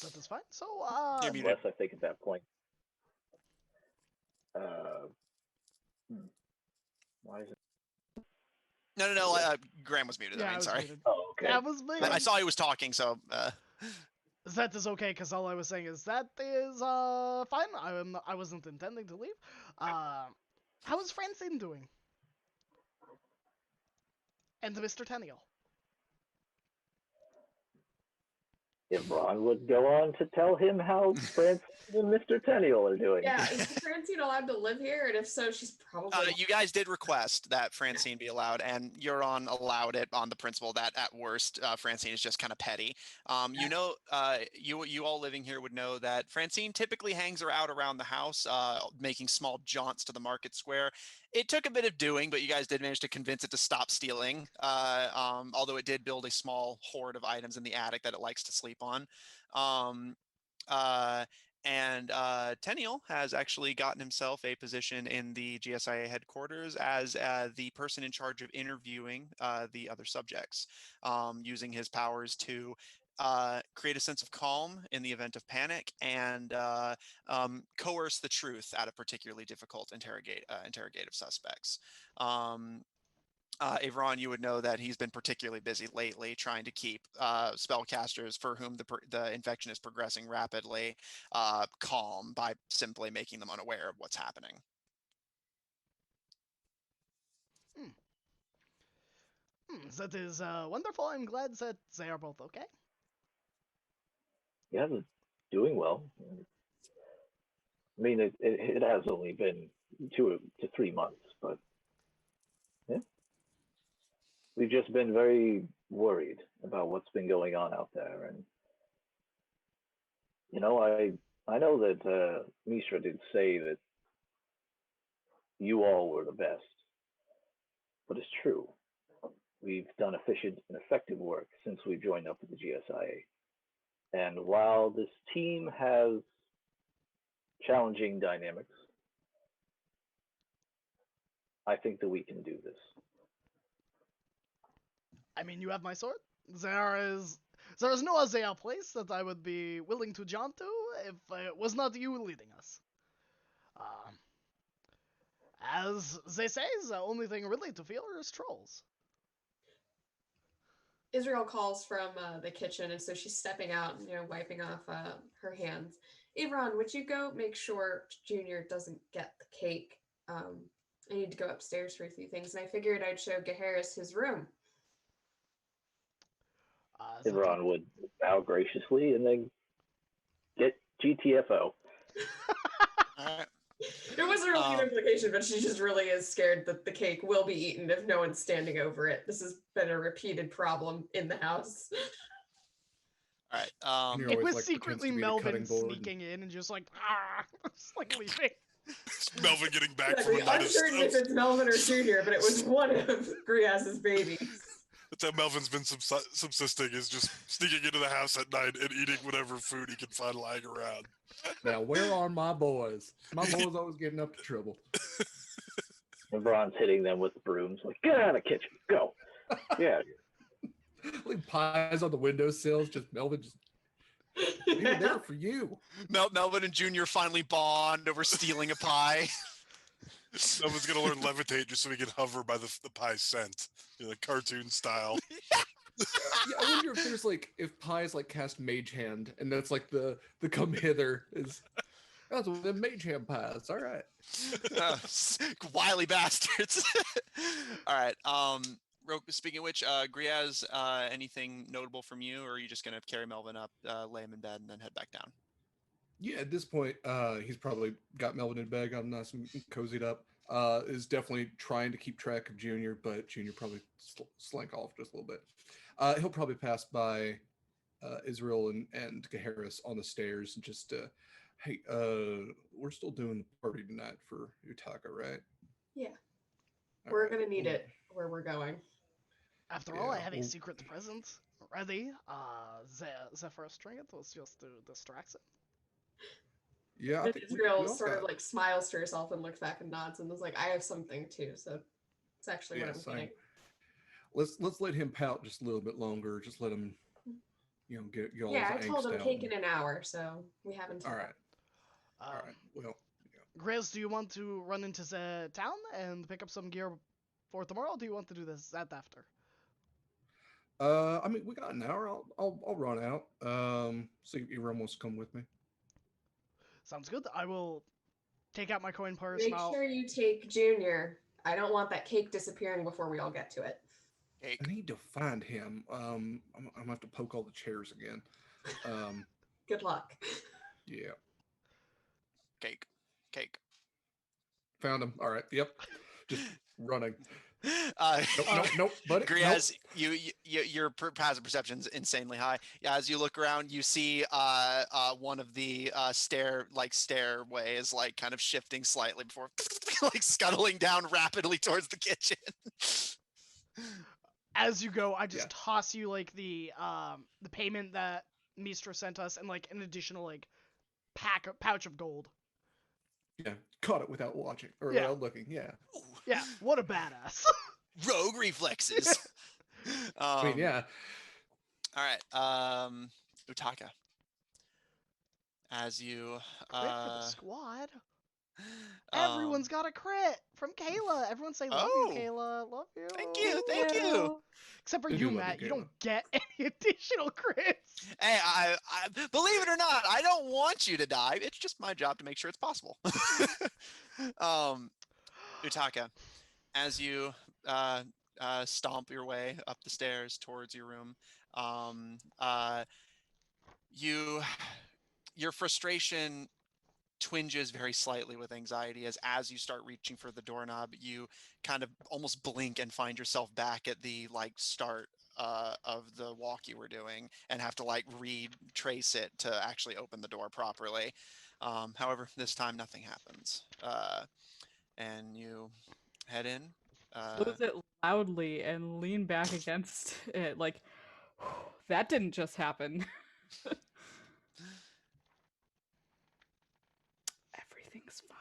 That is fine. So, You're to? muted. Unless I think at that point, uh, hmm, why is it? No. Graham was muted. I yeah, I mean, was sorry. muted. Oh, okay. That was me. I saw he was talking, so. That is okay, because all I was saying is that is fine. I wasn't intending to leave. How is Francine doing? And Mr. Tenniel. If Ron would go on to tell him how Francine and Mr. Tenniel are doing. Yeah, is Francine allowed to live here? And if so, she's probably. You guys did request that Francine be allowed, and Euron allowed it on the principle that at worst, Francine is just kind of petty. You all living here would know that Francine typically hangs her out around the house, making small jaunts to the market square. It took a bit of doing, but you guys did manage to convince it to stop stealing, although it did build a small hoard of items in the attic that it likes to sleep on. Um, uh, and Tenniel has actually gotten himself a position in the GSIA headquarters as the person in charge of interviewing the other subjects, using his powers to create a sense of calm in the event of panic and coerce the truth out of particularly difficult interrogative suspects. Avron, you would know that he's been particularly busy lately trying to keep spellcasters for whom the infection is progressing rapidly calm by simply making them unaware of what's happening. That is wonderful. I'm glad that they are both okay. Yeah, doing well. I mean, it has only been 2 to 3 months, but yeah, we've just been very worried about what's been going on out there, and I know that Mishra did say that you all were the best, but it's true. we've done efficient and effective work since we joined up with the GSIA. And while this team has challenging dynamics, I think that we can do this. I mean, you have my sword. There is no Azea place that I would be willing to jaunt to if it was not you leading us. Um, as they say, the only thing really to fear is trolls. Israel calls from the kitchen, and so she's stepping out, wiping off her hands. Avron, would you go make sure Junior doesn't get the cake? I need to go upstairs for a few things, and I figured I'd show Gaharis his room. Ivron would bow graciously and then get GTFO. All right. It wasn't really an implication, but she just really is scared that the cake will be eaten if no one's standing over it. This has been a repeated problem in the house. All right. It was secretly Melvin sneaking in and just like, just like leaving. Melvin getting back Exactly. from a night of Uncertain if it's Melvin or Junior, but it was one of Griaz's babies. That's how Melvin's been subsisting, is just sneaking into the house at night and eating whatever food he can find lying around. Now, where are my boys? My boys always getting up to trouble. Ivron's hitting them with the brooms, like, get out of the kitchen, go. Yeah. Like pies on the windowsills, just Melvin just here there for you. Melvin and Junior finally bond over stealing a pie. Melvin's gonna learn levitate just so he can hover by the pie scent, the cartoon style. Yeah, I wonder if there's like if pies like cast mage hand, and that's like the come hither is. That's one of them mage hand pies. All right. Wily bastards. All right. Speaking of which, Griaz, anything notable from you, or are you just gonna carry Melvin up, lay him in bed, and then head back down? Yeah, at this point, he's probably got Melvin in bed, got him nice and cozied up. Is definitely trying to keep track of Junior, but Junior probably slink off just a little bit. He'll probably pass by Israel and Gaharis on the stairs and just, hey, we're still doing the party tonight for Utaka, right? Yeah. We're going to need it where we're going. After all, I have a secret present ready. The first trinket was just to distract it. Yeah, I think Israel sort of like smiles to herself and looks back and nods and is like, I have something too, so it's actually what I'm getting. Let's let him pout just a little bit longer. Just let him, get all his angst out. Yeah, I told him cake in an hour, so we haven't. All right. All right. Well, Grizz, do you want to run into the town and pick up some gear for tomorrow? Or do you want to do this after? I mean, we got an hour. I'll run out. See if everyone wants to come with me. Sounds good. I will take out my coin purse. Make sure you take Junior. I don't want that cake disappearing before we all get to it. Cake. I need to find him. I'm gonna have to poke all the chairs again. Good luck. Yeah. Cake. Found him. All right. Yep. Just running. Nope, buddy. Griaz, your passive perception's insanely high. Yeah, as you look around, you see one of the stairways like kind of shifting slightly before like scuttling down rapidly towards the kitchen. As you go, I just toss you like the payment that Mistra sent us and like an additional like pouch of gold. Yeah, caught it without watching or without looking. Yeah. Yeah, what a badass. Rogue reflexes. I mean, yeah. All right. Utaka. As you crit for the squad. Everyone's got a crit from Kayla. Everyone say love you, Kayla. Love you. Thank you. Except for you, Matt. You don't get any additional crits. Hey, I believe it or not, I don't want you to die. It's just my job to make sure it's possible. Utaka, as you stomp your way up the stairs towards your room, your frustration twinges very slightly with anxiety as you start reaching for the doorknob. You kind of almost blink and find yourself back at the start of the walk you were doing and have to retrace it to actually open the door properly. However, this time nothing happens, and you head in. Close it loudly and lean back against it. Like, that didn't just happen. Everything's fine.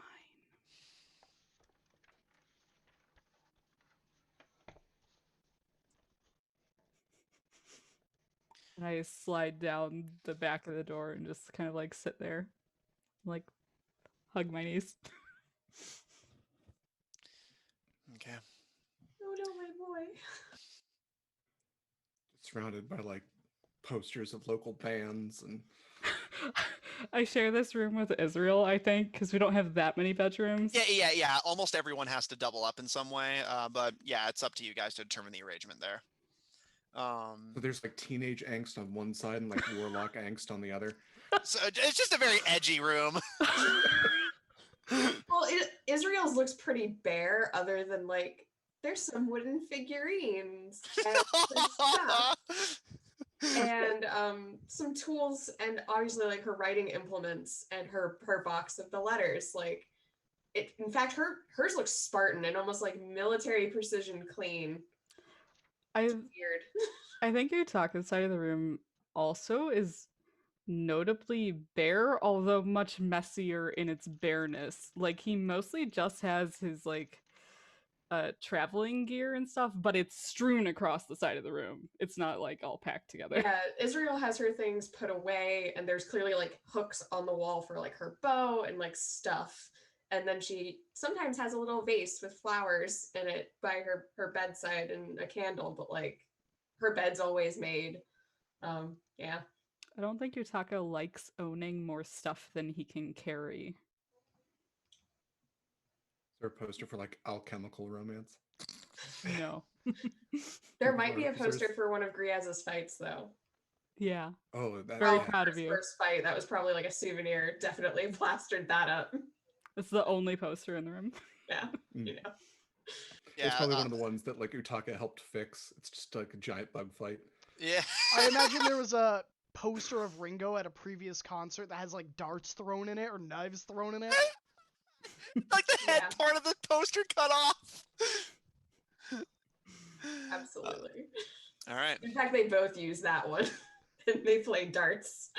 And I slide down the back of the door and just kind of like sit there, like hug my knees. Okay. Oh no, my boy. Surrounded by like posters of local bands and I share this room with Israel, I think, because we don't have that many bedrooms. Yeah. Almost everyone has to double up in some way, but yeah, it's up to you guys to determine the arrangement there. so there's like teenage angst on one side and like warlock angst on the other. So it's just a very edgy room. Well, Israel's looks pretty bare, other than like there's some wooden figurines and some stuff. And some tools, and obviously like her writing implements and her box of the letters. Like it, in fact, hers looks Spartan and almost like military precision clean. It's weird. I think Utaka's side of the room also is notably bare, although much messier in its bareness. Like he mostly just has his like traveling gear and stuff, but it's strewn across the side of the room. It's not like all packed together. Yeah, Israel has her things put away, and there's clearly like hooks on the wall for like her bow and like stuff. And then she sometimes has a little vase with flowers in it by her bedside and a candle, but like her bed's always made. Yeah. I don't think Utaka likes owning more stuff than he can carry. Is there a poster for like alchemical romance? No. There might be a poster for one of Griaz's fights though. Yeah. Oh, that, Very yeah. proud of you. First fight, that was probably like a souvenir. Definitely plastered that up. It's the only poster in the room. Yeah, you know. Yeah, It's probably one of the ones that like Utaka helped fix. It's just like a giant bug fight. Yeah. I imagine there was a poster of Ringo at a previous concert that has like darts thrown in it or knives thrown in it. Like the head Yeah. part of the poster cut off. Absolutely. All right. In fact, they both use that one. And they play darts.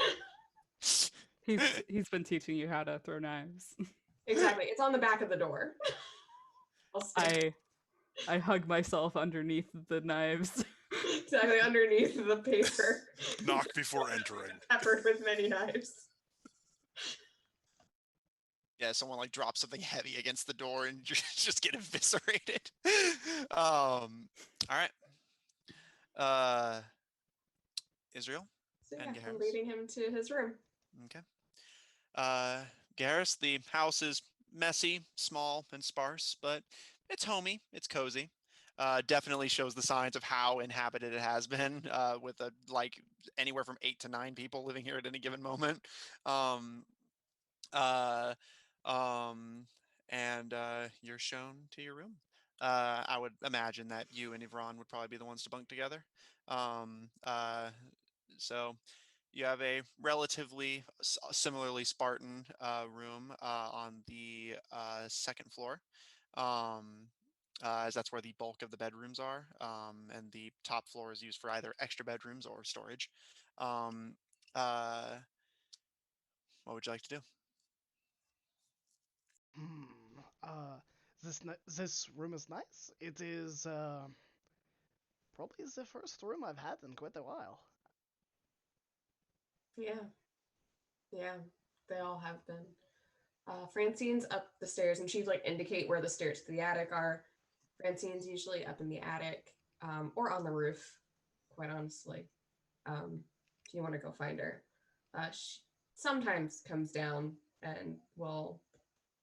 He's been teaching you how to throw knives. Exactly. It's on the back of the door. I hug myself underneath the knives. Exactly underneath the paper. Knock before entering. Peppered with many knives. Yeah, someone like drops something heavy against the door and just get eviscerated. All right. Israel. So yeah, And I'm Garrus. leading him to his room. Okay. Garrus, the house is messy, small, and sparse, but it's homey. It's cozy. Definitely shows the signs of how inhabited it has been, with like anywhere from 8 to 9 people living here at any given moment. And you're shown to your room. I would imagine that you and Yvonne would probably be the ones to bunk together. So you have a relatively similarly Spartan room on the second floor, as that's where the bulk of the bedrooms are, and the top floor is used for either extra bedrooms or storage. What would you like to do? This room is nice. It is probably the first room I've had in quite a while. Yeah. Yeah. They all have been. Francine's up the stairs, and she'd like indicate where the stairs to the attic are. Francine's usually up in the attic, or on the roof, quite honestly. If you want to go find her. She sometimes comes down and will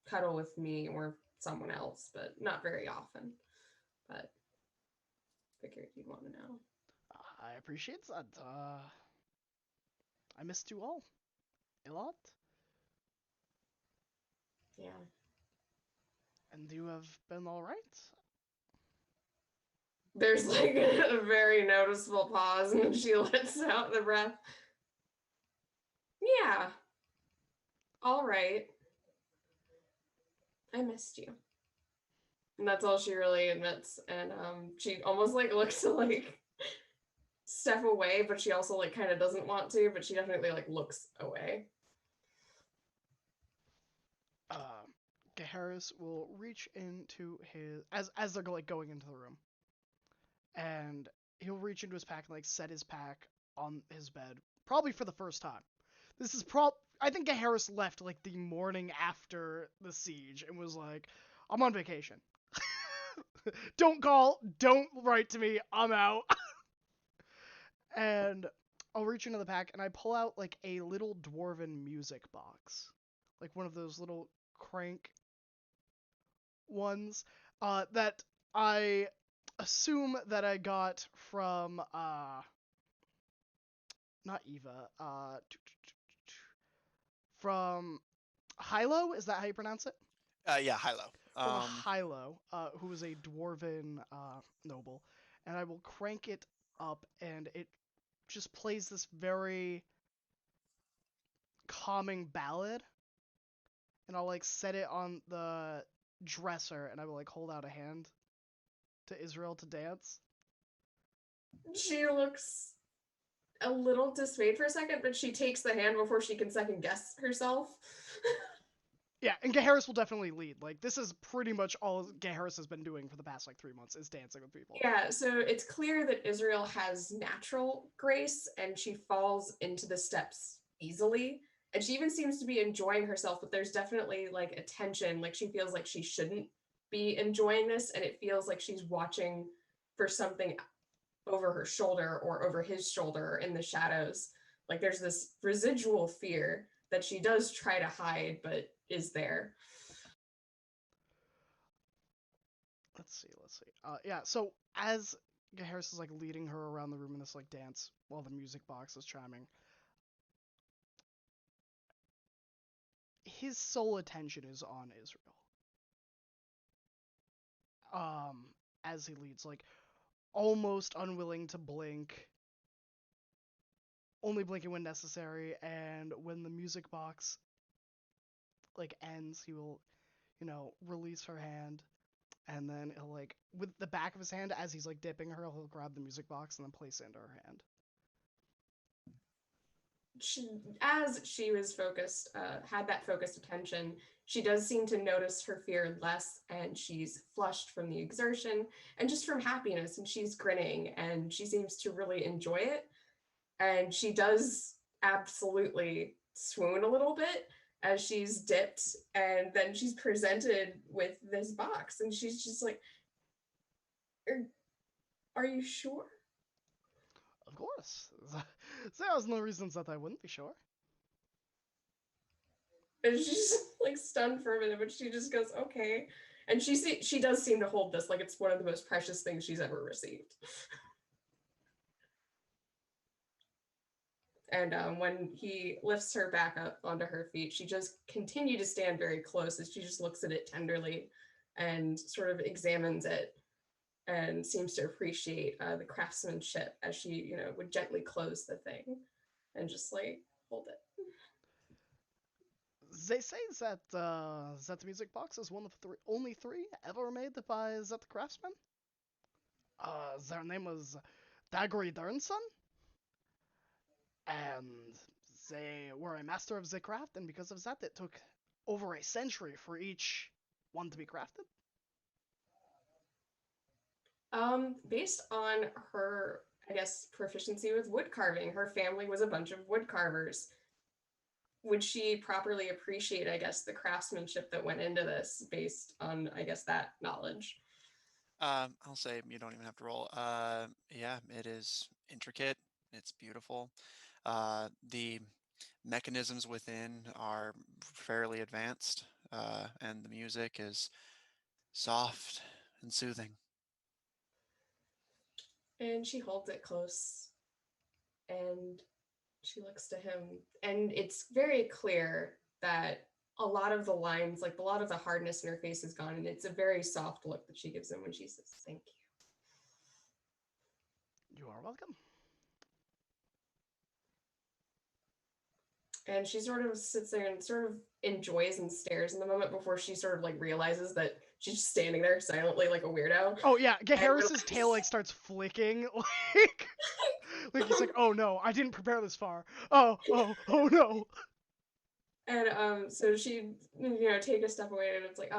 cuddle with me or someone else, but not very often. But figured you'd want to know. I appreciate that. I missed you all a lot, Yeah. and you have been all right. There's like a very noticeable pause, and she lets out the breath. Yeah. All right. I missed you. And that's all she really admits. And she almost like looks to like step away, but she also like kind of doesn't want to, but she definitely like looks away. Uh, Harris will reach into his as they're like going into the room, and he'll reach into his pack and like set his pack on his bed, probably for the first time. This is I think Harris left like the morning after the siege and was like, "I'm on vacation. Don't call, don't write to me. I'm out." And I'll reach into the pack and I pull out like a little dwarven music box, like one of those little crank ones that I assume that I got from not Eva, from Hilo. Is that how you pronounce it? Yeah, Hilo. From a Hilo, who is a dwarven noble, and I will crank it up, and it just plays this very calming ballad, and I'll like set it on the dresser, and I will like hold out a hand to Israel to dance. She looks a little dismayed for a second, but she takes the hand before she can second guess herself. Yeah, and Gaharis will definitely lead. Like, this is pretty much all Gaharis has been doing for the past, like, 3 months, is dancing with people. Yeah, so it's clear that Israel has natural grace, and she falls into the steps easily. And she even seems to be enjoying herself, but there's definitely, like, a tension. Like, she feels like she shouldn't be enjoying this, and it feels like she's watching for something over her shoulder or over his shoulder in the shadows. Like, there's this residual fear that she does try to hide, but is there. Let's see. Yeah, so as Gaharis is, like, leading her around the room in this, like, dance while the music box is chiming, his sole attention is on Israel. As he leads, like, almost unwilling to blink, only blinking when necessary, and when the music box, like, ends, he will, release her hand, and then he'll like with the back of his hand as he's like dipping her, he'll grab the music box and then place it into her hand. As she was focused, had that focused attention, she does seem to notice her fear less, and she's flushed from the exertion and just from happiness, and she's grinning, and she seems to really enjoy it. And she does absolutely swoon a little bit as she's dipped, and then she's presented with this box, and she's just like, are you sure? Of course. There was no reasons that I wouldn't be sure. And she's like stunned for a minute, but she just goes, okay. And she does seem to hold this like it's one of the most precious things she's ever received. And when he lifts her back up onto her feet, she just continued to stand very close as she just looks at it tenderly and sort of examines it and seems to appreciate the craftsmanship as she, would gently close the thing and just like hold it. They say that that music box is one of only three ever made by that craftsman. Their name was Dagori Dernson, and they were a master of the craft, and because of that, it took over a century for each one to be crafted. Based on her, I guess, proficiency with wood carving, her family was a bunch of wood carvers. Would she properly appreciate, I guess, the craftsmanship that went into this based on, I guess, that knowledge? I'll say you don't even have to roll. Yeah, it is intricate. It's beautiful. The mechanisms within are fairly advanced, and the music is soft and soothing. And she holds it close and she looks to him. And it's very clear that a lot of the lines, like a lot of the hardness in her face is gone. And it's a very soft look that she gives him when she says, thank you. You are welcome. And she sort of sits there and sort of enjoys and stares in the moment before she sort of like realizes that she's just standing there silently like a weirdo. Oh yeah, And Harris's tail like starts flicking, like he's like, oh no, I didn't prepare this far. Oh no. And so she take a step away, and it's like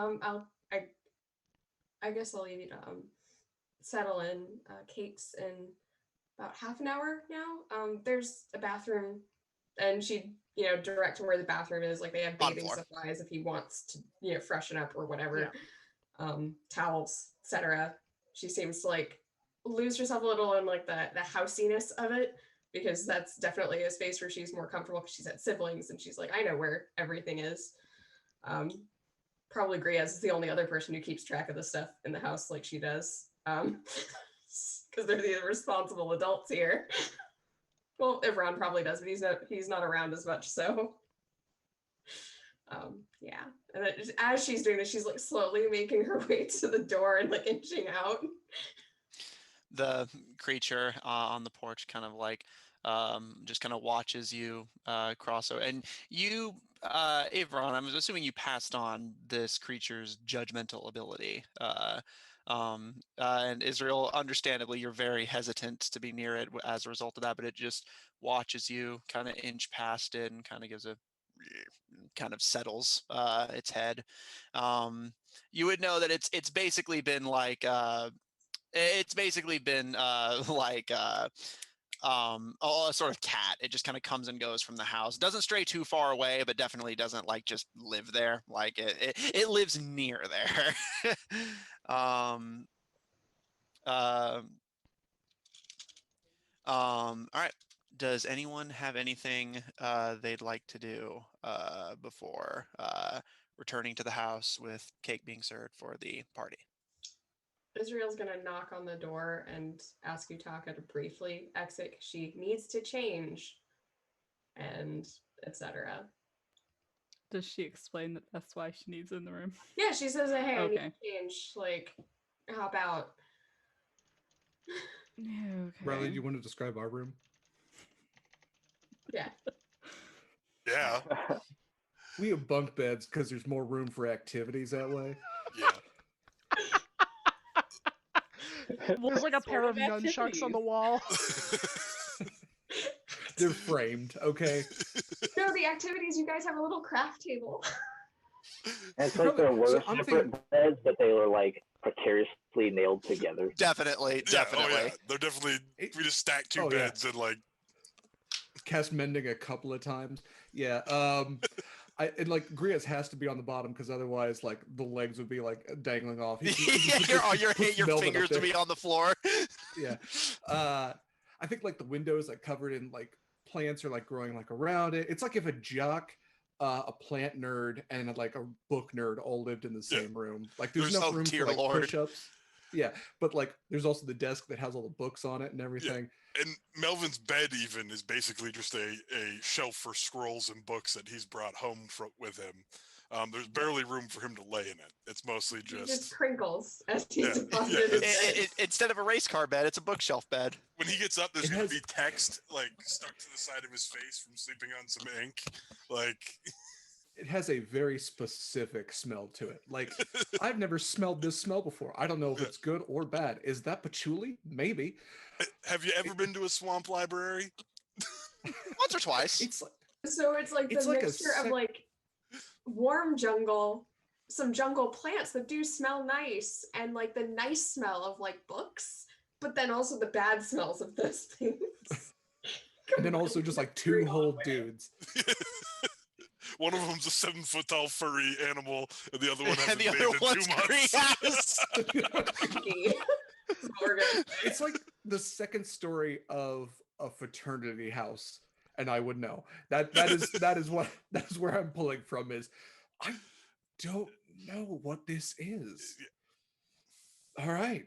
I guess I'll leave you to settle in. Kate's in about half an hour now. There's a bathroom, and she direct to where the bathroom is. Like they have Bottom bathing floor. supplies if he wants to freshen up or whatever. Yeah. Towels, etc. She seems to like lose herself a little in like the housiness of it, because that's definitely a space where she's more comfortable because she's had siblings and she's like, I know where everything is. Probably Griaz is the only other person who keeps track of the stuff in the house like she does. Because they're the responsible adults here. Well, Ivron probably does, but he's not around as much, so yeah. And then as she's doing this, she's like slowly making her way to the door and like inching out. The creature on the porch kind of like just kind of watches you cross over. And you, Avron, I'm assuming you passed on this creature's judgmental ability. And Israel, understandably, you're very hesitant to be near it as a result of that, but it just watches you kind of inch past it and kind of gives a kind of settles its head. You would know that it's basically been like it's basically been like a sort of cat. It just kind of comes and goes from the house. Doesn't stray too far away, but definitely doesn't like just live there. Like it lives near there. um, uh, all right. Does anyone have anything they'd like to do before returning to the house with cake being served for the party? Israel's gonna knock on the door and ask Utaka to briefly exit. She needs to change, and etc. Does she explain that that's why she needs in the room? Yeah, she says, "Hey, I need Okay. to change. Like, how about?" Riley, do Okay. you want to describe our room? Yeah. Yeah. We have bunk beds because there's more room for activities that way. Yeah. There's like a What pair sort of of nunchucks on the activities? wall. They're framed, okay? No, the activities. You guys have a little craft table. And it's like there were So I'm separate thinking- beds, but they were like precariously nailed together. Definitely. Yeah, oh yeah. They're definitely, we just stacked two Oh, yeah. beds and like, Cast mending a couple of times. Yeah. And like Griaz has to be on the bottom because otherwise, like the legs would be like dangling off. Your Melvin up fingers there. to be on the floor. Yeah. I think like the windows like covered in like plants are like growing like around it. It's like if a jock, a plant nerd, and like a book nerd all lived in the same room. Like there's enough room dear for like Lord. push-ups. Yeah, but like there's also the desk that has all the books on it and everything. and Melvin's bed even is basically just a shelf for scrolls and books that he's brought home with him. There's barely room for him to lay in it. It's mostly He just just crinkles as he's Yeah, deposited yeah, his bed. Instead of a race car bed, it's a bookshelf bed. when he gets up, there's It gonna has- be text like stuck to the side of his face from sleeping on some ink. Like It has a very specific smell to it. Like I've never smelled this smell before. I don't know if it's good or bad. Is that patchouli? Maybe. have you ever been to a swamp library? Once or twice. It's like So it's like the It's like a mixture of sec- like warm jungle, some jungle plants that do smell nice, and like the nice smell of like books, but then also the bad smells of those things. and then also just like two whole dudes. One of them's a 7-foot tall furry animal, and the other one And hasn't the other bathed in one's 2 months. Kinky. That's what we're gonna say. It's like the second story of a fraternity house, and I would know. That is where I'm pulling from is I don't know what this is. All right.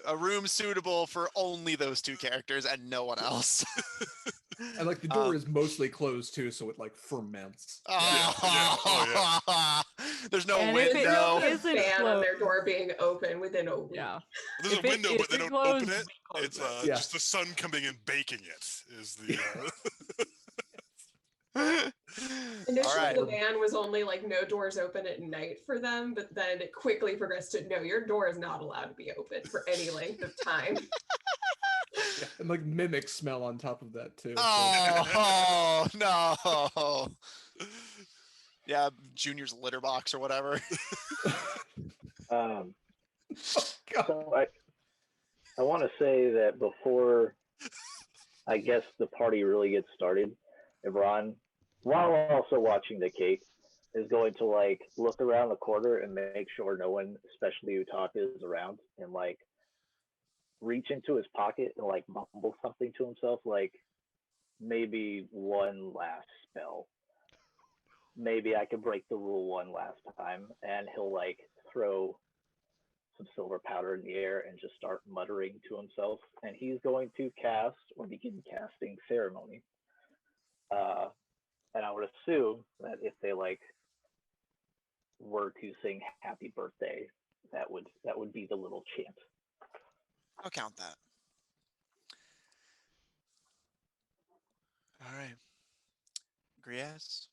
A room suitable for only those two characters and no one else. And like the door is mostly closed too, so it like ferments. Oh, There's no And if it window. isn't Ban on their closed- door being open within a week. Yeah. There's If a it- window, if but they it don't closed, open it. we close It's it. Yeah. just the sun coming and baking it. Is the Initially, right. the ban was only like no doors open at night for them, but then it quickly progressed to no, your door is not allowed to be open for any length of time. Yeah, and like mimic smell on top of that too. Oh, no. Yeah, Junior's litter box or whatever. Um, Oh, God. so I want to say that before I guess the party really gets started, Ron, while also watching the cake, is going to like look around the corner and make sure no one, especially Utaka, is around, and like reach into his pocket and like mumble something to himself, like maybe one last spell. Maybe I can break the rule one last time, and he'll like throw some silver powder in the air and just start muttering to himself. And he's going to cast or begin casting ceremony. Uh, and I would assume that if they like were to sing "Happy Birthday," that would be the little chant. I'll count that. All right. Griaz,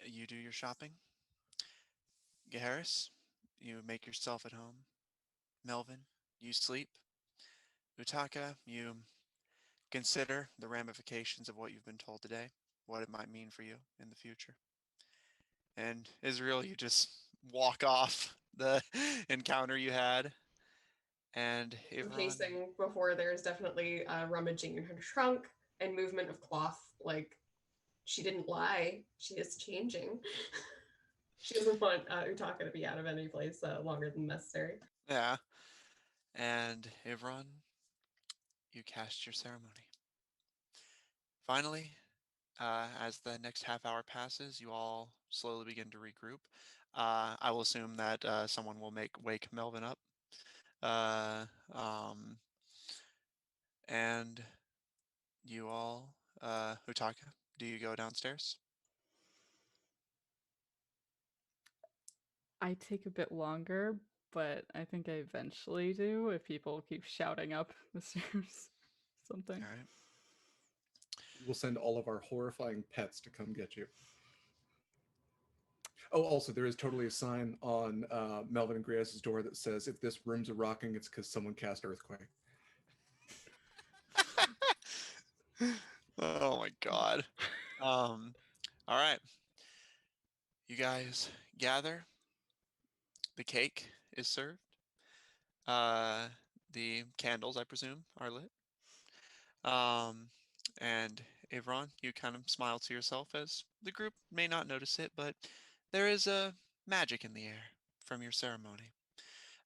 you do your shopping. Harris, you make yourself at home. Melvin, you sleep. Utaka, you consider the ramifications of what you've been told today, what it might mean for you in the future. And Israel, you just walk off the encounter you had. And Some Avron, pacing before there's definitely rummaging in her trunk and movement of cloth. Like, she didn't lie, she is changing. She doesn't want Utaka to be out of any place longer than necessary. yeah. And Avron, you cast your ceremony. Finally, as the next half hour passes, you all slowly begin to regroup. I will assume that someone will wake Melvin up. Uh, um, and you all, Utaka, do you go downstairs? I take a bit longer, but I think I eventually do if people keep shouting up the stairs. Something. All right. We'll send all of our horrifying pets to come get you. Oh, also, there is totally a sign on Melvin and Griaz's door that says, "If this room's a rocking, it's because someone cast Earthquake." Oh my God. All right. You guys gather. The cake is served. Uh, the candles, I presume, are lit. Um, and Avron, you kind of smile to yourself as the group may not notice it, but there is a magic in the air from your ceremony.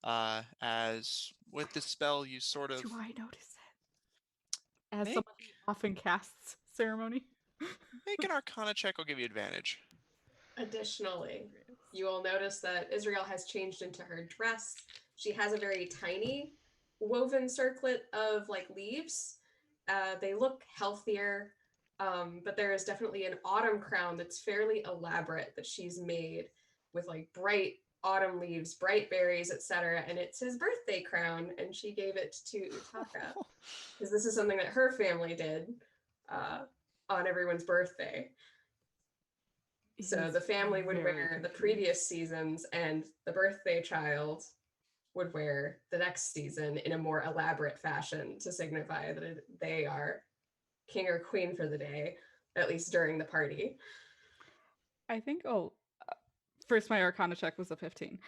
As with this spell, you sort of Do I notice it? As make someone who often casts ceremony. make an Arcana check. I'll give you advantage. Additionally, you will notice that Israel has changed into her dress. She has a very tiny woven circlet of like leaves. They look healthier, but there is definitely an autumn crown that's fairly elaborate that she's made with like bright autumn leaves, bright berries, etc. And it's his birthday crown, and she gave it to Utaka because this is something that her family did on everyone's birthday. So the family would wear the previous seasons, and the birthday child would wear the next season in a more elaborate fashion to signify that they are king or queen for the day, at least during the party. I think, first my Arcana check was a 15.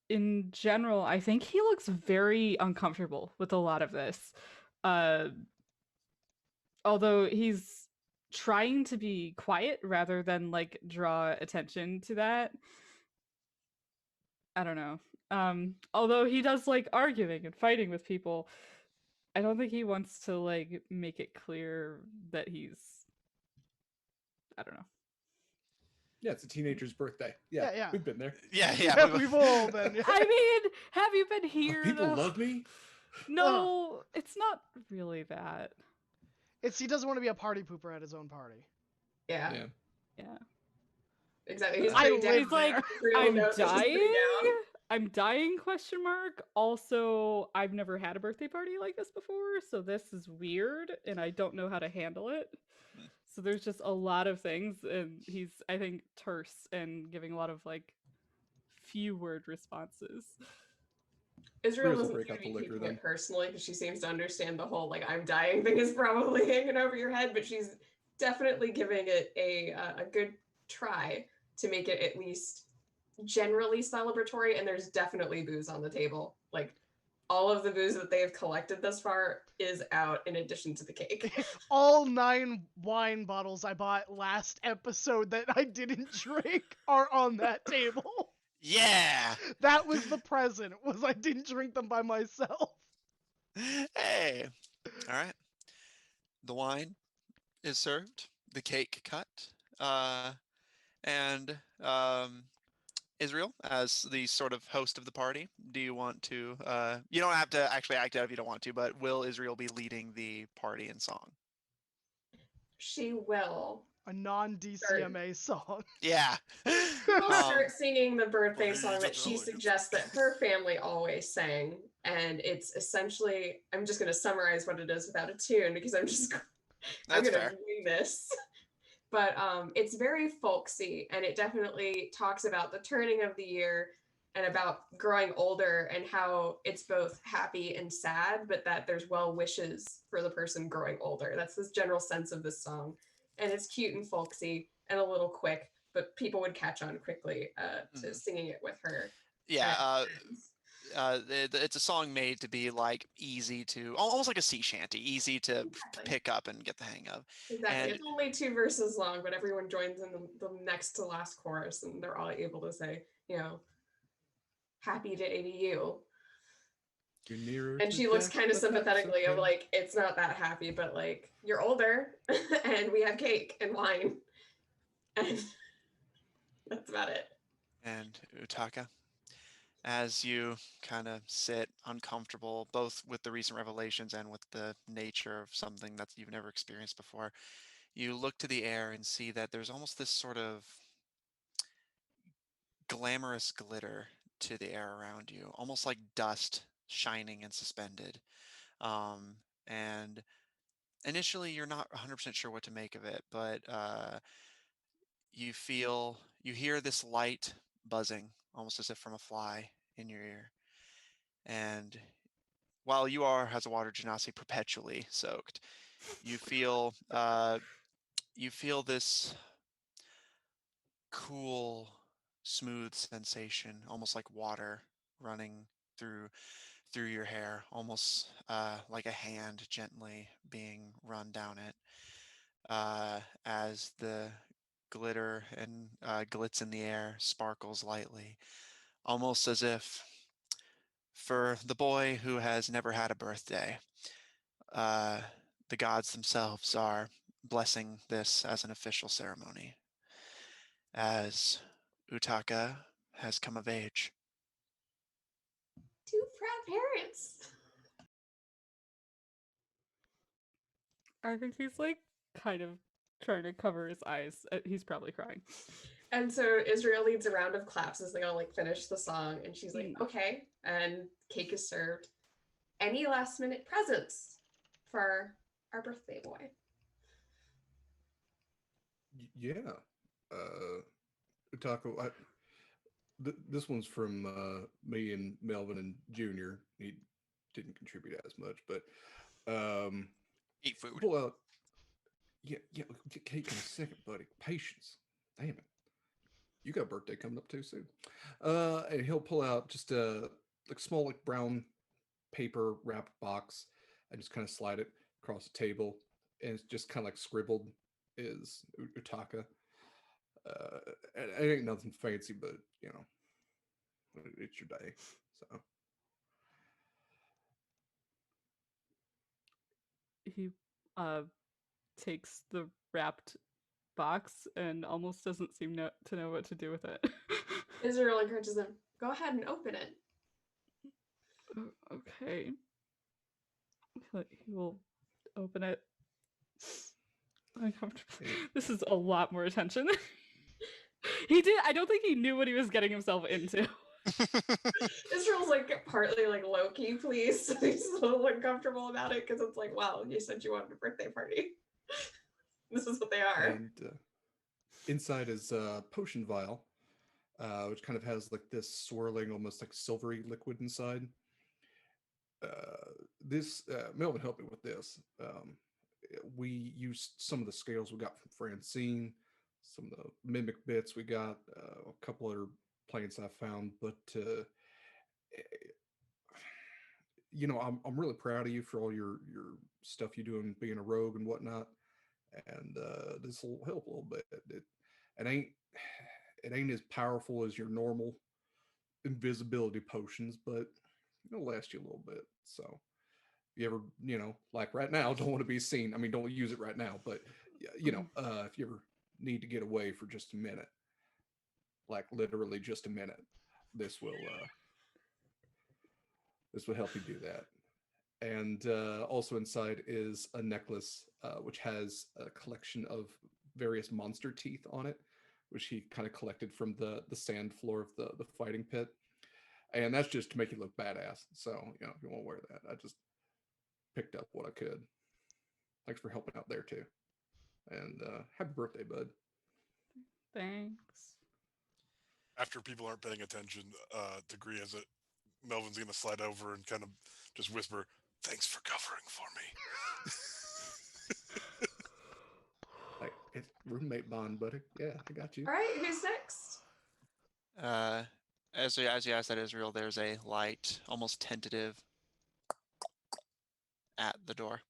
In general, I think he looks very uncomfortable with a lot of this. Uh, although he's trying to be quiet rather than like draw attention to that. I don't know. Although he does like arguing and fighting with people, I don't think he wants to like make it clear that he's, I don't know. Yeah, it's a teenager's birthday. Yeah, Yeah. we've been there. Yeah, Yeah, we've all been. I mean, have you been here? People though? love me. No, it's not really that. He doesn't want to be a party pooper at his own party. Yeah, Yeah. Yeah. exactly. He's I pretty down. live He's like, Real I'm note that he's pretty dying. down. I'm dying, question mark. Also, I've never had a birthday party like this before, so this is weird and I don't know how to handle it. So there's just a lot of things, and he's, I think, terse and giving a lot of like few word responses. Israel Grizz will doesn't break seem out to the be liquor taking then. it personally because she seems to understand the whole like I'm dying thing is probably hanging over your head, but she's definitely giving it a good try to make it at least generally celebratory. And there's definitely booze on the table. Like all of the booze that they have collected thus far is out in addition to the cake. All 9 wine bottles I bought last episode that I didn't drink are on that table. Yeah. That was the present, was I didn't drink them by myself. Hey. All right. The wine is served. The cake cut. Uh, and Israel, as the sort of host of the party, do you want to? You don't have to actually act out if you don't want to, but will Israel be leading the party in song? She will A non-DCMA song. Yeah. will start singing the birthday Well, song that she suggests that her family always sang. And it's essentially, I'm just going to summarize what it is without a tune because I'm That's going to fair. wing this. But it's very folksy, and it definitely talks about the turning of the year and about growing older and how it's both happy and sad, but that there's well wishes for the person growing older. That's this general sense of this song. And it's cute and folksy and a little quick, but people would catch on quickly to singing it with her. Yeah. It's a song made to be like easy to, almost like a sea shanty, easy to pick up and get the hang of. Exactly. And it's only 2 verses long, but everyone joins in the next to last chorus, and they're all able to say, happy to ADU. You're nearer And to she looks death, kind of but that's sympathetically of okay. like, it's not that happy, but like, you're older and we have cake and wine. And that's about it. and Utaka, as you kind of sit uncomfortable, both with the recent revelations and with the nature of something that you've never experienced before, you look to the air and see that there's almost this sort of glamorous glitter to the air around you, almost like dust shining and suspended. And initially, you're not 100% sure what to make of it, but you hear this light buzzing, almost as if from a fly in your ear. And while you are, as a water genasi, perpetually soaked, you feel this cool, smooth sensation, almost like water running through your hair, almost like a hand gently being run down it, as the glitter and glitz in the air sparkles lightly, almost as if for the boy who has never had a birthday, uh, the gods themselves are blessing this as an official ceremony, as Utaka has come of age. 2 proud parents. I think he's like kind of trying to cover his eyes. He's probably crying. And so Israel leads a round of claps as they all like finish the song, and she's like, okay, and cake is served. Any last minute presents for our birthday boy? Yeah. Utaka, this one's from me and Melvin and Junior. He didn't contribute as much, but Eat food. pull out. Yeah, we'll get cake in a second, buddy. Patience. Damn it. You got a birthday coming up too soon. And he'll pull out just a like small like brown paper wrapped box and just kind of slide it across the table, and it's just kind of like scribbled is Utaka. It ain't nothing fancy, but it's your day. So He takes the wrapped box and almost doesn't seem to know what to do with it. Israel encourages him, go ahead and open it. Okay. He will open it uncomfortably. This is a lot more attention. I don't think he knew what he was getting himself into. Israel's like partly like low key pleased, so he's a little uncomfortable about it because it's like, wow, you said you wanted a birthday party. This is what they are. And inside is a potion vial, which kind of has like this swirling, almost like silvery liquid inside. This Melvin helped me with this. We used some of the scales we got from Francine, some of the mimic bits we got, a couple other plants I found, but I'm really proud of you for all your stuff you do in being a rogue and whatnot, and this will help a little bit. It ain't it ain't as powerful as your normal invisibility potions, but it'll last you a little bit. So if you ever, like right now, don't want to be seen. I mean, don't use it right now, but if you ever need to get away for just a minute, like literally just a minute, this will help you do that. And also inside is a necklace which has a collection of various monster teeth on it, which he kind of collected from the sand floor of the fighting pit. And that's just to make you look badass. So, if you want to wear that, I just picked up what I could. Thanks for helping out there too. And happy birthday, bud. Thanks. After people aren't paying attention, degree as it, Melvin's gonna slide over and kind of just whisper, "Thanks for covering for me." Like it's roommate bond, buddy. Yeah, I got you. All right, who's next? As you asked that, Israel, there's a light, almost tentative, at the door.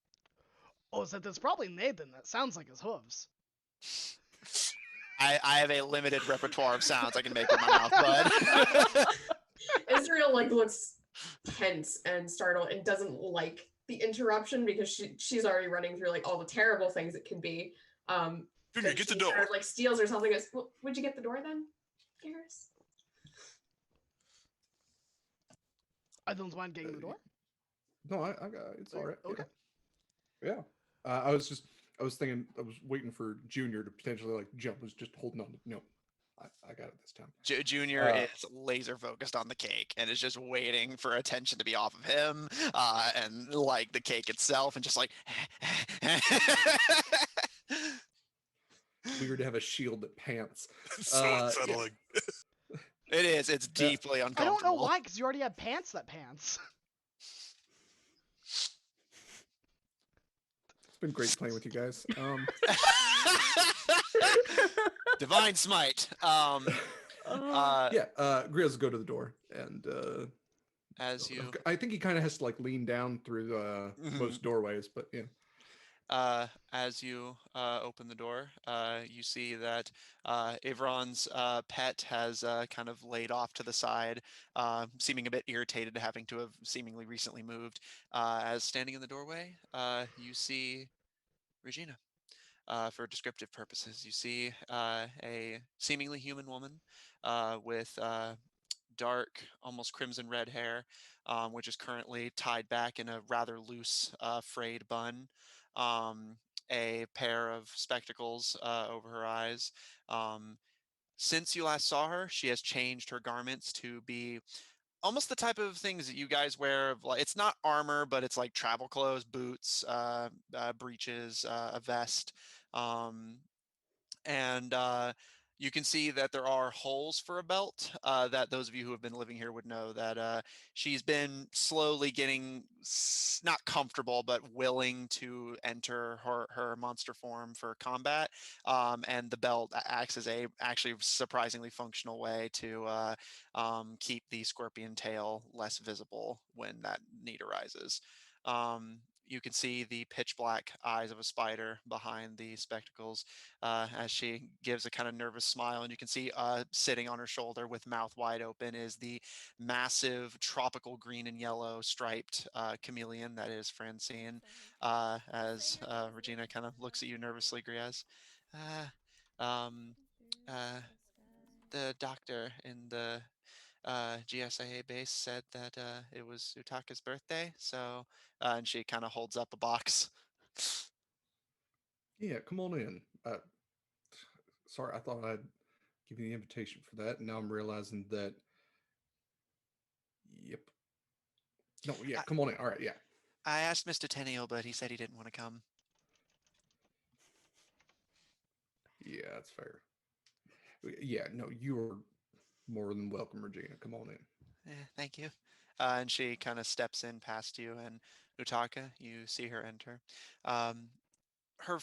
Oh, so that's probably Nathan. That sounds like his hooves. I have a limited repertoire of sounds I can make with my mouth, bud. Israel looks tense and startled and doesn't like the interruption because she's already running through all the terrible things it can be. Junior, get the door. Sort of steals or something. Goes, well, would you get the door then, Garrus? I don't mind getting the door. No, I got it's all right. Okay. Yeah. I was thinking, I was waiting for Junior to potentially jump. I was just holding on. No, I got it this time. Junior is laser focused on the cake and is just waiting for attention to be off of him, and the cake itself, and just Weird to have a shield that pants. So unsettling. It is. It's deeply uncomfortable. I don't know why, because you already have pants that pants. It's been great playing with you guys. Divine smite. Grizz go to the door, and as you, I think he kind of has to lean down through most doorways, but yeah. As you open the door, you see that Ivron's pet has kind of laid off to the side, seeming a bit irritated, having to have seemingly recently moved. As standing in the doorway, you see Regina. For descriptive purposes, you see a seemingly human woman with dark, almost crimson red hair, which is currently tied back in a rather loose, frayed bun. A pair of spectacles over her eyes. Since you last saw her, she has changed her garments to be almost the type of things that you guys wear. It's not armor, but it's like travel clothes, boots, breeches, a vest. And you can see that there are holes for a belt, that those of you who have been living here would know that she's been slowly getting not comfortable, but willing to enter her monster form for combat. And the belt acts as a actually surprisingly functional way to keep the scorpion tail less visible when that need arises. You can see the pitch black eyes of a spider behind the spectacles, as she gives a kind of nervous smile. And you can see sitting on her shoulder with mouth wide open is the massive tropical green and yellow striped chameleon that is Francine. As Regina kind of looks at you nervously, Griaz. Um, uh, the doctor in the GSIA base said that it was Utaka's birthday, so and she kind of holds up a box. Yeah, come on in. Sorry, I thought I'd give you the invitation for that, and now I'm realizing that. Yep. No, yeah, come on in. All right, yeah. I asked Mr. Tenniel, but he said he didn't want to come. Yeah, that's fair. Yeah, no, you are more than welcome, Regina. Come on in. Thank you. And she kind of steps in past you, and Utaka, you see her enter. Um, her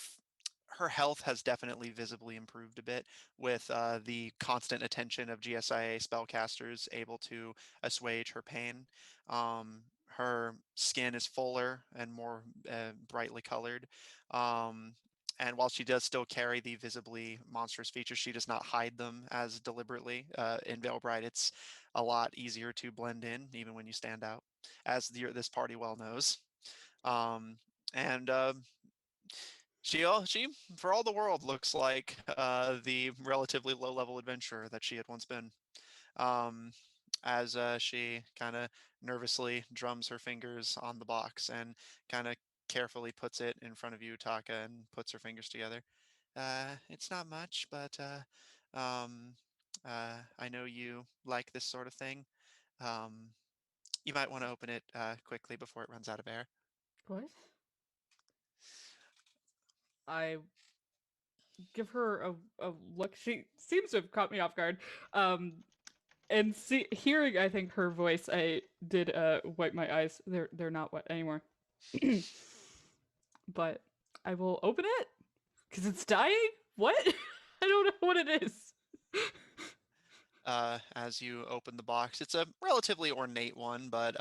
her health has definitely visibly improved a bit with the constant attention of GSIA spellcasters able to assuage her pain. Her skin is fuller and more brightly colored. Um, and while she does still carry the visibly monstrous features, she does not hide them as deliberately. In Veilbright, it's a lot easier to blend in, even when you stand out, as this party well knows. And she, for all the world, looks like the relatively low-level adventurer that she had once been. Um, as she kind of nervously drums her fingers on the box and kind of carefully puts it in front of you, Taka, and puts her fingers together. It's not much, but um, I know you like this sort of thing. Um, you might want to open it quickly before it runs out of air. What? I give her a look. She seems to have caught me off guard. And hearing, I think, her voice, I did wipe my eyes. They're not wet anymore. But I will open it because it's dying. What? I don't know what it is. As you open the box. It's a relatively ornate one, but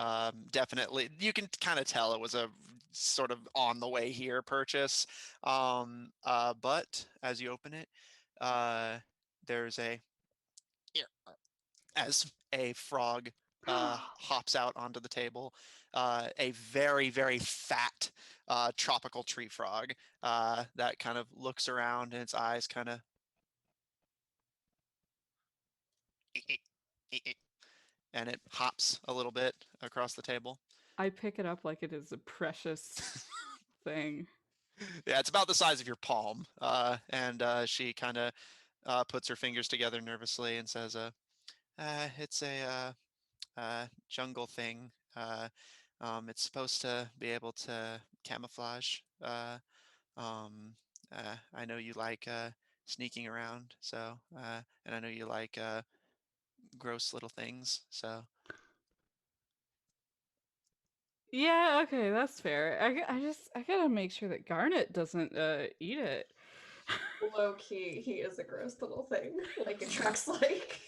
definitely you can kind of tell it was a sort of on the way here purchase. But as you open it, there's as a frog hops out onto the table, a very, very fat tropical tree frog that kind of looks around and its eyes kind of and it hops a little bit across the table. I pick it up like it is a precious thing. Yeah, it's about the size of your palm. And she kind of puts her fingers together nervously and says, it's a jungle thing. It's supposed to be able to camouflage. Um, I know you like sneaking around, so, and I know you like gross little things, so. Yeah, okay, that's fair. I gotta make sure that Garnet doesn't eat it. Low key, he is a gross little thing. Like it tracks like.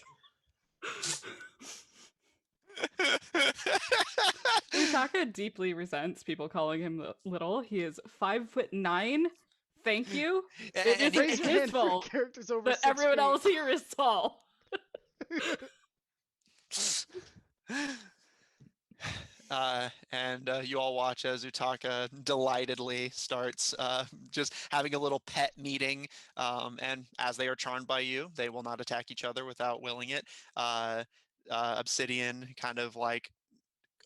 Utaka deeply resents people calling him little. He is 5'9". Thank you. It And isn't Raise your his hand for fault characters over that 6 everyone feet. else here is tall. And you all watch as Utaka delightedly starts just having a little pet meeting. And as they are charmed by you, they will not attack each other without willing it. Obsidian kind of like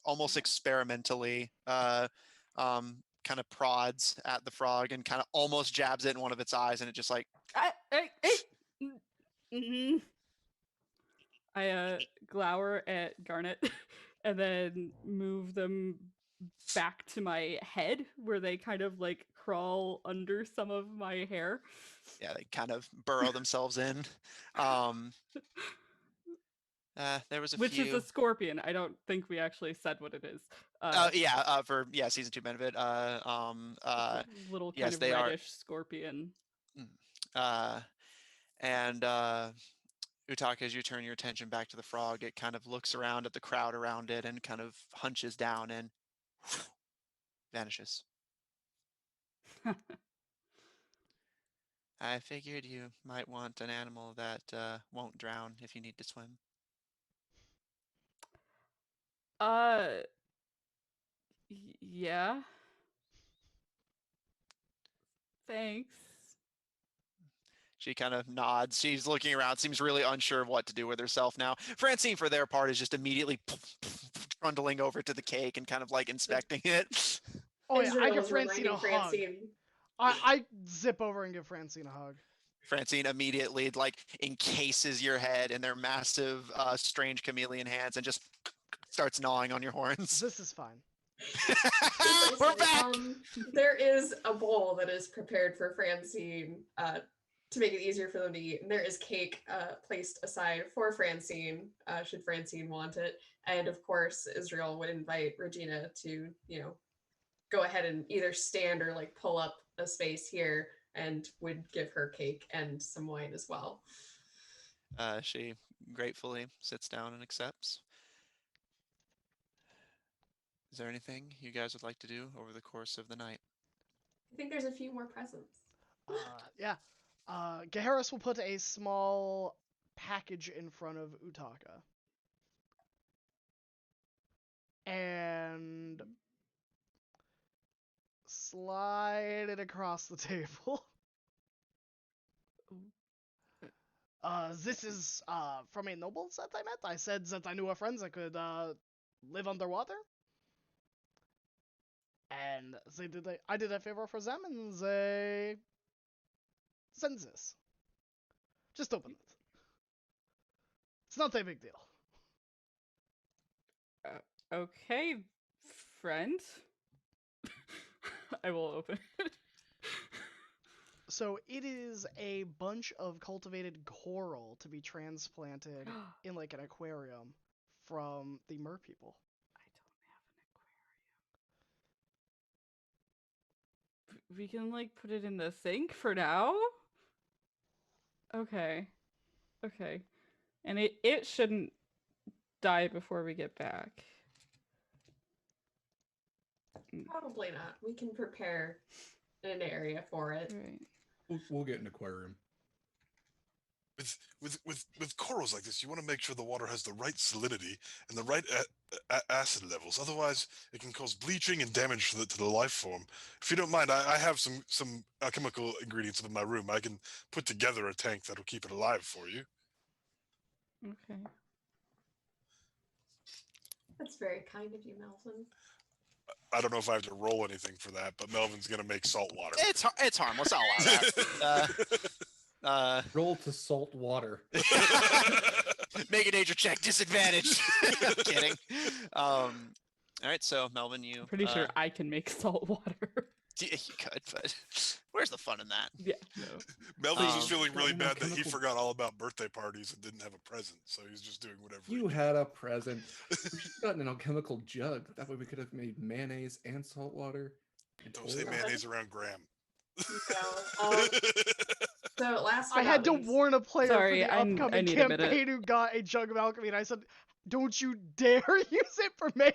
almost experimentally kind of prods at the frog and kind of almost jabs it in one of its eyes, and it just like Mm-hmm. I glower at Garnet and then move them back to my head where they kind of like crawl under some of my hair. yeah, they kind of burrow themselves in. Um, there was a Which is a few. scorpion. I don't think we actually said what it is. For season 2 benefit. Little kind Yes, of they are. reddish scorpion. Uh, and Utaka, as you turn your attention back to the frog, it kind of looks around at the crowd around it and kind of hunches down and vanishes. I figured you might want an animal that won't drown if you need to swim. Yeah. Thanks. She kind of nods. She's looking around, seems really unsure of what to do with herself now. Francine, for their part, is just immediately trundling over to the cake and kind of like inspecting it. Oh yeah, I Israel give is Francine a reminding hug. Francine. I zip over and give Francine a hug. Francine immediately like encases your head in their massive, strange chameleon hands and just starts gnawing on your horns. This is fine. We're back. There is a bowl that is prepared for Francine to make it easier for them to eat. And there is cake placed aside for Francine, should Francine want it. And of course, Israel would invite Regina to, go ahead and either stand or like pull up a space here, and would give her cake and some wine as well. She gratefully sits down and accepts. Is there anything you guys would like to do over the course of the night? I think there's a few more presents. Yeah. Gaharis will put a small package in front of Utaka. And slide it across the table. This is from a noble that I met. I said that I knew a friend that could live underwater. And I did a favor for them, and they sent this. Just open it. It's not a big deal. Okay, friend. I will open it. So it is a bunch of cultivated coral to be transplanted in like an aquarium from the mer people. I don't have an aquarium. We can like put it in the sink for now. Okay. Okay. And it shouldn't die before we get back. Probably not. We can prepare an area for it. Right. We'll get an aquarium. With corals like this, you want to make sure the water has the right salinity and the right acid levels. Otherwise, it can cause bleaching and damage to the life form. If you don't mind, I have some alchemical ingredients in my room. I can put together a tank that'll keep it alive for you. Okay. That's very kind of you, Melvin. I don't know if I have to roll anything for that, but Melvin's gonna make salt water. It's harmless. I'll allow that. Roll to salt water. Make a nature check. Disadvantage. I'm kidding. All right, so Melvin, you. I'm pretty sure I can make salt water. You could, but where's the fun in that? Yeah. No. Melvin's just feeling really Got an bad that he alchemical- forgot all about birthday parties and didn't have a present, so he's just doing whatever. You had a present. We should have gotten an alchemical jug. That way we could have made mayonnaise and salt water. Don't say mayonnaise around Graham. No. So last but I had not to least, warn a player Sorry, for the I upcoming need a minute. campaign who got a jug of alchemy, and I said, "Don't you dare use it for mayo."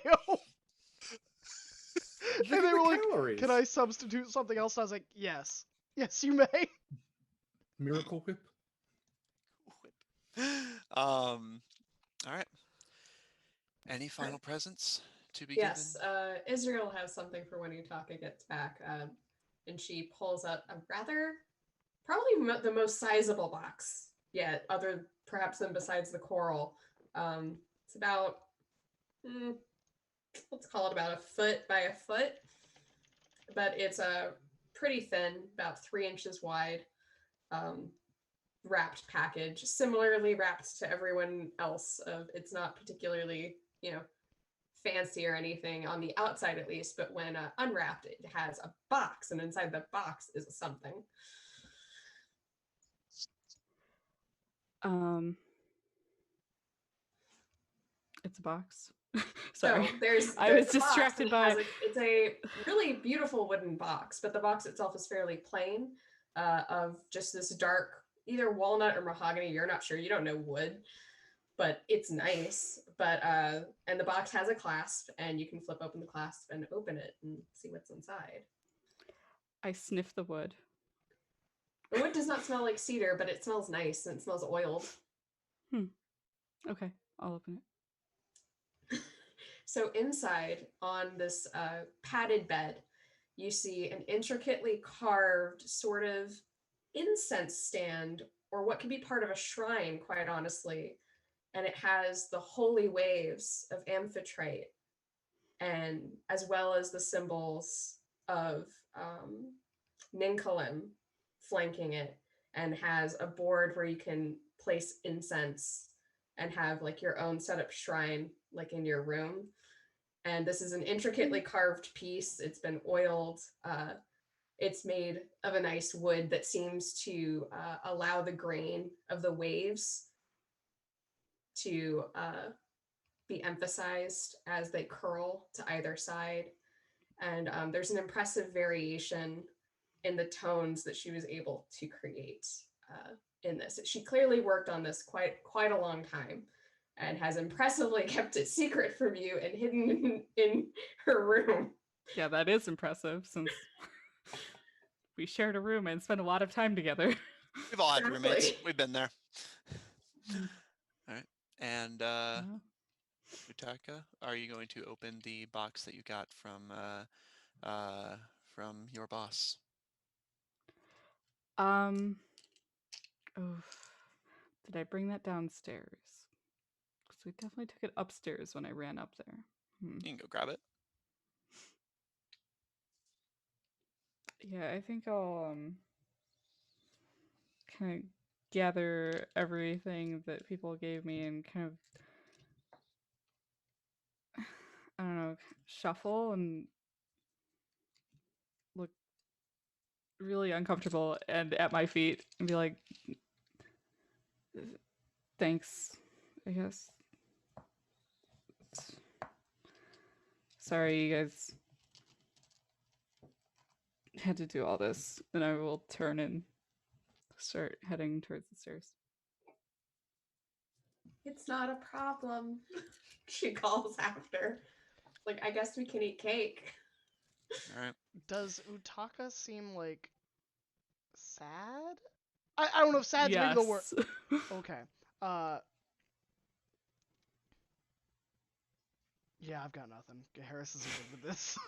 Look And they at were the like, calories. "Can I substitute something else?" And I was like, "Yes, yes, you may." Miracle Whip? All right. Any final presents to be yes, given? Israel has something for when Utaka gets back, and she pulls out a rather, probably the most sizable box yet, other perhaps than besides the coral. It's about, let's call it about a foot by a foot, but it's a pretty thin, about 3 inches wide, wrapped package, similarly wrapped to everyone else. It's not particularly, fancy or anything on the outside at least, but when unwrapped, it has a box, and inside the box is something. It's a box. Sorry. So I was the box, distracted and by it's a really beautiful wooden box, but the box itself is fairly plain, of just this dark, either walnut or mahogany. You're not sure. You don't know wood, but it's nice. But and the box has a clasp, and you can flip open the clasp and open it and see what's inside. I sniff the wood. The wood does not smell like cedar, but it smells nice and it smells oiled. Okay, I'll open it. So inside, on this padded bed, you see an intricately carved sort of incense stand, or what could be part of a shrine, quite honestly. And it has the holy waves of amphitrite, and as well as the symbols of Ninkalim flanking it, and has a board where you can place incense and have like your own setup shrine like in your room. And this is an intricately carved piece. It's been oiled. It's made of a nice wood that seems to allow the grain of the waves to be emphasized as they curl to either side. And there's an impressive variation in the tones that she was able to create in this. She clearly worked on this quite a long time and has impressively kept it secret from you and hidden in her room. Yeah, that is impressive since we shared a room and spent a lot of time together. We've all had Exactly. roommates. We've been there. Mm. All right. And Yeah. Utaka, are you going to open the box that you got from your boss? Oh, did I bring that downstairs? Because we definitely took it upstairs when I ran up there. You can go grab it. Yeah, I think I'll kind of gather everything that people gave me and kind of I don't know, shuffle and look really uncomfortable and at my feet and be like, thanks, I guess. Sorry, you guys had to do all this. And I will turn and start heading towards the stairs. It's not a problem. She calls after. Like, I guess we can eat cake. All right. Does Utaka seem like sad? I don't know if sad's maybe the word. Yes. Okay. Yeah, I've got nothing. Harris isn't good with this.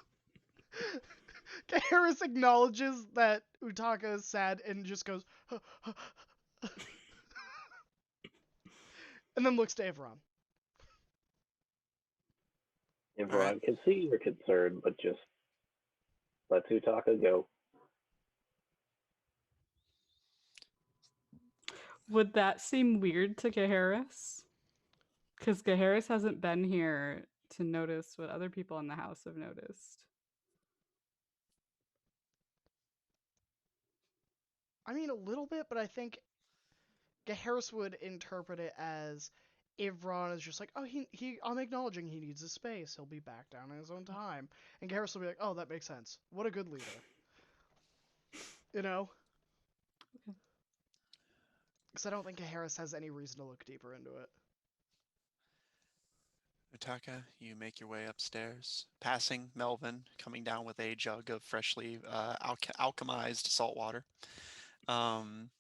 Harris acknowledges that Utaka is sad and just goes, and then looks to Avron. Everyone can see your concern, but just let Utaka go. Would that seem weird to Gaharis? Because Gaharis hasn't been here to notice what other people in the house have noticed. I mean, a little bit, but I think Harris would interpret it as Ivron is just like, oh, I'm acknowledging he needs his space. He'll be back down in his own time. And Harris will be like, oh, that makes sense. What a good leader. You know? Okay. Because I don't think Harris has any reason to look deeper into it. Utaka, you make your way upstairs, passing Melvin, coming down with a jug of freshly alchemized salt water. And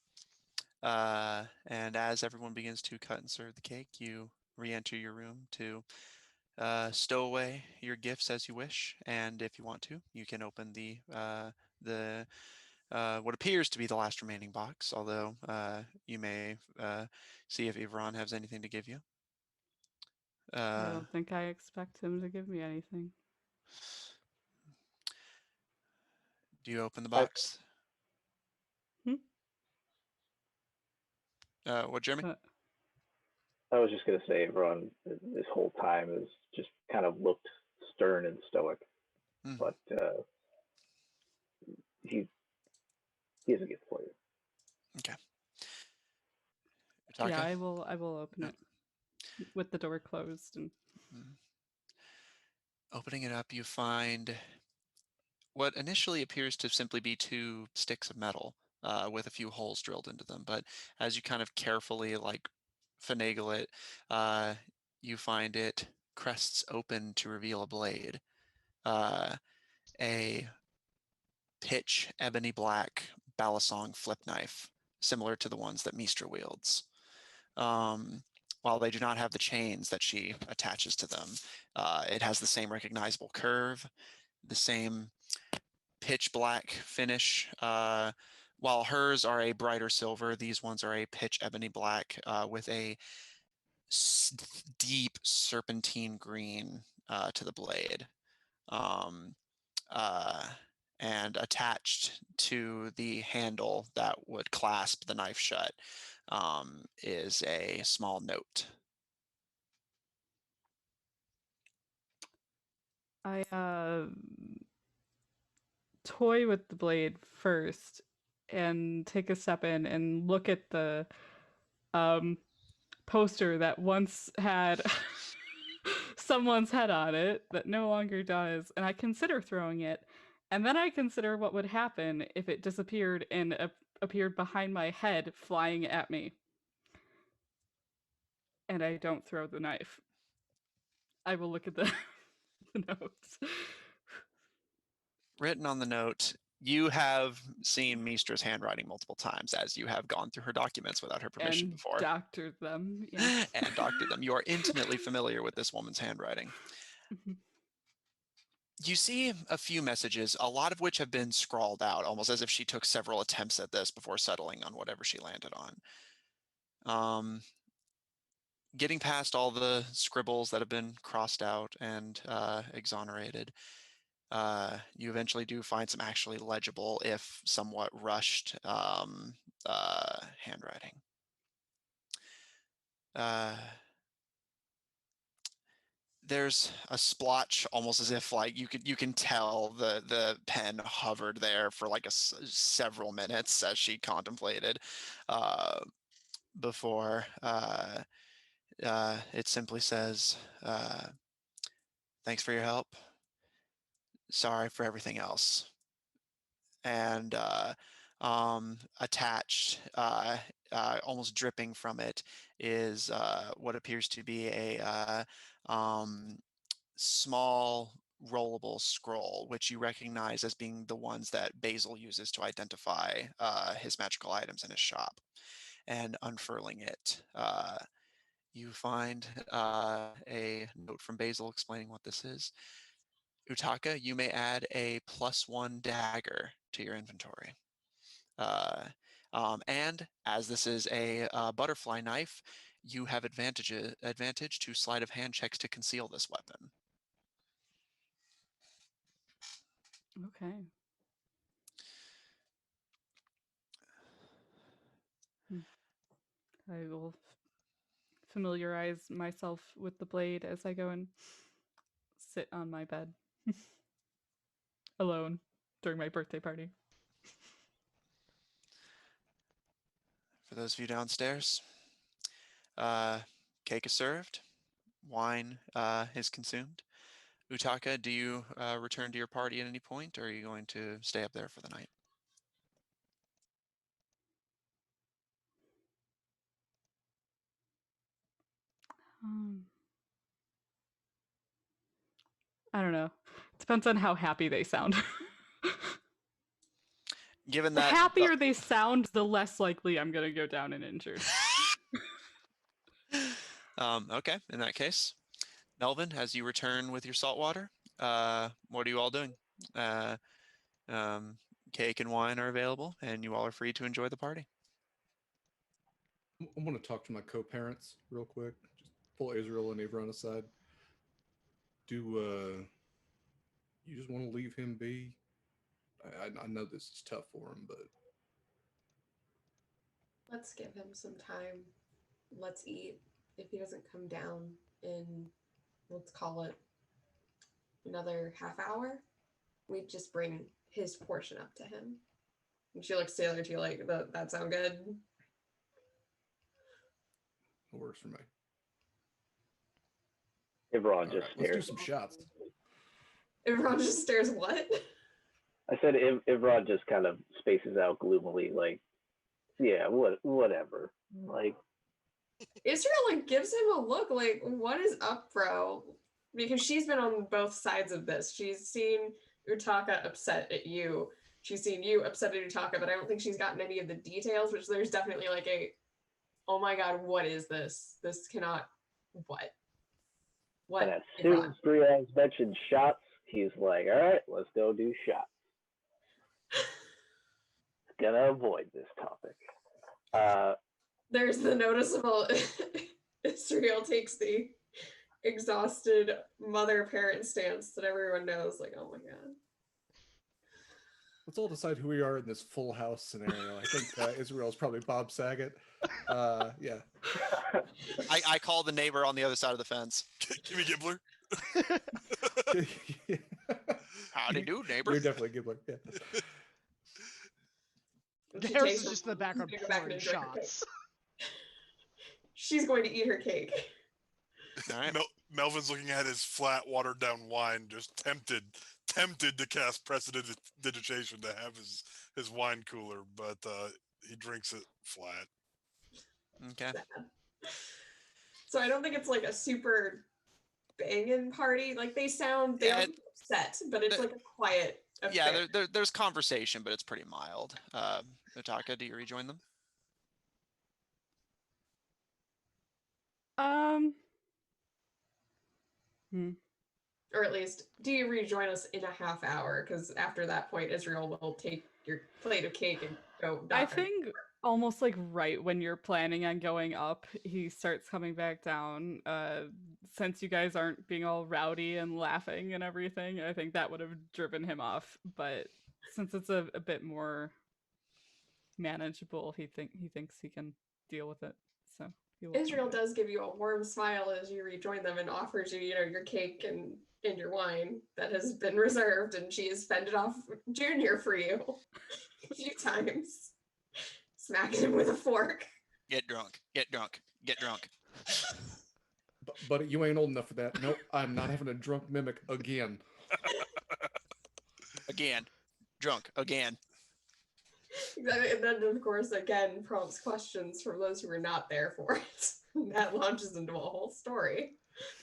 as everyone begins to cut and serve the cake, you re-enter your room to stow away your gifts as you wish. And if you want to, you can open the what appears to be the last remaining box, although you may see if Ivron has anything to give you. I don't think I expect him to give me anything. Do you open the box? What, Jeremy? I was just going to say, everyone, this whole time has just kind of looked stern and stoic, but he has a gift for you. Okay. Yeah, I will open it with the door closed. And opening it up, you find what initially appears to simply be two sticks of metal with a few holes drilled into them. But as you kind of carefully finagle it, you find it crests open to reveal a blade, a pitch ebony black balisong flip knife, similar to the ones that Mistra wields. While they do not have the chains that she attaches to them, it has the same recognizable curve, the same pitch black finish. While hers are a brighter silver, these ones are a pitch ebony black with a deep serpentine green to the blade. And attached to the handle that would clasp the knife shut is a small note. I toy with the blade first and take a step in and look at the poster that once had someone's head on it that no longer does, and I consider throwing it. And then I consider what would happen if it disappeared and appeared behind my head, flying at me. And I don't throw the knife. I will look at the, the notes. Written on the note, you have seen Mistra's handwriting multiple times as you have gone through her documents without her permission And before. doctored them, yes. And doctored them. You are intimately familiar with this woman's handwriting. You see a few messages, a lot of which have been scrawled out, almost as if she took several attempts at this before settling on whatever she landed on. Getting past all the scribbles that have been crossed out and exonerated, you eventually do find some actually legible, if somewhat rushed, handwriting. There's a splotch, almost as if like you can tell the pen hovered there for like several minutes as she contemplated before it simply says, "Thanks for your help. Sorry for everything else." And attached, almost dripping from it, is what appears to be a small rollable scroll, which you recognize as being the ones that Basil uses to identify his magical items in his shop. And unfurling it, you find a note from Basil explaining what this is. Utaka, you may add a +1 dagger to your inventory. And as this is a butterfly knife, you have advantage to sleight of hand checks to conceal this weapon. Okay. I will familiarize myself with the blade as I go and sit on my bed alone during my birthday party. For those of you downstairs, cake is served, wine is consumed. Utaka, do you return to your party at any point, or are you going to stay up there for the night? I don't know. Depends on how happy they sound. Given The that happier they sound, the less likely I'm going to go down and injured. Okay, in that case, Melvin, as you return with your salt water, what are you all doing? Cake and wine are available, and you all are free to enjoy the party. I want to talk to my co-parents real quick. Just pull Israel and Avron aside. Do you just want to leave him be? I know this is tough for him, but Let's give him some time. Let's eat. If he doesn't come down in, let's call it another half hour, we just bring his portion up to him. And she looks to the other two like, that sound good? it works for me. Ivron All just right, let's do stares. some shots. Everyone just stares, what? I said Ivron just kind of spaces out gloomily, like, yeah, whatever. Like, Israel like gives him a look like, what is up, bro? Because she's been on both sides of this. She's seen Utaka upset at you. She's seen you upset at Utaka, but I don't think she's gotten any of the details, which there's definitely like a, oh my god, what is this? This cannot, what? What? and as soon as Brian's mentioned shots, he's like, all right, let's go do shots. Gonna avoid this topic. There's the noticeable Israel takes the exhausted mother-parent stance that everyone knows, like, oh my god. Let's all decide who we are in this Full House scenario. I think Israel's probably Bob Saget. Yeah. I call the neighbor on the other side of the fence. Give me Gibbler. Howdy do, neighbor. You're definitely a Gibbler. Yeah. She Harris takes is her just in the wine, background she's gonna go back and pouring enjoy her cake. shots. She's going to eat her cake. All right. Melvin's looking at his flat, watered down wine, just tempted to cast prestidigitation to have his wine cooler, but he drinks it flat. Okay. So I don't think it's like a super banging party. Like they don't Yeah, seem upset, but it's like a quiet affair. yeah, there's conversation, but it's pretty mild. Utaka, do you rejoin them? Or at least, do you rejoin us in a half hour? Because after that point, Israel will take your plate of cake and go. I think almost like right when you're planning on going up, he starts coming back down. Since you guys aren't being all rowdy and laughing and everything, I think that would have driven him off. But since it's a bit more manageable, he thinks he can deal with it. So Israel does give you a warm smile as you rejoin them and offers you, your cake and your wine that has been reserved, and she has fended off Junior for you a few times, smacking him with a fork. Get drunk. Get drunk. Get drunk. But you ain't old enough for that. Nope, I'm not having a drunk mimic again. Again. Drunk. Again. And then, of course, again, prompts questions from those who were not there for it. And that launches into a whole story.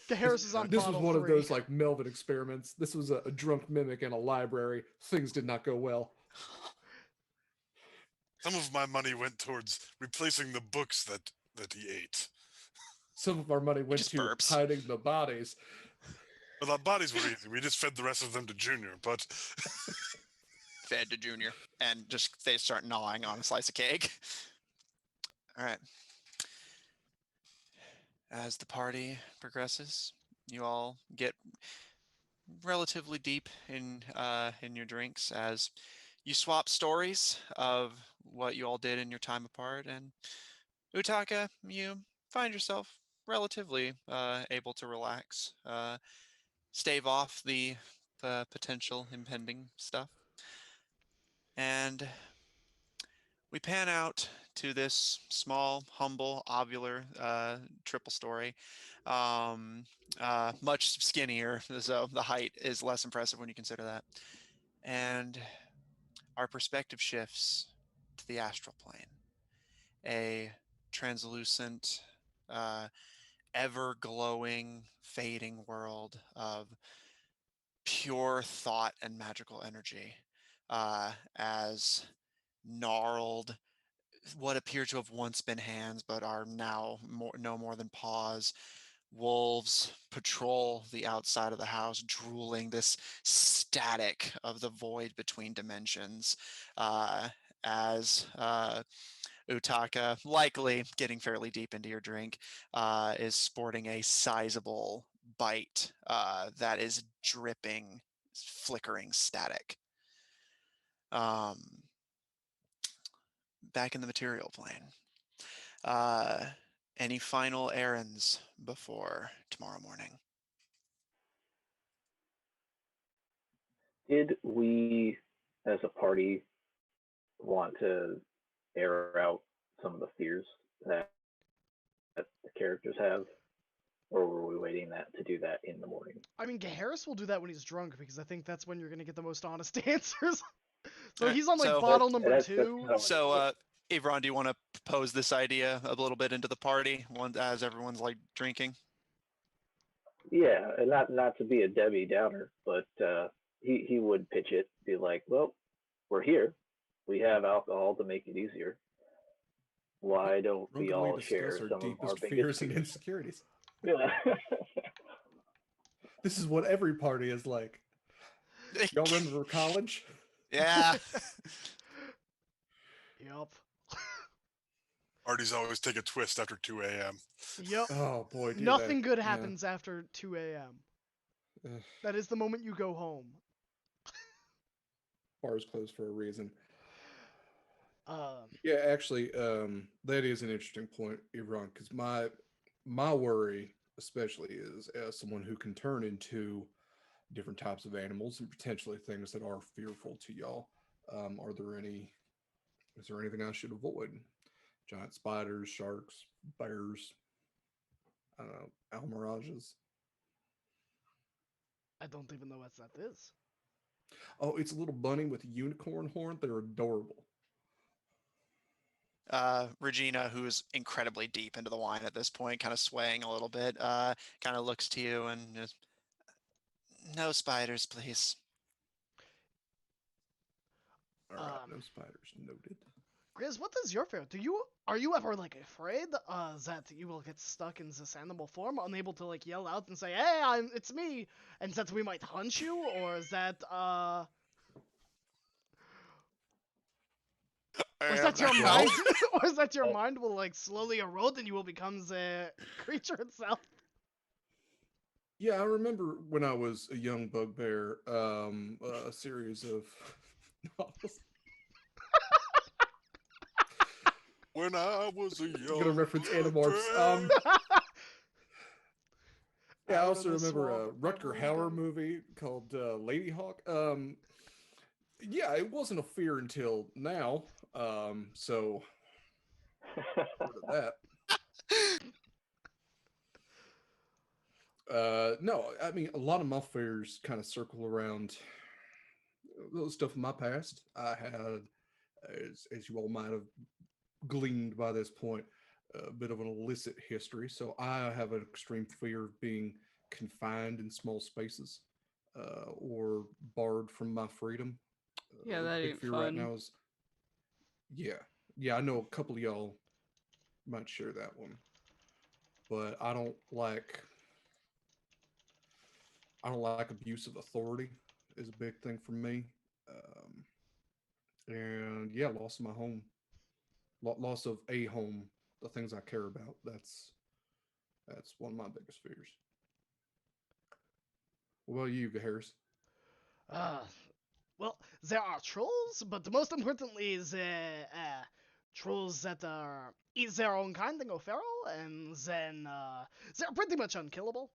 Harris is on This was bottle one 3. of those like Melvin experiments. This was a drunk mimic in a library. Things did not go well. Some of my money went towards replacing the books that he ate. Some of our money went just to burps. hiding the bodies. Well, the bodies were easy. We just fed the rest of them to Junior, but Fed to Junior. And just they start gnawing on a slice of cake. All right. As the party progresses, you all get relatively deep in your drinks as you swap stories of what you all did in your time apart, and Utaka, you find yourself relatively able to relax, stave off the potential impending stuff, and we pan out to this small, humble, ovular triple story. Much skinnier, so the height is less impressive when you consider that. And our perspective shifts to the astral plane, a translucent, ever glowing, fading world of pure thought and magical energy, as gnarled, what appear to have once been hands but are now no more than paws. Wolves patrol the outside of the house, drooling this static of the void between dimensions, as Utaka, likely getting fairly deep into your drink, is sporting a sizable bite that is dripping, flickering static. Back in the material plane. Any final errands before tomorrow morning? Did we, as a party, want to air out some of the fears that the characters have, or were we waiting to do that in the morning? I mean, Harris will do that when he's drunk because I think that's when you're gonna get the most honest answers. So Alright, he's on like so- bottle number That's 2. kind of So, Avron, do you want to pose this idea a little bit into the party as everyone's like drinking? yeah, and not to be a Debbie Downer, but he would pitch it, be like, well, we're here, we have alcohol to make it easier. Why don't we Drunkenly all share discuss our some of our deepest biggest fears and fears? insecurities. Yeah. This is what every party is like. Y'all remember college? Yeah. Yup. parties always take a twist after 2 a.m. Yep. Oh boy, do Nothing they. good Yeah. happens after 2 a.m. Ugh. That is the moment you go home. Bars closed for a reason. Um, Yeah, actually, that is an interesting point, Iran, because my worry, especially, is as someone who can turn into different types of animals and potentially things that are fearful to y'all. Are there any? Is there anything I should avoid? Giant spiders, sharks, bears, I don't know, almirages. I don't even know what that is. Oh, it's a little bunny with a unicorn horn. They're adorable. Regina, who is incredibly deep into the wine at this point, kind of swaying a little bit, kind of looks to you and just, no spiders, please. All right, Um, no spiders noted. Grizz, what is your fear? Are you ever like afraid that you will get stuck in this animal form, unable to like yell out and say, "Hey, it's me," and that we might hunt you, or is that or is that your Well, mind, or is that your mind will like slowly erode and you will become the creature itself? yeah, I remember when I was a young bugbear, a series of novels. When I was a I'm gonna young reference Animorphs. bugbear. Yeah, I Out of also the remember a swamp, Rutger rebels Hauer come. movie called Lady Hawk. Yeah, it wasn't a fear until now. So sort of that. No, I mean a lot of my fears kind of circle around stuff in my past. I had, as you all might have gleaned by this point, a bit of an illicit history. So I have an extreme fear of being confined in small spaces or barred from my freedom. Yeah, that Big ain't fear right fun. now is, yeah, yeah. I know a couple of y'all might share that one, but I don't like abuse of authority is a big thing for me. Um, and yeah, loss of my home, loss of a home, the things I care about. That's one of my biggest fears. What about you, Harris? Uh, well, there are trolls, but the most importantly is trolls that are eat their own kind and go feral, and then they're pretty much unkillable.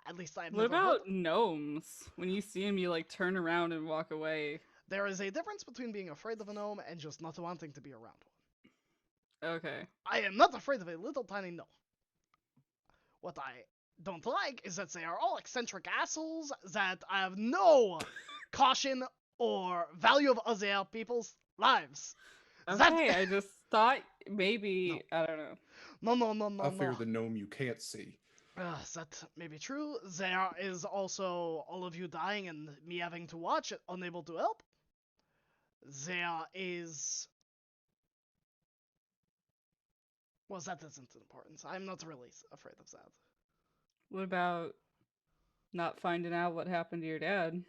At least I've What never heard. about gnomes? When you see them, you like turn around and walk away. There is a difference between being afraid of a gnome and just not wanting to be around one. Okay. I am not afraid of a little tiny gnome. What I don't like is that they are all eccentric assholes that have no caution or value of other people's lives. That Okay, I just thought no, maybe I don't know. no, no, no, no, I no. fear the gnome you can't see. That may be true. There is also all of you dying and me having to watch it, unable to help. There is. Well, that isn't important. I'm not really afraid of that. What about not finding out what happened to your dad?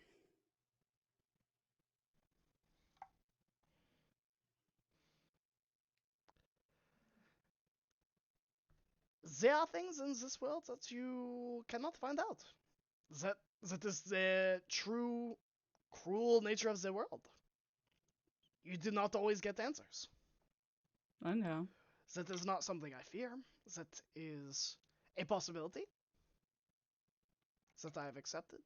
There are things in this world that you cannot find out. That that is the true cruel nature of the world. You do not always get answers. I know. That is not something I fear. That is a possibility that I have accepted.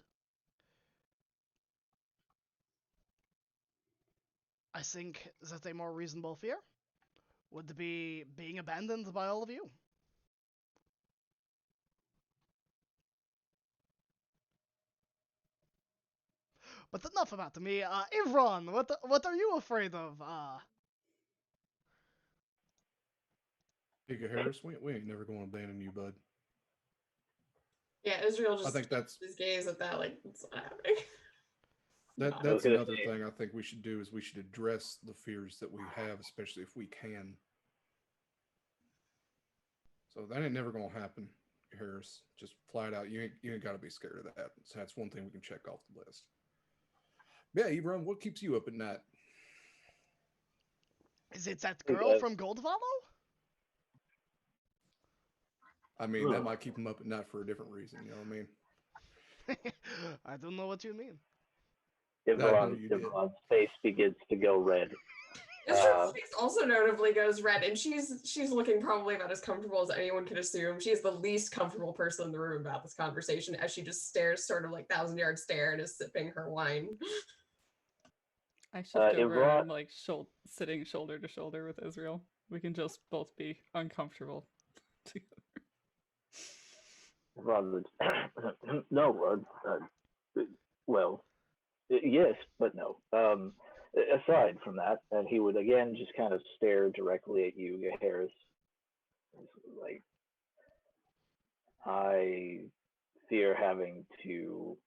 I think that a more reasonable fear would be being abandoned by all of you. But enough about me. Ivron, what are you afraid of? Giga Harris, we ain't never going to abandon you, bud. Yeah, Israel I just think just gaze at that like it's not happening. that I was that's gonna another say, thing I think we should do is we should address the fears that we have, especially if we can. So that ain't never gonna happen, Harris. Just flat out, you ain't got to be scared of that. So that's one thing we can check off the list. Yeah, Ebron, what keeps you up at night? Is it that I think girl from Goldvallow? I mean, that might keep him up at night for a different reason. You know what I mean? I don't know what you mean. I know Ivron's you did. face begins to go red. Israel's face also notably goes red, and she's looking probably about as comfortable as anyone could assume. She's the least comfortable person in the room about this conversation as she just stares sort of like 1,000-yard stare and is sipping her wine. I shift over and Ivra- I'm like sitting shoulder to shoulder with Israel. We can just both be uncomfortable together. Rather, no. Well, yes, but no. Aside from that, and he would again just kind of stare directly at you, Harris. Like, I fear having to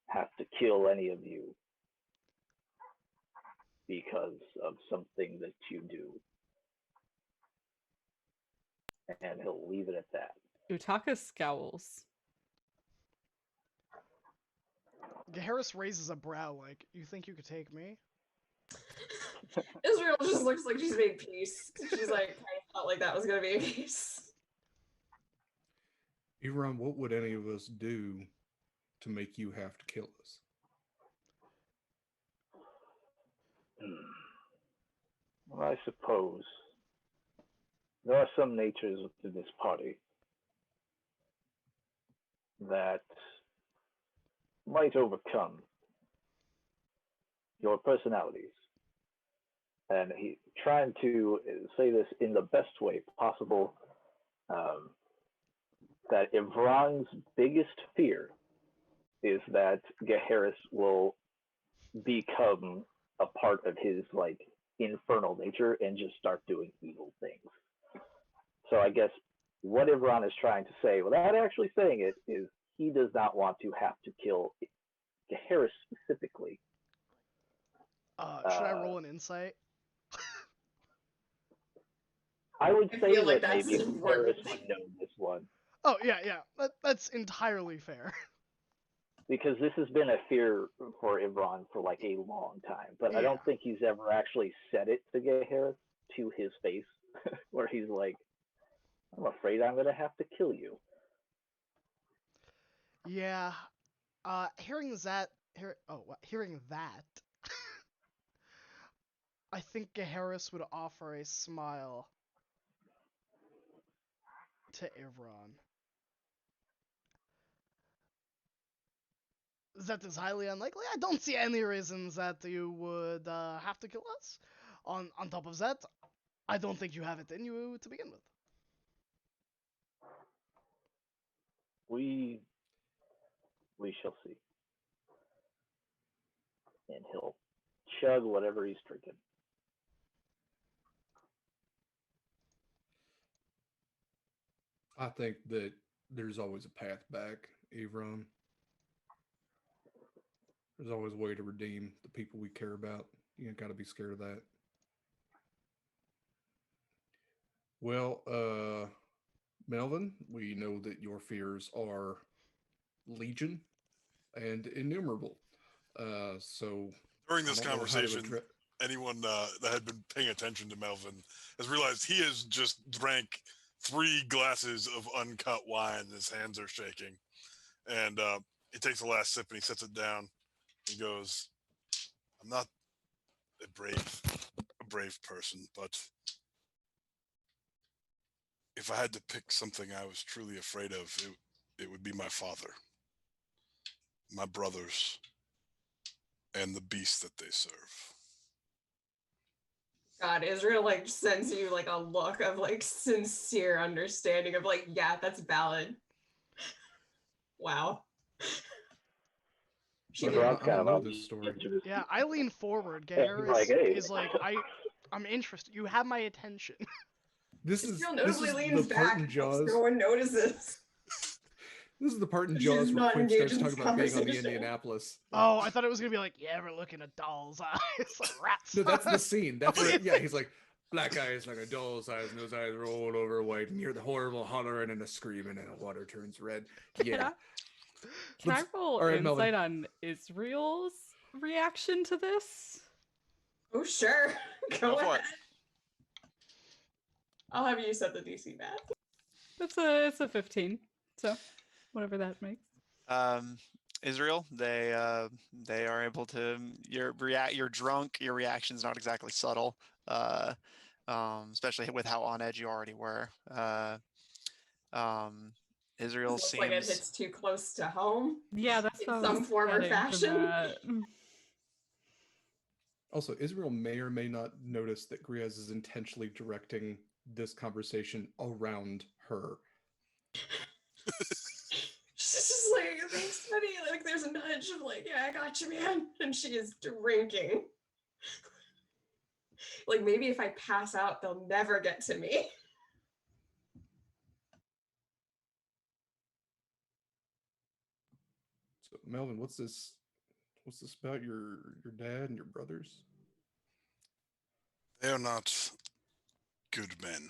have to kill any of you because of something that you do, and he'll leave it at that. Utaka scowls. Harris raises a brow like, you think you could take me? Israel just looks like she's made peace. She's like, I felt like that was gonna be a case. Iran, what would any of us do to make you have to kill us? Well, I suppose there are some natures within this party that might overcome your personalities. And he trying to say this in the best way possible. That Ivron's biggest fear is that Geharis will become a part of his like infernal nature and just start doing evil things. So I guess what Ivron is trying to say, without actually saying it, is he does not want to have to kill Geharis specifically. Should I roll an insight? I would I say feel like that that's maybe important. Geharis would know this one. Oh, yeah. That's entirely fair. Because this has been a fear for Ivron for like a long time, but I Yeah. don't think he's ever actually said it to Geharis to his face, where he's like, "I'm afraid I'm gonna have to kill you." Yeah. Hearing that, I think Geharis would offer a smile to Ivron. That is highly unlikely. I don't see any reasons that you would have to kill us. On top of that, I don't think you have it in you to begin with. We shall see. And he'll chug whatever he's drinking. I think that there's always a path back, Avron. There's always a way to redeem the people we care about. You ain't got to be scared of that. Well, Melvin, we know that your fears are legion and innumerable. So During I this don't know how to conversation, address. anyone that had been paying attention to Melvin has realized he has just drank 3 glasses of uncut wine. And his hands are shaking, and he takes the last sip and he sets it down. He goes, "I'm not a brave person, but if I had to pick something I was truly afraid of, it would be my father, my brothers, and the beast that they serve." God, Israel like sends you like a look of like sincere understanding of like, yeah, that's valid. Wow. She But did. Ivron's I kind don't of know on this story. the edge of his Yeah, seat. I lean forward. Yeah, he's like, Geharis "Hey." is like, I'm interested. You have my attention. This is Israel this notably is leans the part back in and hopes Jaws. no one notices. This is the part in She's Jaws where not Quint engaged starts in talking this about being on the conversation. Indianapolis. Oh, I thought it was gonna be like, you ever look in a doll's eyes? Like rats. No, that's the scene. That's Oh, where, yeah. yeah, he's like, black eyes like a doll's eyes, and those eyes roll over white, and you hear the horrible hollering and a screaming, and the water turns red. Yeah. Can I Let's- roll all right, Melvin. insight on Israel's reaction to this? Oh, sure. Go Go for ahead. it. I'll have you set the DC back. It's a 15. So whatever that makes. Israel, they are able to. You're drunk. Your reaction's not exactly subtle. especially with how on edge you already were. Israel Looks like it seems. hits too close to home Yeah, that's in what I some was form or getting from fashion. that. Also, Israel may or may not notice that Griaz is intentionally directing this conversation around her. She's just like, thanks, buddy. Like, there's a nudge of like, yeah, I got you, man. And she is drinking. Like, maybe if I pass out, they'll never get to me. So, Melvin, what's this? What's this about your dad and your brothers? They are not good men.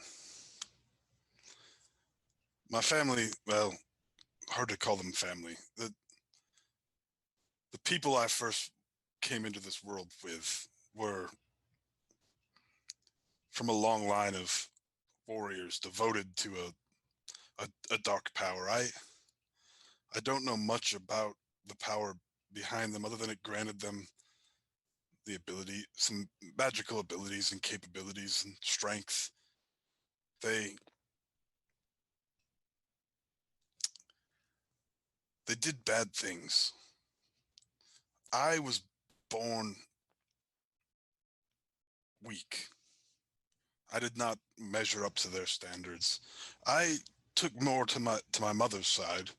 My family, well, hard to call them family. The people I first came into this world with were from a long line of warriors devoted to a dark power. I don't know much about the power behind them other than it granted them the ability, some magical abilities and capabilities and strength. They they did bad things. I was born weak. I did not measure up to their standards. I took more to my mother's side.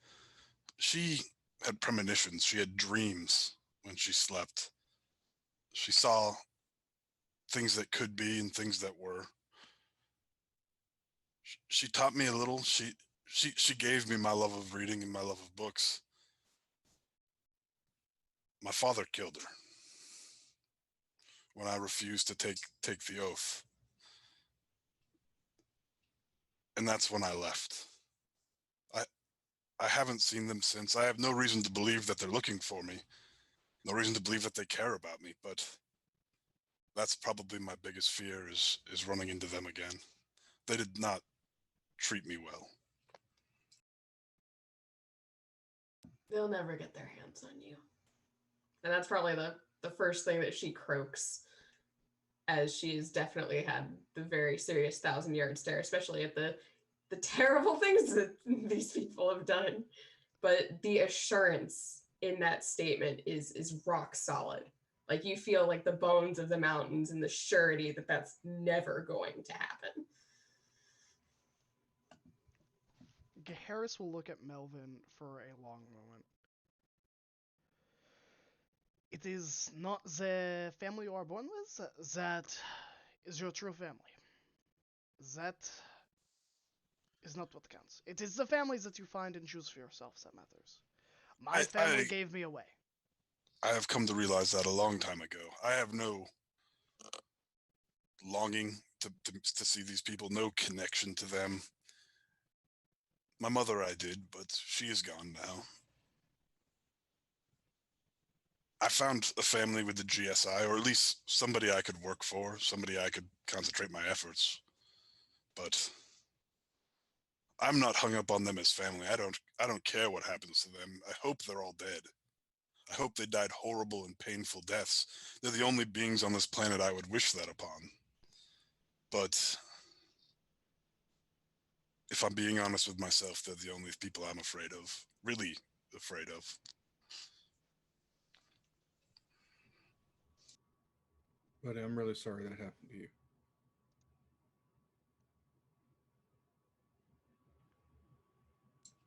She had premonitions. She had dreams when she slept. She saw things that could be and things that were. She taught me a little. She gave me my love of reading and my love of books. My father killed her when I refused to take the oath. And that's when I left. I I haven't seen them since. I have no reason to believe that they're looking for me. No reason to believe that they care about me, but that's probably my biggest fear is running into them again. They did not treat me well. They'll never get their hands on you. And that's probably the first thing that she croaks, as she's definitely had the very serious 1,000-yard stare, especially at the terrible things that these people have done. But the assurance in that statement is rock solid. Like, you feel like the bones of the mountains and the surety that that's never going to happen. Harris will look at Melvin for a long moment. It is not the family you are born with that is your true family. That is not what counts. It is the families that you find and choose for yourselves that matters. My I, family I gave me away. I have come to realize that a long time ago. I have no longing to see these people, no connection to them. My mother I did, but she is gone now. I found a family with the GSI, or at least somebody I could work for, somebody I could concentrate my efforts. But I'm not hung up on them as family. I don't care what happens to them. I hope they're all dead. I hope they died horrible and painful deaths. They're the only beings on this planet I would wish that upon. But if I'm being honest with myself, they're the only people I'm afraid of. Really afraid of. Buddy, I'm really sorry that happened to you.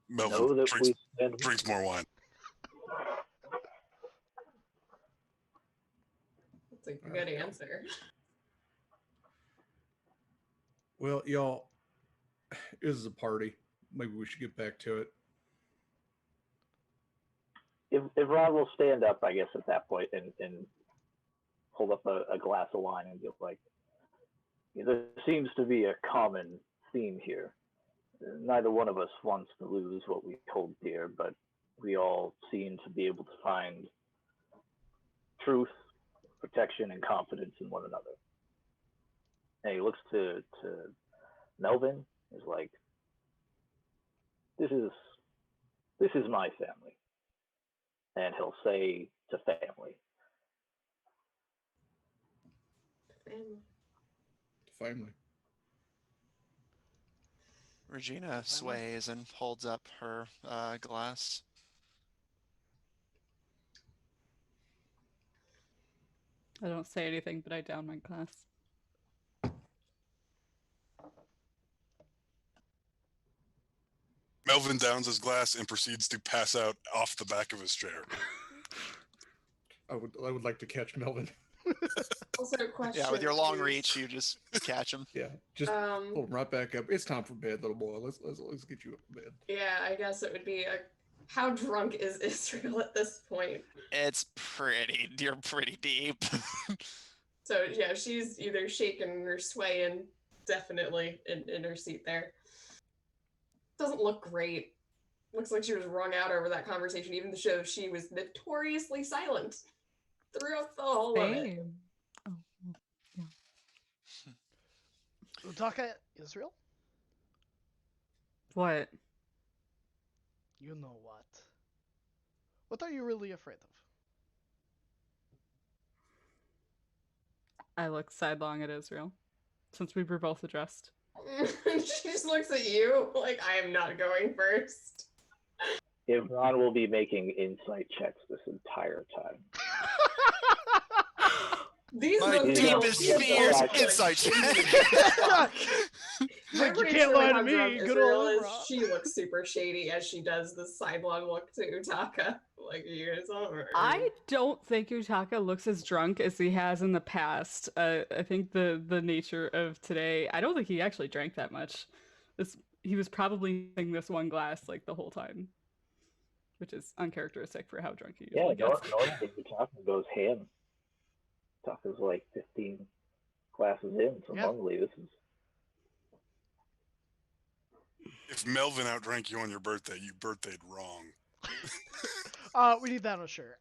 Melvin Know that drinks we stand with drinks more wine. That's a All good right, y'all. answer. Well, y'all, this is a party. Maybe we should get back to it. if Rod will stand up, I guess, at that point and hold up a glass of wine and be like, there seems to be a common theme here. Neither one of us wants to lose what we hold dear, but we all seem to be able to find truth, protection, and confidence in one another. And he looks to Melvin, is like, this is this is my family. And he'll say to family, Family. family. Regina sways and holds up her glass. I don't say anything, but I down my glass. Melvin downs his glass and proceeds to pass out off the back of his chair. I would like to catch Melvin. Also, question. Yeah, with your long is, reach, you just catch him. Yeah, just Um, pull him right back up. It's time for bed, little boy. Let's get you up to bed. yeah, I guess it would be how drunk is Israel at this point? You're pretty deep. So yeah, she's either shaking or swaying, definitely in her seat there. Doesn't look great. Looks like she was wrung out over that conversation, even though she was notoriously silent throughout the whole of it. Same. Oh, yeah. Utaka, Israel? What? You know what? What are you really afraid of? I look sidelong at Israel, since we were both addressed. She just looks at you like, I am not going first. Ivron will be making insight checks this entire time. These My look deepest Yeah, fears, yeah. insight check. He's like, I'm you pretty can't sure lie to how me, drunk good Israel old is. Rob. She looks super shady as she does the sidelong look to Utaka. Like, you guys over. I don't think Utaka looks as drunk as he has in the past. I think the nature of today, I don't think he actually drank that much. He was probably using this one glass like the whole time, which is uncharacteristic for how drunk he Yeah, usually gets. normally Utaka goes ham. Utaka's like 15 classes in, so Yeah. normally this is. If Melvin outdrank you on your birthday, you birthdayed wrong. We need that on a shirt.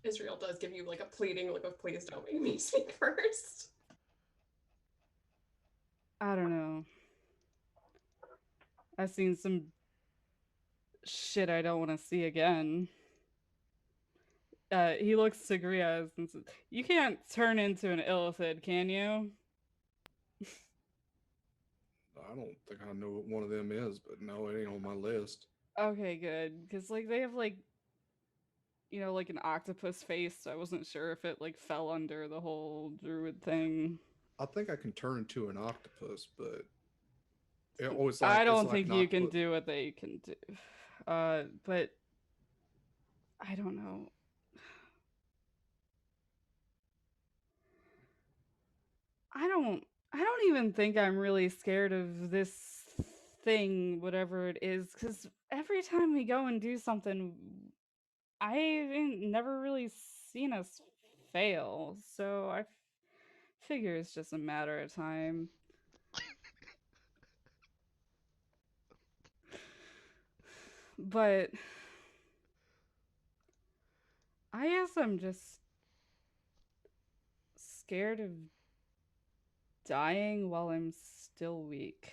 Israel does give you like a pleading look of, please don't make me speak first. I don't know. I've seen some shit I don't want to see again. He looks to Griaz and says, "You can't turn into an illithid, can you?" I don't think I know what one of them is, but no, it ain't on my list. Okay, good. Because, like, they have, like, like an octopus face, so I wasn't sure if it, like, fell under the whole druid thing. I think I can turn into an octopus, but it always like I don't it's like think an you can octopus. do what they can do. But I don't know. I don't even think I'm really scared of this thing, whatever it is, because every time we go and do something, I ain't never really seen us fail. So I figure it's just a matter of time. But I guess I'm just scared of dying while I'm still weak.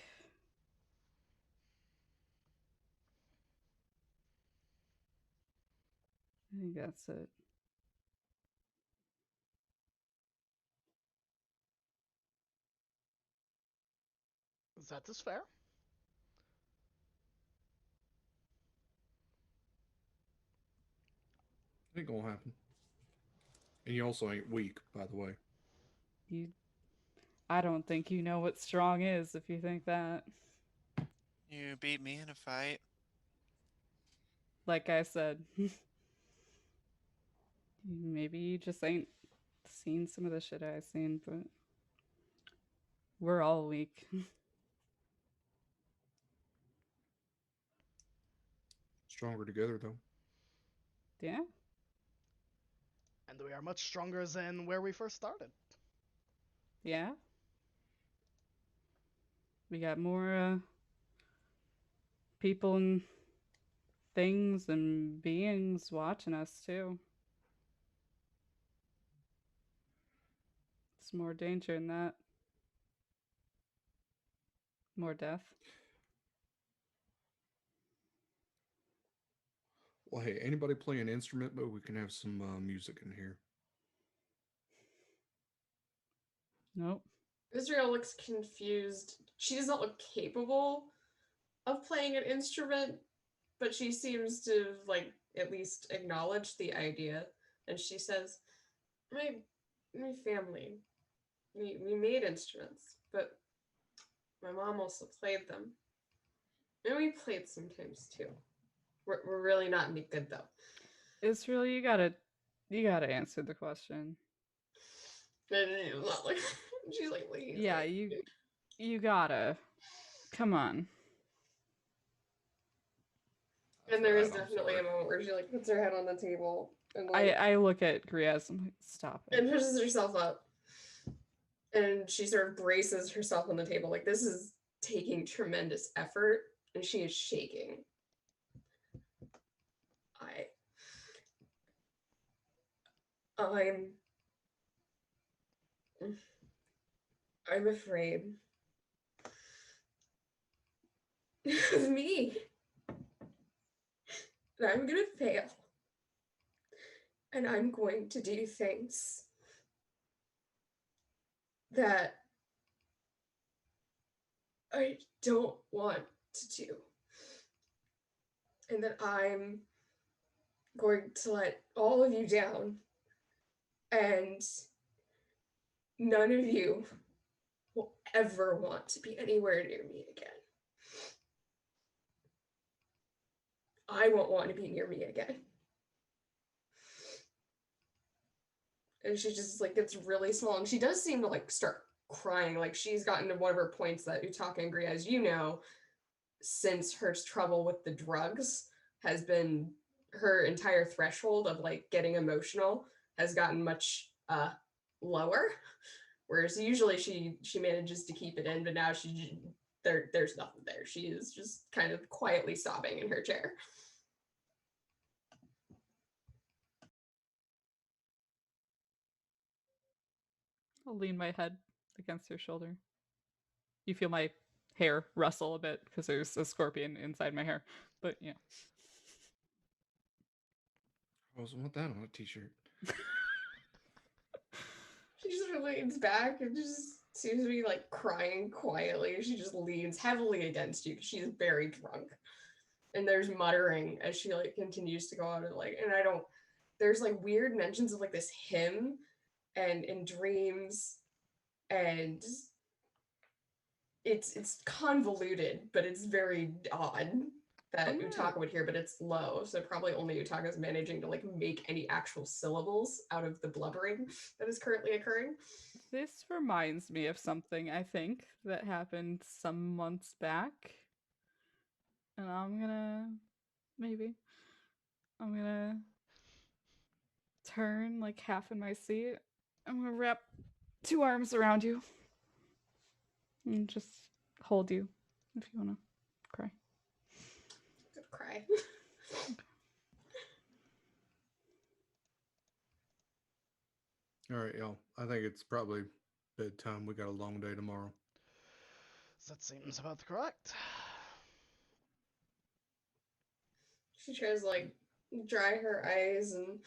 I think that's it. That is fair. Ain't gonna happen. And you also ain't weak, by the way. I don't think you know what strong is if you think that. You beat me in a fight. Like I said, maybe you just ain't seen some of the shit I've seen, but we're all weak. Stronger together, though. Yeah. And we are much stronger than where we first started. Yeah. We got more people and things and beings watching us too. It's more danger in that. More death. Well, hey, anybody play an instrument, but we can have some music in here. Nope. Israel looks confused. She does not look capable of playing an instrument, but she seems to like at least acknowledge the idea. And she says, my family, we made instruments, but my mom also played them. And we played sometimes too. We're really not any good though. Israel, you gotta answer the question. And I'm not like she's like, please, Yeah, like, you gotta. Come on. That's and there is bad, I'm definitely sorry. a moment where she like puts her head on the table and I look at Griaz and I'm like, stop it. and pushes herself up. And she sort of braces herself on the table. Like this is taking tremendous effort, and she is shaking. I I'm I'm afraid of me that I'm gonna fail. And I'm going to do things that I don't want to do. And that I'm going to let all of you down. And none of you will ever want to be anywhere near me again. I won't want to be near me again. And she just like gets really small, and she does seem to like start crying. Like she's gotten to one of her points that Utaka and Gria, as you know, since her trouble with the drugs has been her entire threshold of like getting emotional has gotten much lower. Whereas usually she manages to keep it in, but now there's nothing there. She is just kind of quietly sobbing in her chair. I'll lean my head against her shoulder. You feel my hair rustle a bit because there's a scorpion inside my hair. But yeah. I always want that on a t-shirt. She just leans back and just seems to be like crying quietly. She just leans heavily against you because she's very drunk. And there's muttering as she like continues to go out and like, and I don't, there's like weird mentions of like this hymn and in dreams, and it's convoluted, but it's very odd that Utaka would hear, but it's low, so probably only Utaka is managing to like make any actual syllables out of the blubbering that is currently occurring. This reminds me of something I think that happened some months back. And maybe, I'm gonna turn like half in my seat. I'm gonna wrap two arms around you and just hold you if you wanna cry. Good cry. All right, y'all. I think it's probably bedtime. We got a long day tomorrow. That seems about correct. She tries to like dry her eyes and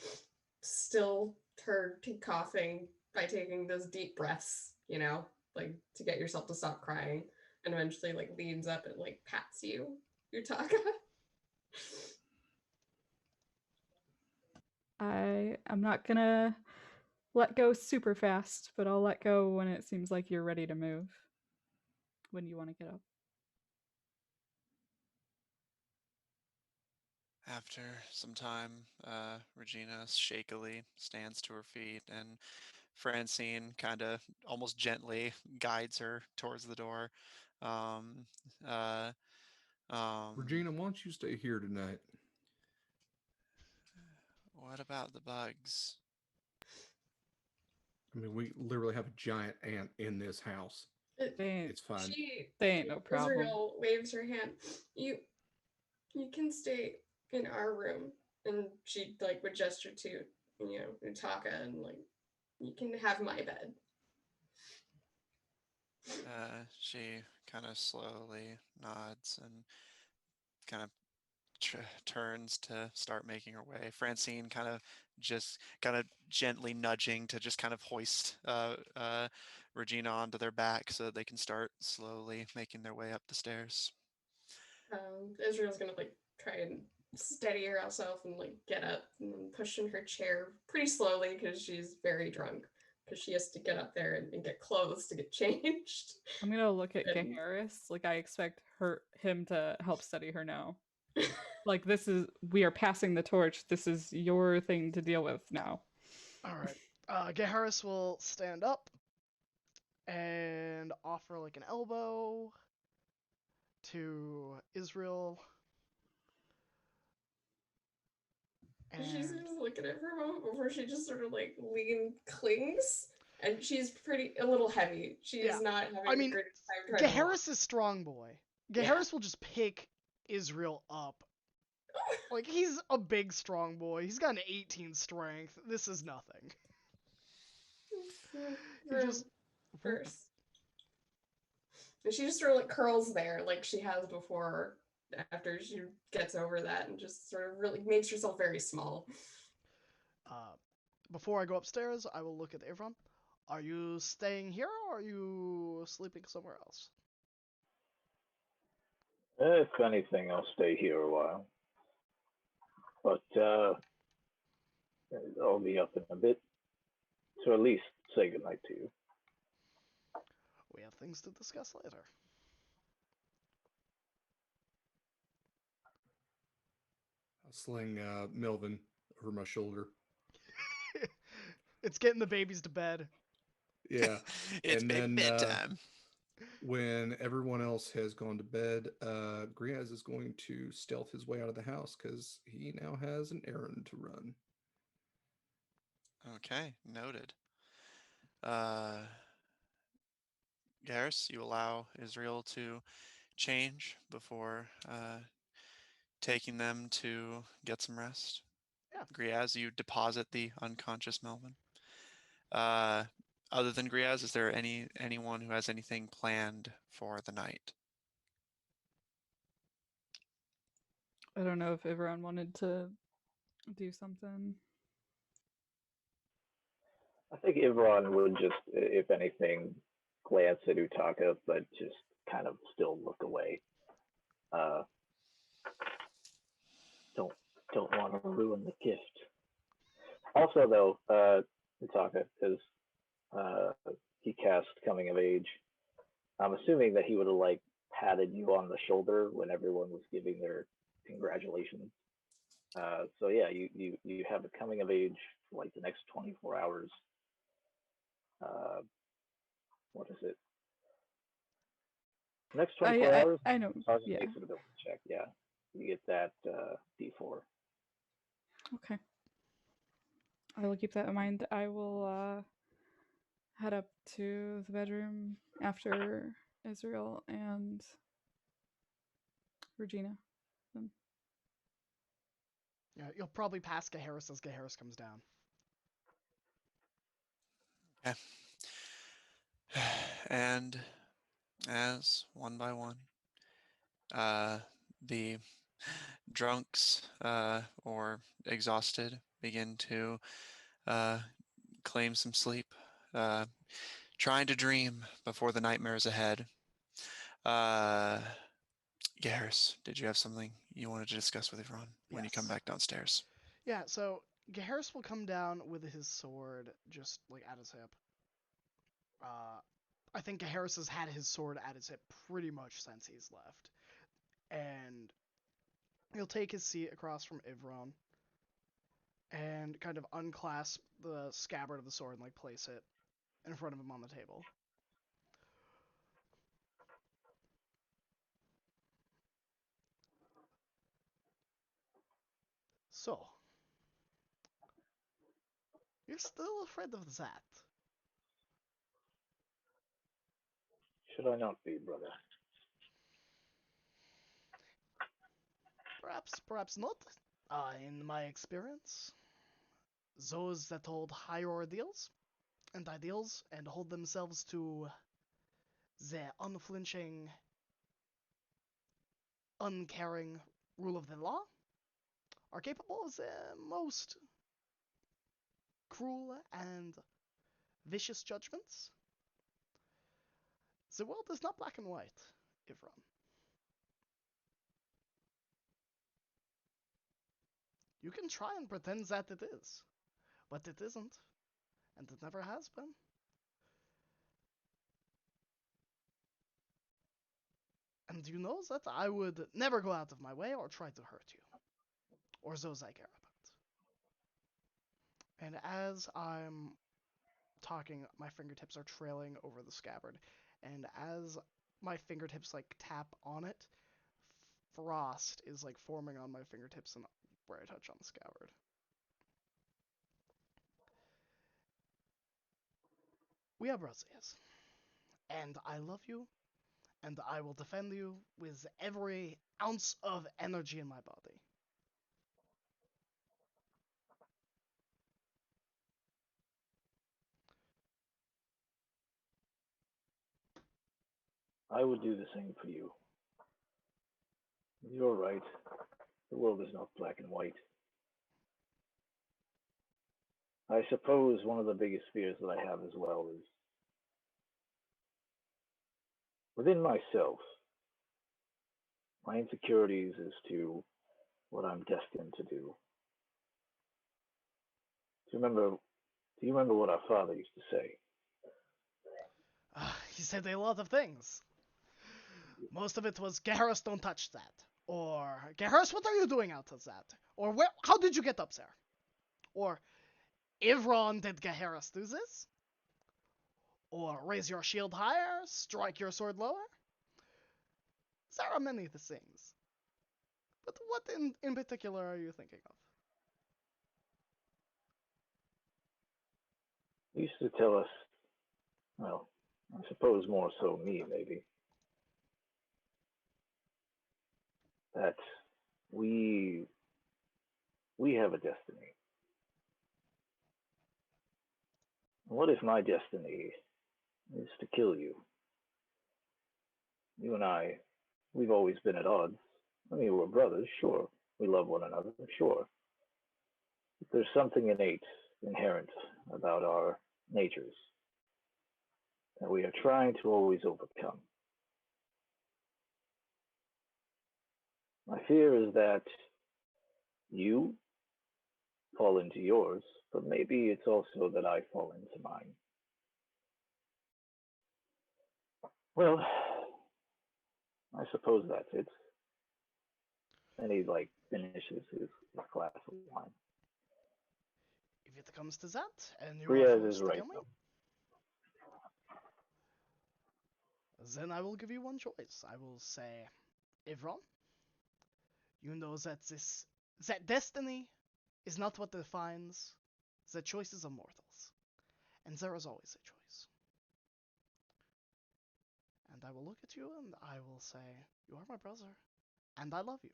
still her coughing by taking those deep breaths, you know, like to get yourself to stop crying, and eventually like leans up and like pats you, Utaka. I'm not gonna let go super fast, but I'll let go when it seems like you're ready to move. When you want to get up. After some time, Regina shakily stands to her feet, and Francine kind of almost gently guides her towards the door. Um, uh, Regina, why don't you stay here tonight? what about the bugs? I mean, we literally have a giant ant in this house. It's fine. They ain't no problem. Israel waves her hand. You can stay in our room, and she like would gesture to Utaka, and like you can have my bed. She kind of slowly nods and kind of turns to start making her way. Francine kind of gently nudging to just kind of hoist Regina onto their back so that they can start slowly making their way up the stairs. Israel's gonna like try and steady herself and like get up and push in her chair pretty slowly because she's very drunk because she has to get up there and get clothes to get changed. I'm gonna look at And- Gaharis. Like I expect him to help steady her now. Like we are passing the torch. This is your thing to deal with now. All right. Geharis will stand up and offer like an elbow to Israel. She's And just looking at her moment before she just sort of like clings. And she's a little heavy. She's Yeah. not having I the mean, greatest time trying to walk. Geharis is strong boy. Yeah. Geharis will just pick Israel up. Like, he's a big, strong boy. He's got an 18 strength. This is nothing. He just... First. And she just sort of like curls there like she has before after she gets over that and just sort of really makes herself very small. Before I go upstairs, I will look at Avron. Are you staying here or are you sleeping somewhere else? If anything, I'll stay here a while. But I'll be up in a bit. So at least say goodnight to you. We have things to discuss later. I'll sling Melvin over my shoulder. It's getting the babies to bed. Yeah. It's And then bedtime. when everyone else has gone to bed, Griaz is going to stealth his way out of the house because he now has an errand to run. Okay, noted. Garrus, you allow Israel to change before taking them to get some rest. Yeah. Griaz, you deposit the unconscious Melvin. Other than Griaz, is there anyone who has anything planned for the night? I don't know if everyone wanted to do something. I think Ivron would just, if anything, glance at Utaka, but just kind of still look away. Don't want to ruin the gift. Also, though, Utaka, because he cast Coming of Age, I'm assuming that he would have like patted you on the shoulder when everyone was giving their congratulations. So yeah, you have a Coming of Age for like the next 24 hours. What is it? Next 24 hours? I know. Sergeant Yeah. makes it ability check. Yeah, you get that D4. Okay. I will keep that in mind. I will head up to the bedroom after Israel and Regina. Yeah, you'll probably pass Geharis as Geharis comes down. Okay. And as one by one, the drunks or exhausted begin to claim some sleep, trying to dream before the nightmares ahead. Garrus, did you have something you wanted to discuss with Ivron when you come Yes. back downstairs? Yeah, so Geharis will come down with his sword just like at his hip. I think Geharis has had his sword at his hip pretty much since he's left. And he'll take his seat across from Ivron and kind of unclasp the scabbard of the sword and like place it in front of him on the table. So, you're still afraid of that? Should I not be, brother? Perhaps not. In my experience, those that hold higher ordeals and ideals and hold themselves to the unflinching, uncaring rule of the law are capable of the most cruel and vicious judgments. The world is not black and white, Ivron. You can try and pretend that it is, but it isn't, and it never has been. And you know that I would never go out of my way or try to hurt you, or those I care about. And as I'm talking, my fingertips are trailing over the scabbard, and as my fingertips like tap on it, frost is like forming on my fingertips and where I touch on the scabbard. We are brothers, and I love you, and I will defend you with every ounce of energy in my body. I would do the same for you. You're right. The world is not black and white. I suppose one of the biggest fears that I have as well is within myself, my insecurities as to what I'm destined to do. Do you remember what our father used to say? He said a lot of things. Most of it was, Garrus, don't touch that. Or, Garrus, what are you doing out of that? Or, how did you get up there? Or, Ivron, did Garrus do this? Or, raise your shield higher, strike your sword lower? There are many things. But what in particular are you thinking of? He used to tell us, well, I suppose more so me, maybe, that we we have a destiny. What if my destiny is to kill you? You and I, we've always been at odds. I mean, we're brothers, sure. We love one another, sure. But there's something innate, inherent about our natures that we are trying to always overcome. My fear is that you fall into yours, but maybe it's also that I fall into mine. Well, I suppose that's it. And he like finishes his glass of wine. If it comes to that, and you are Riaz is forced to right kill me, though. then I will give you one choice. I will say, Ivron, you know that that destiny is not what defines the choices of mortals. And there is always a choice. And I will look at you and I will say, you are my brother, and I love you.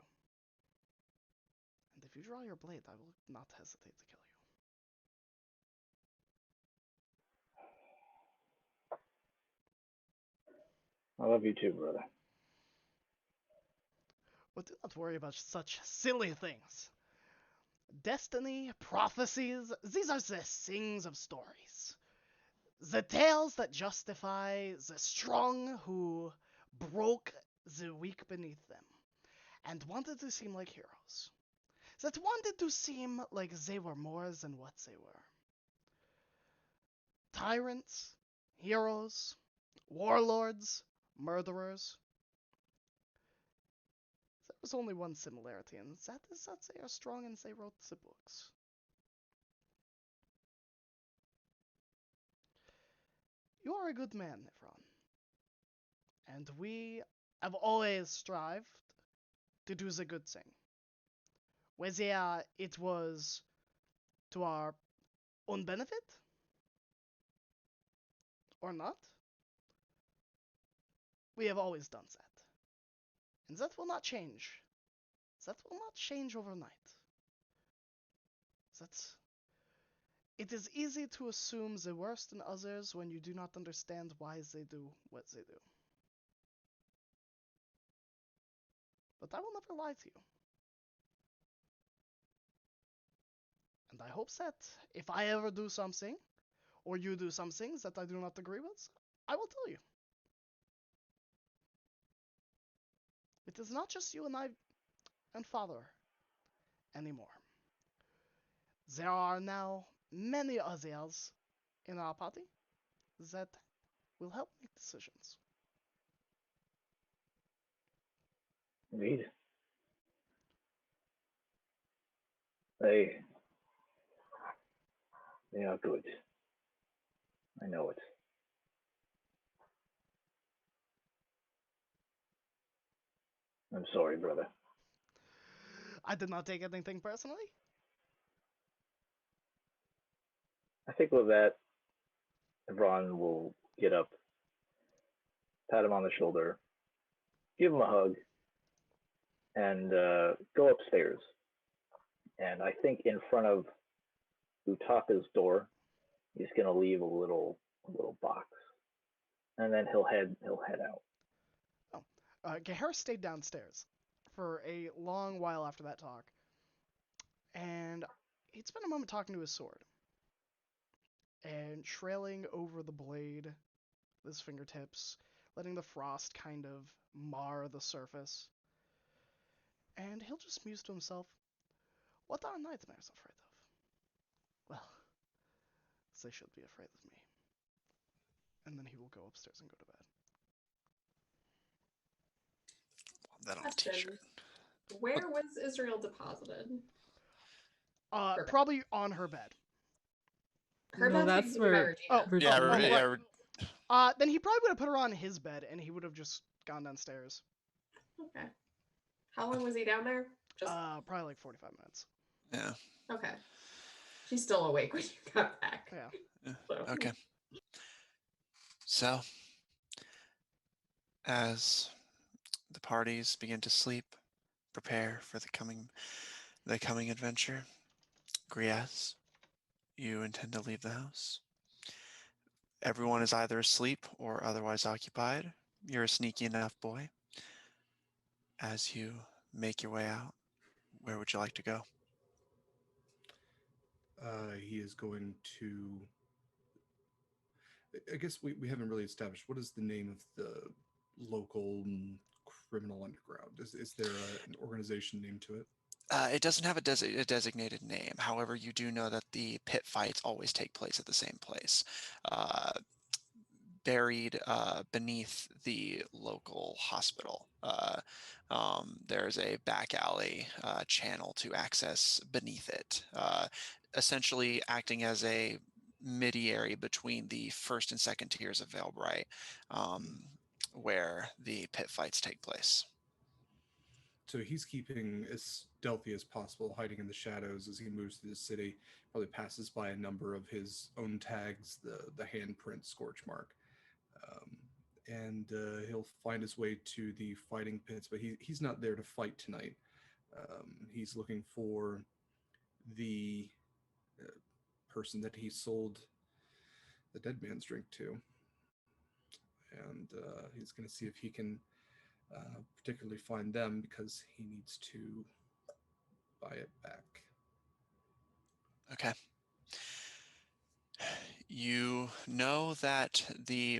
And if you draw your blade, I will not hesitate to kill you. I love you too, brother. But do not worry about such silly things. Destiny, prophecies, these are the things of stories. The tales that justify the strong who broke the weak beneath them and wanted to seem like heroes. That wanted to seem like they were more than what they were. Tyrants, heroes, warlords, murderers. There was only one similarity, and that is that they are strong and they wrote the books. You are a good man, Nifron. And we have always strived to do the good thing. Whether it was to our own benefit or not, we have always done that. And that will not change. That will not change overnight. That's It is easy to assume the worst in others when you do not understand why they do what they do. But I will never lie to you. And I hope that if I ever do something, or you do some things that I do not agree with, I will tell you. It is not just you and I and Father anymore. There are now many others in our party that will help make decisions. Indeed. They they are good. I know it. I'm sorry, brother. I did not take anything personally. I think with that, Ron will get up, pat him on the shoulder, give him a hug, and go upstairs. And I think in front of Utaka's door, he's gonna leave a little box, and then he'll head out. Oh, Gahara stayed downstairs for a long while after that talk, and he'd spent a moment talking to his sword and trailing over the blade with his fingertips, letting the frost kind of mar the surface. And he'll just muse to himself, what are nightmares afraid of? Well, they should be afraid of me. And then he will go upstairs and go to bed. That on a Question. t-shirt. Where was Israel deposited? Perfect. Probably on her bed. Her No, bed's that's taken by where Regina. Yeah, Regina. Then he probably would have put her on his bed, and he would have just gone downstairs. Okay. How long was he down there? Just Probably like 45 minutes. Yeah. okay. She's still awake when you got back. Yeah. So. Okay. So, as the parties begin to sleep, prepare for the coming adventure, Griaz, you intend to leave the house. Everyone is either asleep or otherwise occupied. You're a sneaky enough boy. As you make your way out, where would you like to go? He is going to. I guess we haven't really established what is the name of the local criminal underground. Is there an organization named to it? It doesn't have a designated name. However, you do know that the pit fights always take place at the same place, uh, buried beneath the local hospital. There's a back alley channel to access beneath it, essentially acting as a mediary between the first and second tiers of Veilbright, where the pit fights take place. So he's keeping as stealthy as possible, hiding in the shadows as he moves through the city. Probably passes by a number of his own tags, the handprint scorch mark, and he'll find his way to the fighting pits. But he's not there to fight tonight. He's looking for the uh, person that he sold the dead man's drink to, and he's going to see if he can particularly find them because he needs to buy it back. Okay. You know that the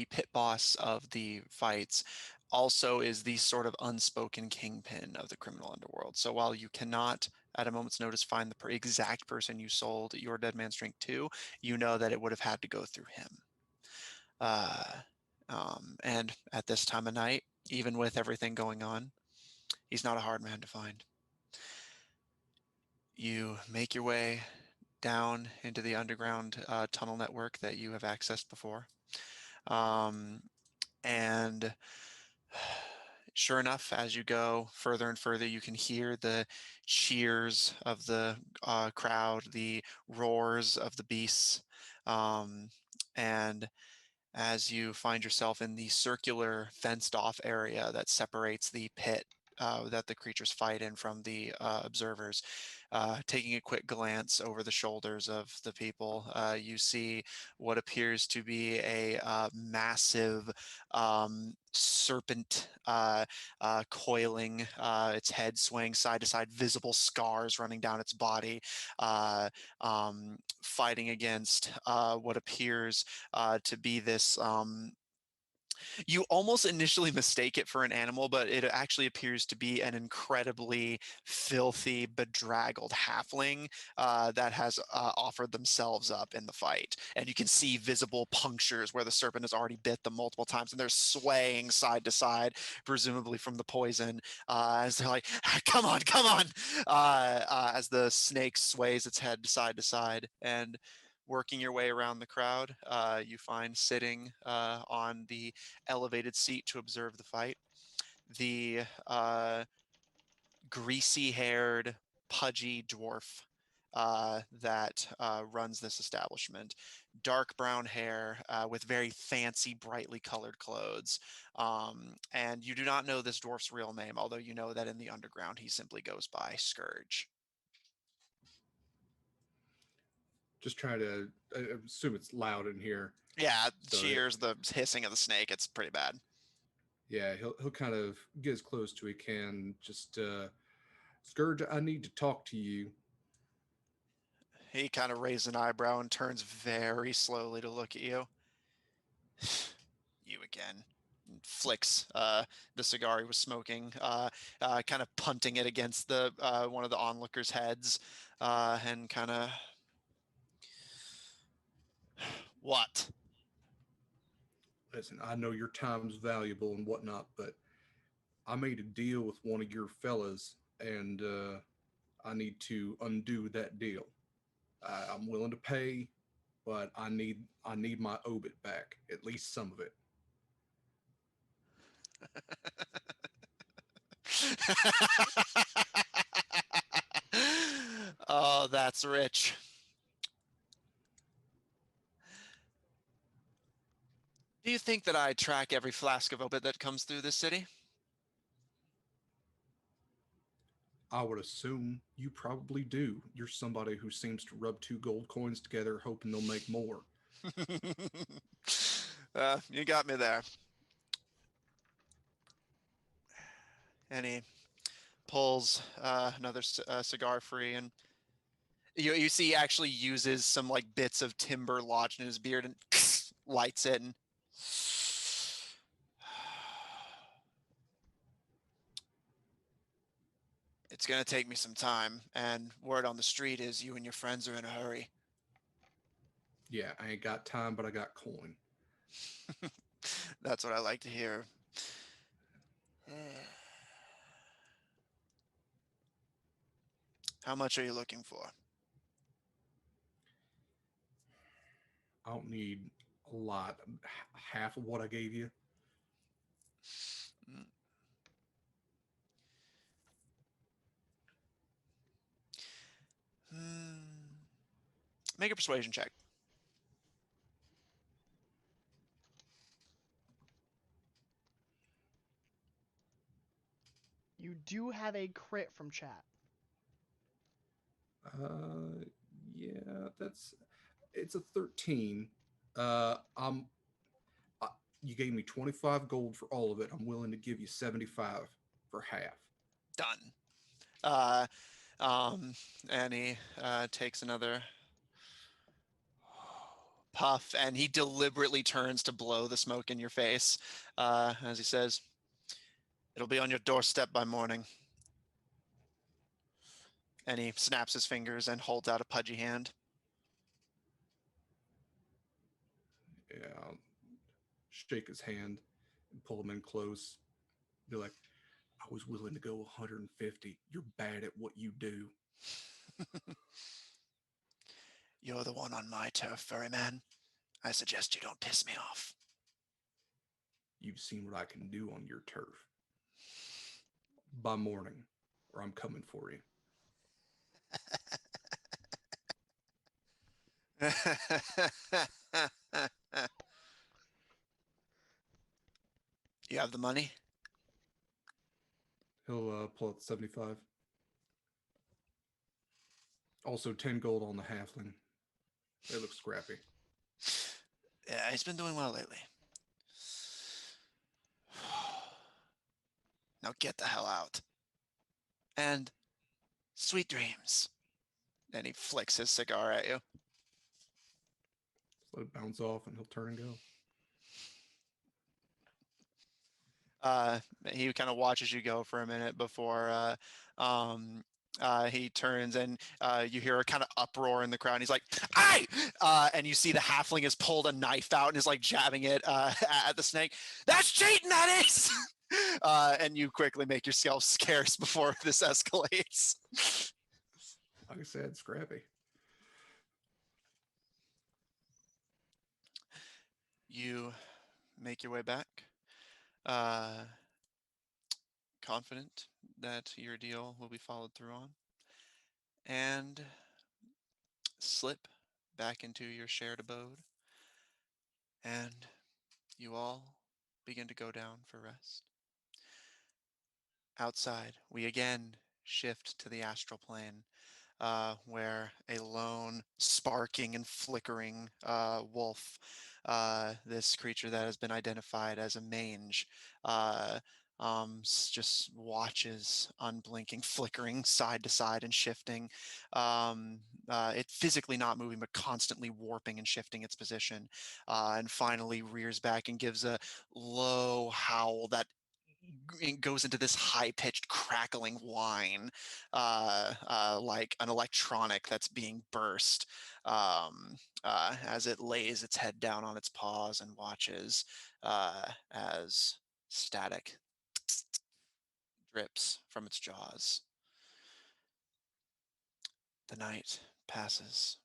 pit boss of the fights, also is the sort of unspoken kingpin of the criminal underworld. So while you cannot, at a moment's notice, find the exact person you sold your dead man's drink to, you know that it would have had to go through him. And at this time of night, even with everything going on, he's not a hard man to find. You make your way down into the underground tunnel network that you have accessed before. And sure enough, as you go further and further, you can hear the cheers of the crowd, the roars of the beasts. And as you find yourself in the circular fenced off area that separates the pit that the creatures fight in from the observers. Taking a quick glance over the shoulders of the people, you see what appears to be a massive serpent coiling, its head swaying side to side, visible scars running down its body, fighting against what appears to be this. You almost initially mistake it for an animal, but it actually appears to be an incredibly filthy, bedraggled halfling that has offered themselves up in the fight. And you can see visible punctures where the serpent has already bit them multiple times, and they're swaying side to side, presumably from the poison, as they're like, come on, come on, as the snake sways its head side to side. And working your way around the crowd, you find sitting on the elevated seat to observe the fight the greasy-haired, pudgy dwarf that runs this establishment. Dark brown hair with very fancy, brightly colored clothes. And you do not know this dwarf's real name, although you know that in the underground he simply goes by Scourge. Just try to I assume it's loud in here. Yeah, So cheers, the hissing of the snake. It's pretty bad. yeah, he'll kind of get as close to he can. Just Scourge, I need to talk to you. He kind of raises an eyebrow and turns very slowly to look at you. You again. Flicks the cigar he was smoking, kind of punting it against the one of the onlookers' heads, and kind of, what? Listen, I know your time's valuable and whatnot, but I made a deal with one of your fellas, and I need to undo that deal. I'm willing to pay, but I need my obit back, at least some of it. Oh, that's rich. Do you think that I track every flask of obit that comes through this city? I would assume you probably do. You're somebody who seems to rub two gold coins together, hoping they'll make more. You got me there. And he pulls another cigar free, and you see he actually uses some like bits of timber lodged in his beard and lights it, and it's gonna take me some time, and word on the street is you and your friends are in a hurry. Yeah, I ain't got time, but I got coin. That's what I like to hear. How much are you looking for? I don't need a lot. Half of what I gave you. Mm. Make a persuasion check. You do have a crit from chat. Yeah, it's a 13. I'm you gave me 25 gold for all of it. I'm willing to give you 75 for half. Done. Uh, and he takes another puff, and he deliberately turns to blow the smoke in your face as he says, "It'll be on your doorstep by morning." And he snaps his fingers and holds out a pudgy hand. Yeah, I'll shake his hand and pull him in close. Be like, I was willing to go 150. You're bad at what you do. You're the one on my turf, furry man. I suggest you don't piss me off. You've seen what I can do on your turf. By morning, or I'm coming for you. You have the money? He'll pull out 75. Also 10 gold on the halfling. They look scrappy. Yeah, he's been doing well lately. Now get the hell out. And sweet dreams. And he flicks his cigar at you. Just let it bounce off and he'll turn and go. He kind of watches you go for a minute before he turns, and you hear a kind of uproar in the crowd. And he's like, "Aye!" And you see the halfling has pulled a knife out and is like jabbing it at the snake. That's cheating, that is. And you quickly make yourself scarce before this escalates. Like I said, scrappy. You make your way back, confident that your deal will be followed through on, and slip back into your shared abode, and you all begin to go down for rest. Outside, we again shift to the astral plane, where a lone, sparking and flickering wolf, this creature that has been identified as a mange, just watches, unblinking, flickering side to side and shifting. It physically not moving, but constantly warping and shifting its position, and finally rears back and gives a low howl that goes into this high-pitched crackling whine, like an electronic that's being burst, as it lays its head down on its paws and watches as static drips from its jaws. The night passes.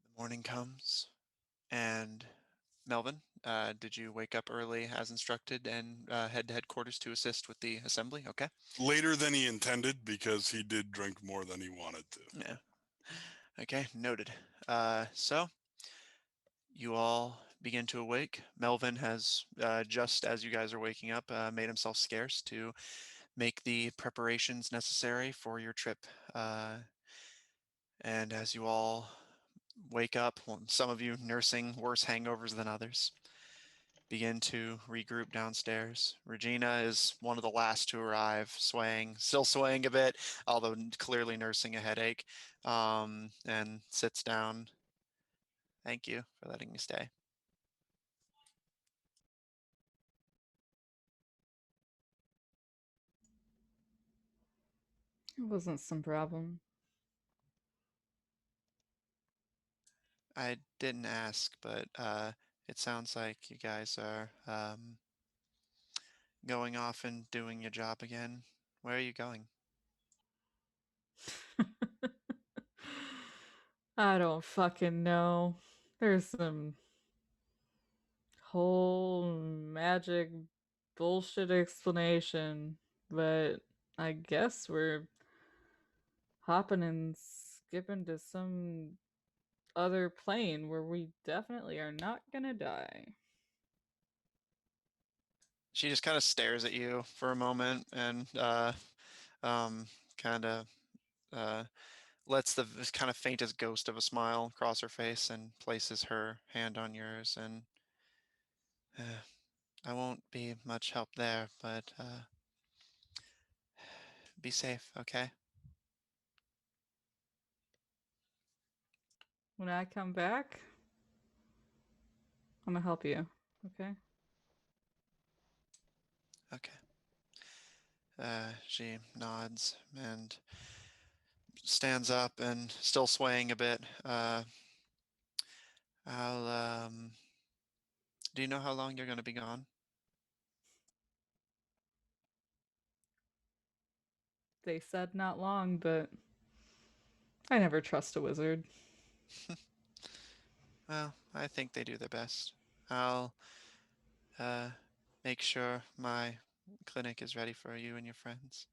The morning comes, and Melvin, did you wake up early as instructed and head to headquarters to assist with the assembly? Okay. Later than he intended because he did drink more than he wanted to. Yeah. Okay, noted. So you all begin to awake. Melvin has, just as you guys are waking up, made himself scarce to make the preparations necessary for your trip. And as you all wake up, well, some of you nursing worse hangovers than others, begin to regroup downstairs. Regina is one of the last to arrive, still swaying a bit, although clearly nursing a headache, and sits down. Thank you for letting me stay. It wasn't some problem. I didn't ask, but it sounds like you guys are going off and doing your job again. Where are you going? I don't fucking know. There's some whole magic bullshit explanation, but I guess we're hopping and skipping to some other plane where we definitely are not gonna die. She just kind of stares at you for a moment and kind of lets the kind of faintest ghost of a smile cross her face and places her hand on yours. And I won't be much help there, but be safe, okay? When I come back, I'm gonna help you, okay? Okay. She nods and stands up and still swaying a bit. I'll, do you know how long you're going to be gone? They said not long, but I never trust a wizard. Well, I think they do their best. I'll make sure my clinic is ready for you and your friends.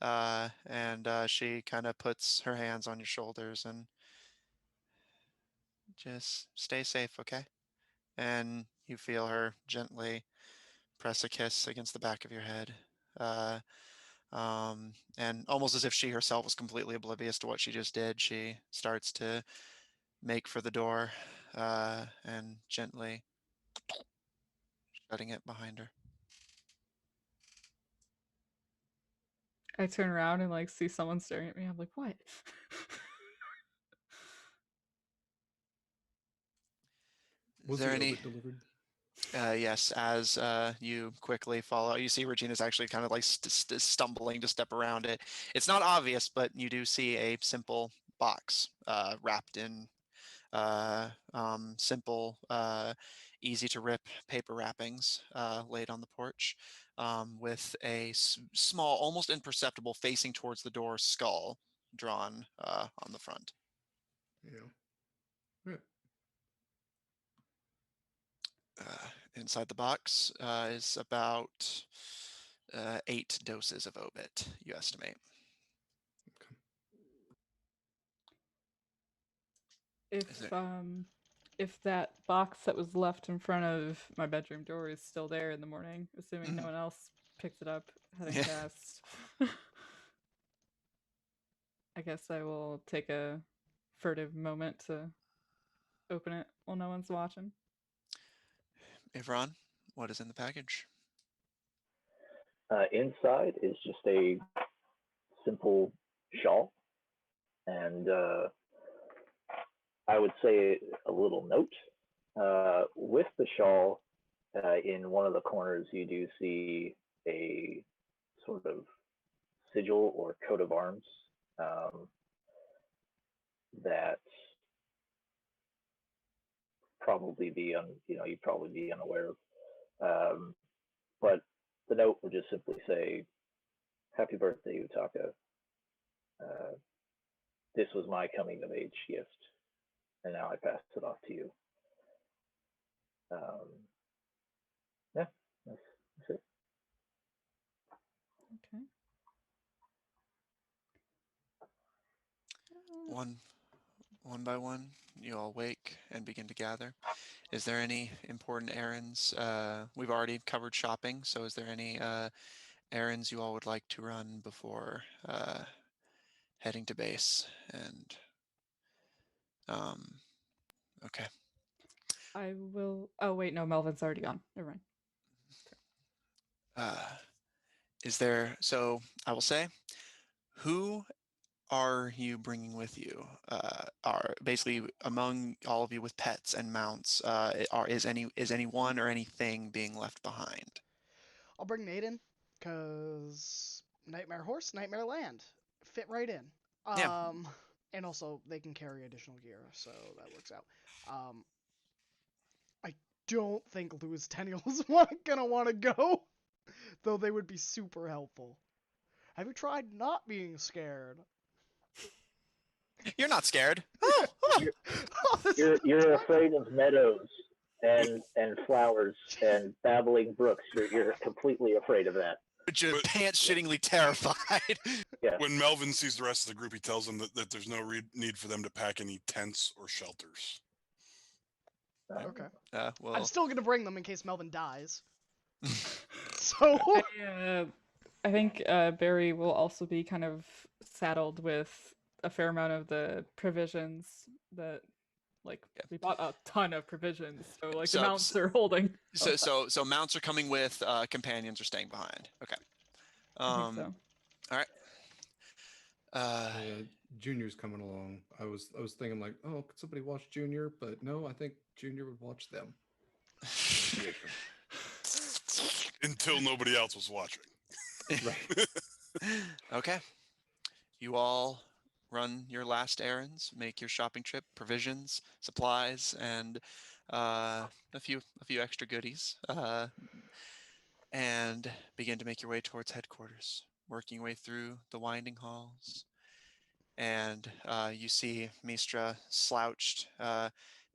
And she kind of puts her hands on your shoulders and just stay safe, okay? And you feel her gently press a kiss against the back of your head. And almost as if she herself was completely oblivious to what she just did, she starts to make for the door and gently shutting it behind her. I turn around and like see someone staring at me. I'm like, what? Is Was there the any? obit delivered? Yes, as you quickly follow, you see Regina's actually kind of like stumbling to step around it. It's not obvious, but you do see a simple box wrapped in simple, easy to rip paper wrappings laid on the porch with a small, almost imperceptible, facing towards the door skull drawn on the front. Yeah. Yeah. Inside the box is about 8 doses of obit, you estimate. Okay. If that box that was left in front of my bedroom door is still there in the morning, assuming no one else picks it up heading Yeah. past, I guess I will take a furtive moment to open it while no one's watching. Ivron, what is in the package? Inside is just a simple shawl, and I would say a little note. With the shawl, in one of the corners, you do see a sort of sigil or coat of arms that probably be you'd probably be unaware of. But the note would just simply say, "Happy birthday, Utaka. This was my coming of age gift, and now I pass it off to you." Um, yeah, that's it. Okay. One by one, you all wake and begin to gather. Is there any important errands? We've already covered shopping, so is there any errands you all would like to run before heading to base? And okay. I will. Oh wait, no, Melvin's already gone. Never mind. Is there? So I will say, who are you bringing with you? Are basically among all of you with pets and mounts? Is anyone or anything being left behind? I'll bring Maiden, because Nightmare Horse, Nightmare Land. Fit right in. Yeah. And also they can carry additional gear, so that works out. I don't think Louis Tenniel's gonna want to go, though they would be super helpful. Have you tried not being scared? You're not scared. Oh, You're, you're afraid of meadows and flowers and babbling brooks. You're completely afraid of that. just pants shittingly terrified. Yeah. When Melvin sees the rest of the group, he tells them that there's no need for them to pack any tents or shelters. Okay. Well, I'm still gonna bring them in case Melvin dies. So I think Barry will also be kind of saddled with a fair amount of the provisions that, like, we bought a ton of provisions, so like the mounts are holding. So mounts are coming with, companions are staying behind. Okay. I think so. All right. Junior's coming along. I was thinking like, oh, could somebody watch Junior? But no, I think Junior would watch them. Until nobody else was watching. Right. Okay. You all run your last errands, make your shopping trip, provisions, supplies, and a few extra goodies, and begin to make your way towards headquarters, working your way through the winding halls. And you see Mistra slouched,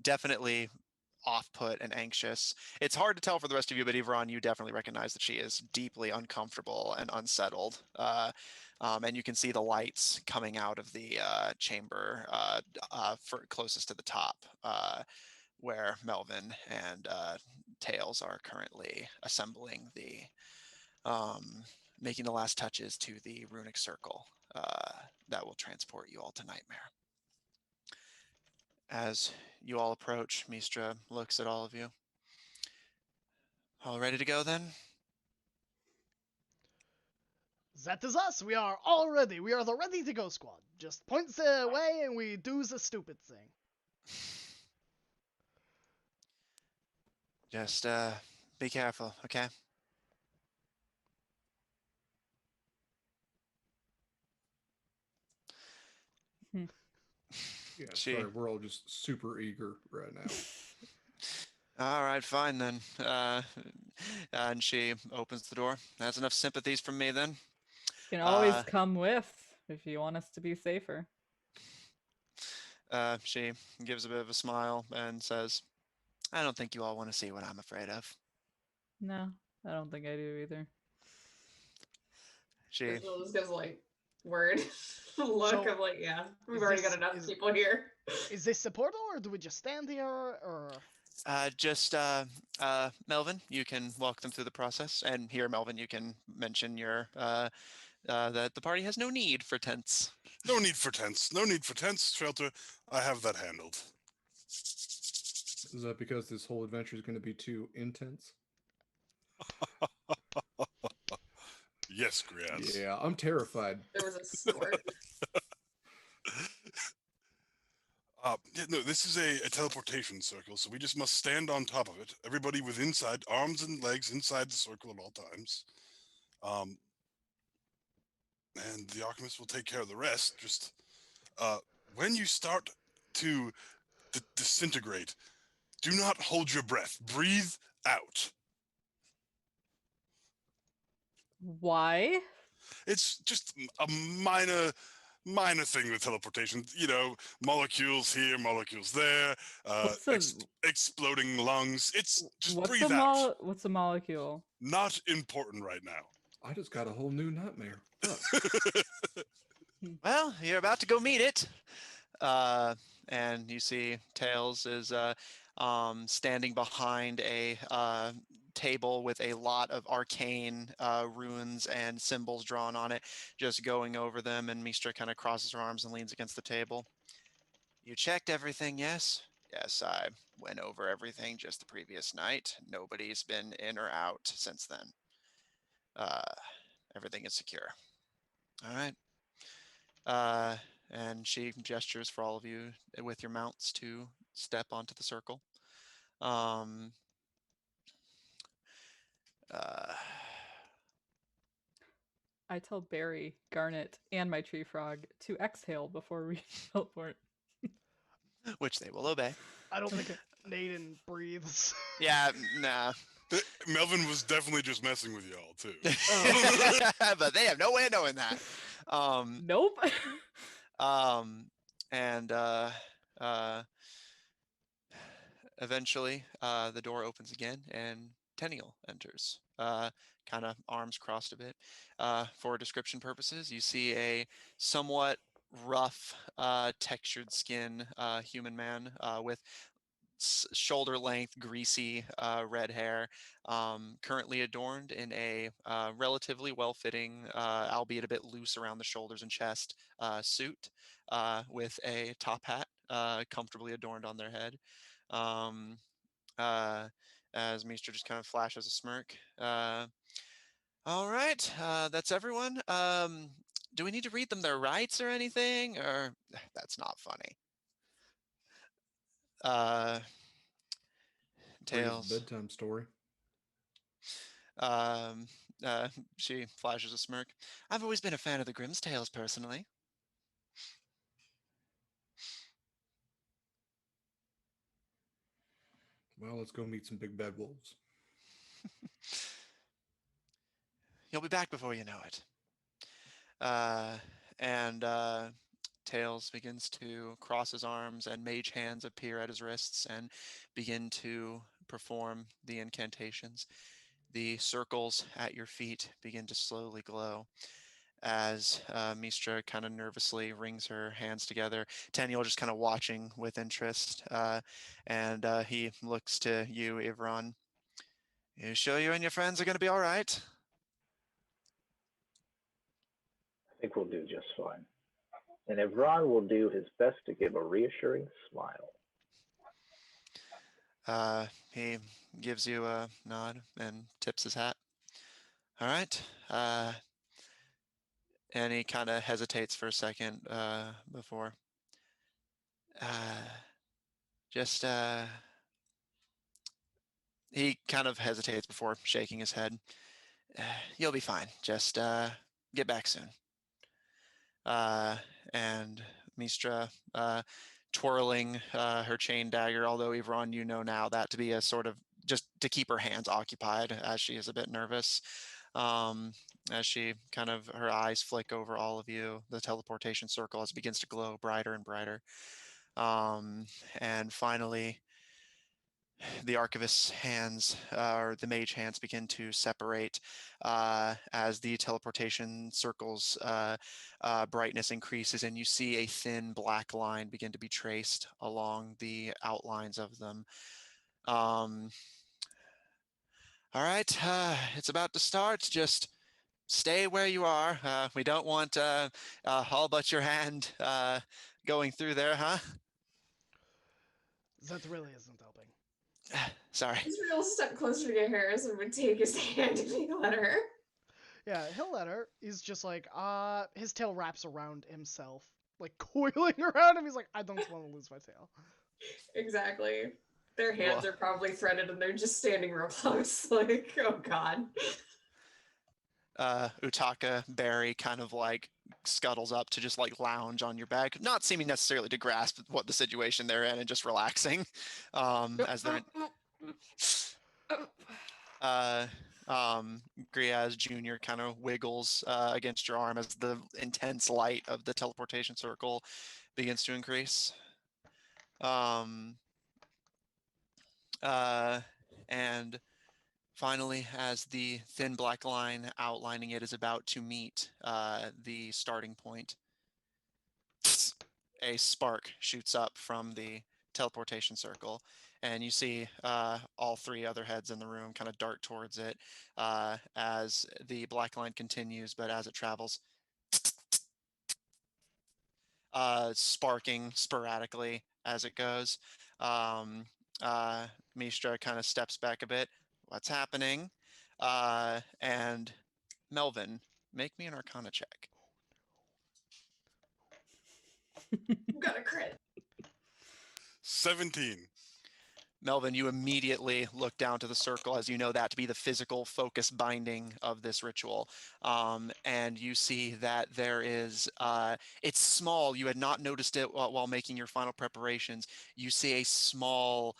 definitely off-put and anxious. It's hard to tell for the rest of you, but Yvonne, you definitely recognize that she is deeply uncomfortable and unsettled. And you can see the lights coming out of the chamber closest to the top, where Melvin and Tails are currently assembling making the last touches to the runic circle that will transport you all to Nightmare. As you all approach, Mistra looks at all of you. All ready to go then? That is us. We are all ready. We are the ready to go squad. Just points the way and we do the stupid thing. Just be careful, okay? Yeah, She. sorry, we're all just super eager right now. All right, fine then. And she opens the door. That's enough sympathies from me then. You can always come with if you want us to be safer. She gives a bit of a smile and says, I don't think you all want to see what I'm afraid of. No, I don't think I do either. She. Israel just gives like word look So, of like, yeah, we've is already this- got enough is- people here. Is this a portal or do we just stand here or? Melvin, you can walk them through the process. And here, Melvin, you can mention your that the party has no need for tents. No need for tents. No need for tents, Shelter. I have that handled. Is that because this whole adventure is going to be too intense? Yes, Griaz. Yeah, I'm terrified. There was a snort. No, this is a teleportation circle, so we just must stand on top of it. Everybody with inside, arms and legs inside the circle at all times. And the alchemist will take care of the rest. Just when you start to disintegrate, do not hold your breath. Breathe out. Why? It's just a minor thing with teleportation. You know, molecules here, molecules there, exploding lungs. It's just breathe out. What's a molecule? Not important right now. I just got a whole new nightmare. Fuck. Well, you're about to go meet it. And you see Tails is standing behind a table with a lot of arcane runes and symbols drawn on it, just going over them. And Mistra kind of crosses her arms and leans against the table. You checked everything, yes? Yes, I went over everything just the previous night. Nobody's been in or out since then. Everything is secure. All right. And she gestures for all of you with your mounts to step onto the circle. Um, I tell Barry, Garnet, and my tree frog to exhale before we teleport. which they will obey. I don't think Naden breathes. Yeah, nah. Melvin was definitely just messing with y'all too. But they have no way of knowing that. Nope. And eventually, the door opens again, and Tenniel enters, kind of arms crossed a bit. For description purposes, you see a somewhat rough, textured skin human man with shoulder length, greasy red hair, currently adorned in a relatively well fitting, albeit a bit loose around the shoulders and chest, suit with a top hat comfortably adorned on their head. Um, as Meester just kind of flashes a smirk. All right, that's everyone. Do we need to read them their rights or anything? Or that's not funny. Tails. Bedtime story. Um, she flashes a smirk. I've always been a fan of the Grimm's Tales, personally. Well, let's go meet some big bad wolves. You'll be back before you know it. And Tails begins to cross his arms, and mage hands appear at his wrists and begin to perform the incantations. The circles at your feet begin to slowly glow as Mistra kind of nervously wrings her hands together. Tenniel just kind of watching with interest, and he looks to you, Ivron. You sure you and your friends are going to be all right? I think we'll do just fine. And Evron will do his best to give a reassuring smile. He gives you a nod and tips his hat. All right. And he kind of hesitates for a second before. Just he kind of hesitates before shaking his head. You'll be fine. Just get back soon. And Mistra twirling her chain dagger, although Yvonne, you know now that to be a sort of just to keep her hands occupied as she is a bit nervous. As she kind of her eyes flick over all of you, the teleportation circle as it begins to glow brighter and brighter. And finally, the archivist's hands or the mage hands begin to separate as the teleportation circle's brightness increases, and you see a thin black line begin to be traced along the outlines of them. All right, it's about to start. Just stay where you are. We don't want all but your hand going through there, huh? That really isn't helping. Sorry. Israel stepped closer to Harris and would take his hand and he let her. Yeah, he'll let her. He's just like, his tail wraps around himself, like coiling around him. He's like, I don't want to lose my tail. Exactly. Their hands are probably threaded and they're just standing real close. Like, oh god. Utaka Barry kind of like scuttles up to just like lounge on your back, not seeming necessarily to grasp what the situation they're in and just relaxing as they're Griaz Jr. kind of wiggles against your arm as the intense light of the teleportation circle begins to increase. And finally, as the thin black line outlining it is about to meet the starting point, a spark shoots up from the teleportation circle, and you see all three other heads in the room kind of dart towards it as the black line continues, but as it travels, sparking sporadically as it goes. Mistra kind of steps back a bit. What's happening? And Melvin, make me an Arcana check. Got a crit. 17. Melvin, you immediately look down to the circle as you know that to be the physical focus binding of this ritual. And you see that there is, it's small. You had not noticed it while making your final preparations. You see a small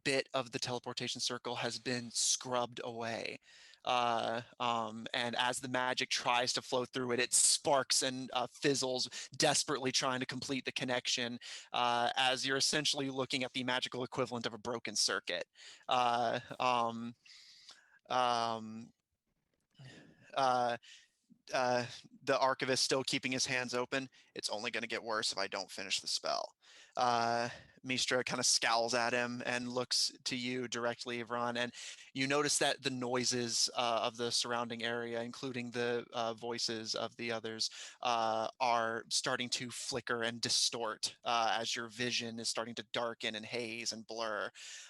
bit of the teleportation circle has been scrubbed away. And as the magic tries to flow through it, it sparks and fizzles, desperately trying to complete the connection as you're essentially looking at the magical equivalent of a broken circuit. Uh, um, um, uh, the archivist still keeping his hands open. It's only going to get worse if I don't finish the spell. Mistra kind of scowls at him and looks to you directly, Ivran, and you notice that the noises of the surrounding area, including the voices of the others, are starting to flicker and distort as your vision is starting to darken and haze and blur.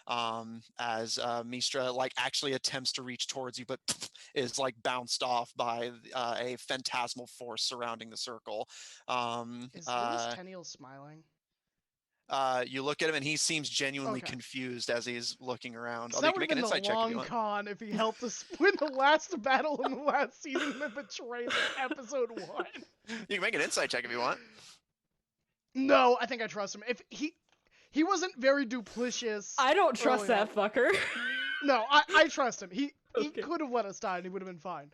As Mistra like actually attempts to reach towards you, but is like bounced off by a phantasmal force surrounding the circle. Is Louis Tenniel smiling? You look at him and he seems genuinely Okay. confused as he's looking around. So Although that you can would have make an been the insight check if you long want. con if he helped us win the last battle in the last season that betrays episode 1. You can make an insight check if you want. No, I think I trust him. If he wasn't very duplicitous. I don't trust early that on. fucker. No, I trust him. He Okay. could have let us die and he would have been fine.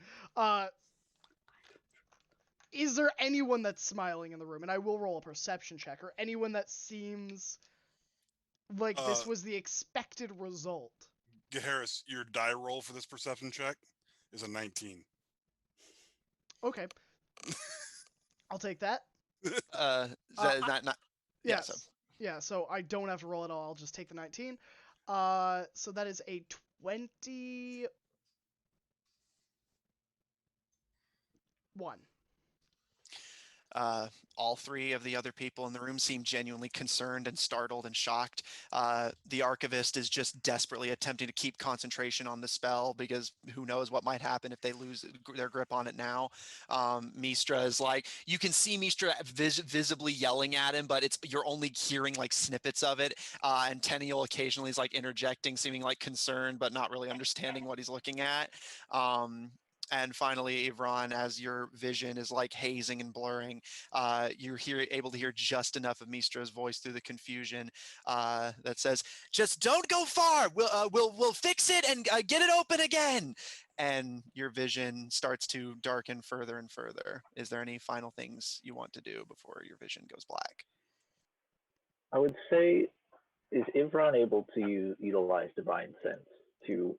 Is there anyone that's smiling in the room? And I will roll a perception check, or anyone that seems like this was the expected result. Harris, your die roll for this perception check is a 19. Okay. I'll take that. Not Yes. so. Yeah, so I don't have to roll at all. I'll just take the 19. So that is a 21. All three of the other people in the room seem genuinely concerned and startled and shocked. The archivist is just desperately attempting to keep concentration on the spell because who knows what might happen if they lose their grip on it now. Mistra is like, you can see Mistra visibly yelling at him, but you're only hearing like snippets of it. And Tenniel occasionally is like interjecting, seeming like concerned, but not really understanding what he's looking at. And finally, Ivron, as your vision is like hazing and blurring, you're able to hear just enough of Mistra's voice through the confusion that says, "Just don't go far. We'll fix it and get it open again." And your vision starts to darken further and further. Is there any final things you want to do before your vision goes black? I would say, is Ivron able to utilize divine sense to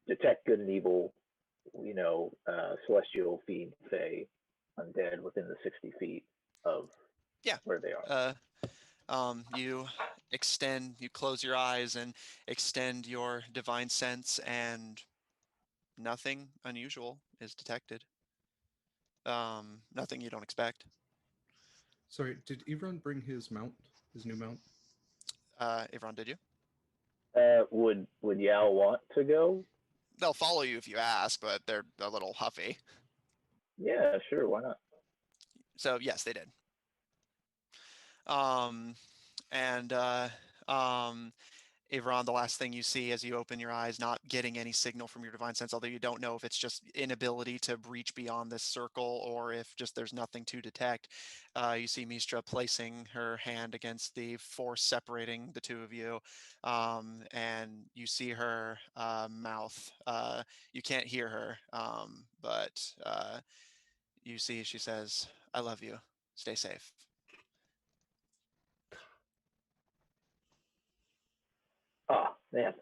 detect good and evil, celestial, fiend, fey, undead within the 60 feet of where they are? You close your eyes and extend your divine sense, and nothing unusual is detected. Nothing you don't expect. Sorry, did Evron bring his mount, his new mount? Ivron, did you? Would Yao want to go? They'll follow you if you ask, but they're a little huffy. Yeah, sure, why not? So yes, they did. Ivron, the last thing you see as you open your eyes, not getting any signal from your divine sense, although you don't know if it's just inability to reach beyond this circle or if just there's nothing to detect. You see Mistra placing her hand against the force separating the two of you, and you see her mouth. You can't hear her, but you see she says, "I love you. Stay safe." Oh, man.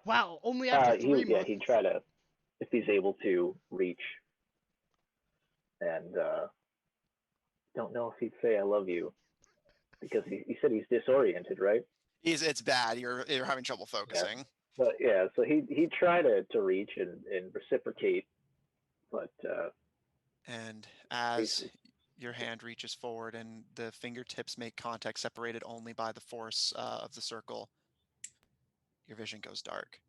Wow, only after 3 months. He'd try to, if he's able to reach, and don't know if he'd say "I love you" because he said he's disoriented, right? It's bad. You're having trouble focusing. Yeah. But yeah, so he'd try to reach and reciprocate, but and as your hand reaches forward and the fingertips make contact separated only by the force of the circle, your vision goes dark.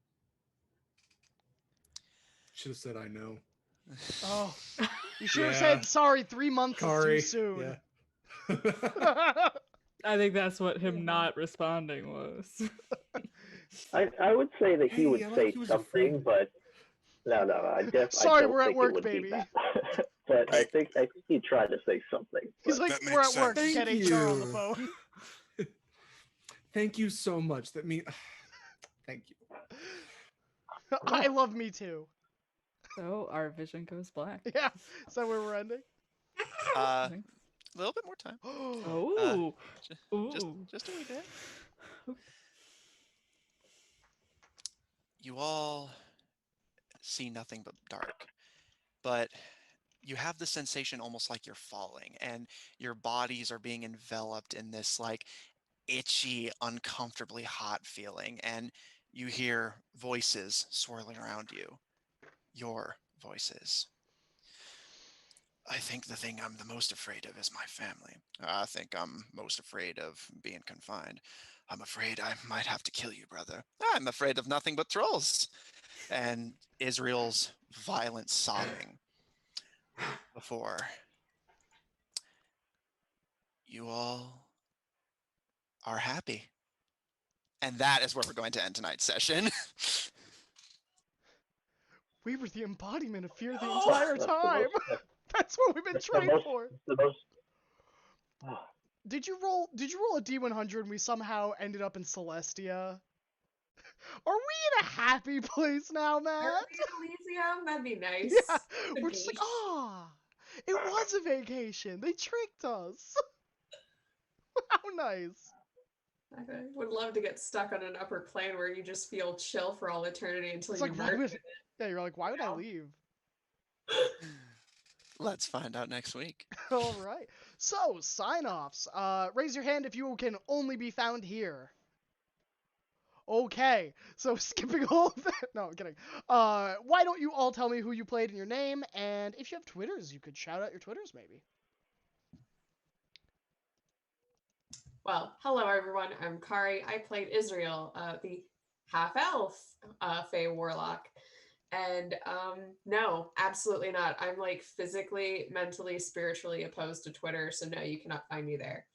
Should have said I know. Oh, you should have said sorry. 3 months is too soon. Yeah. I think that's what him not responding was. I would say that he would say something, but no, sorry, I don't we're at think work, it would baby. be that. But I think he'd try to say something. He's like, we're at work. Thank Get you. HR on the phone. Thank you so much. That means. Thank you. I love me too. So our vision goes black. Yeah. So where we're ending? A little bit more time. Oh. Just a wee bit. You all see nothing but dark, but you have the sensation almost like you're falling and your bodies are being enveloped in this like itchy, uncomfortably hot feeling, and you hear voices swirling around you. Your voices. I think the thing I'm the most afraid of is my family. I think I'm most afraid of being confined. I'm afraid I might have to kill you, brother. I'm afraid of nothing but trolls. And Israel's violent sobbing before you all are happy. And that is where we're going to end tonight's session. We were the embodiment of fear the entire time. That's what we've been trained for. Did you roll a D100 and we somehow ended up in Celestia? Are we in a happy place now, Matt? Elysium? That'd be nice. Yeah, we're just like, it was a vacation. They tricked us. How nice. I would love to get stuck on an upper plane where you just feel chill for all eternity until It's you like, merge with it. Yeah, you're like, why would I leave? Let's find out next week. All right. So, sign-offs. Raise your hand if you can only be found here. Okay, so skipping all of that. No, I'm kidding. Why don't you all tell me who you played in your name, and if you have Twitters, you could shout out your Twitters maybe. Well, hello everyone. I'm Kari. I played Israel, the half elf Fey Warlock. And no, absolutely not. I'm like physically, mentally, spiritually opposed to Twitter, so no, you cannot find me there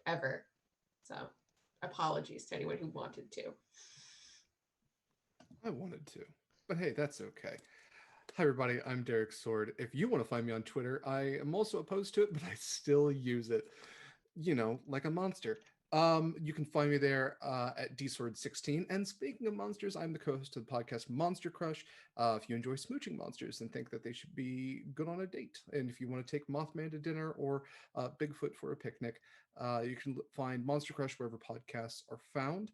ever. So apologies to anyone who wanted to. I wanted to, but hey, that's okay. Hi, everybody. I'm Derek Sword. If you want to find me on Twitter, I am also opposed to it, but I still use it, like a monster. You can find me there at dsword16. And speaking of monsters, I'm the co-host of the podcast Monster Crush. If you enjoy smooching monsters and think that they should be good on a date, and if you want to take Mothman to dinner or Bigfoot for a picnic, you can find Monster Crush wherever podcasts are found.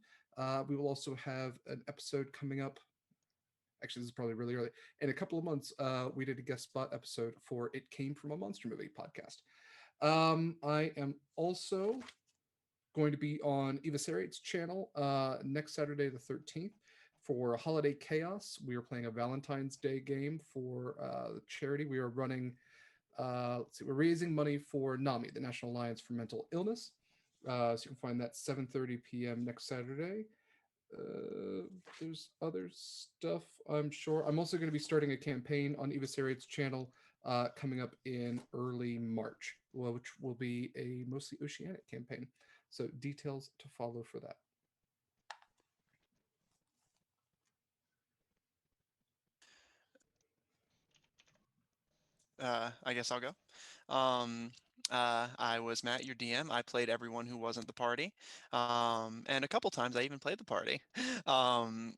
We will also have an episode coming up. Actually, this is probably really early. In a couple of months, we did a guest spot episode for It Came From a Monster Movie podcast. I am also going to be on Eva Sariate's channel next Saturday, the 13th, for Holiday Chaos. We are playing a Valentine's Day game for the charity. We are running, we're raising money for NAMI, the National Alliance for Mental Illness. So you can find that 7:30 p.m. next Saturday. Uh, there's other stuff, I'm sure. I'm also going to be starting a campaign on Eva Sariate's channel coming up in early March, which will be a mostly oceanic campaign. So details to follow for that. I guess I'll go. I was Matt, your DM. I played everyone who wasn't the party. And a couple times I even played the party. Um,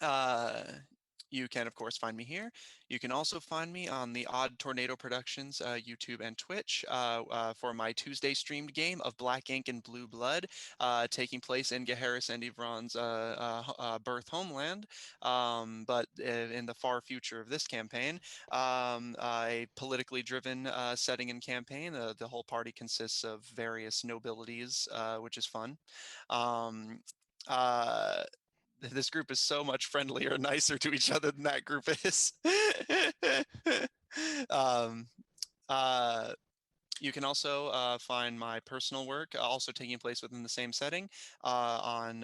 uh, you can, of course, find me here. You can also find me on the Odd Tornado Productions YouTube and Twitch for my Tuesday streamed game of Black Ink and Blue Blood, taking place in Geharis and Ivron's birth homeland, but in the far future of this campaign. A politically driven setting and campaign. The whole party consists of various nobilities, which is fun. Um, uh, this group is so much friendlier and nicer to each other than that group is. um, uh, you can also find my personal work also taking place within the same setting on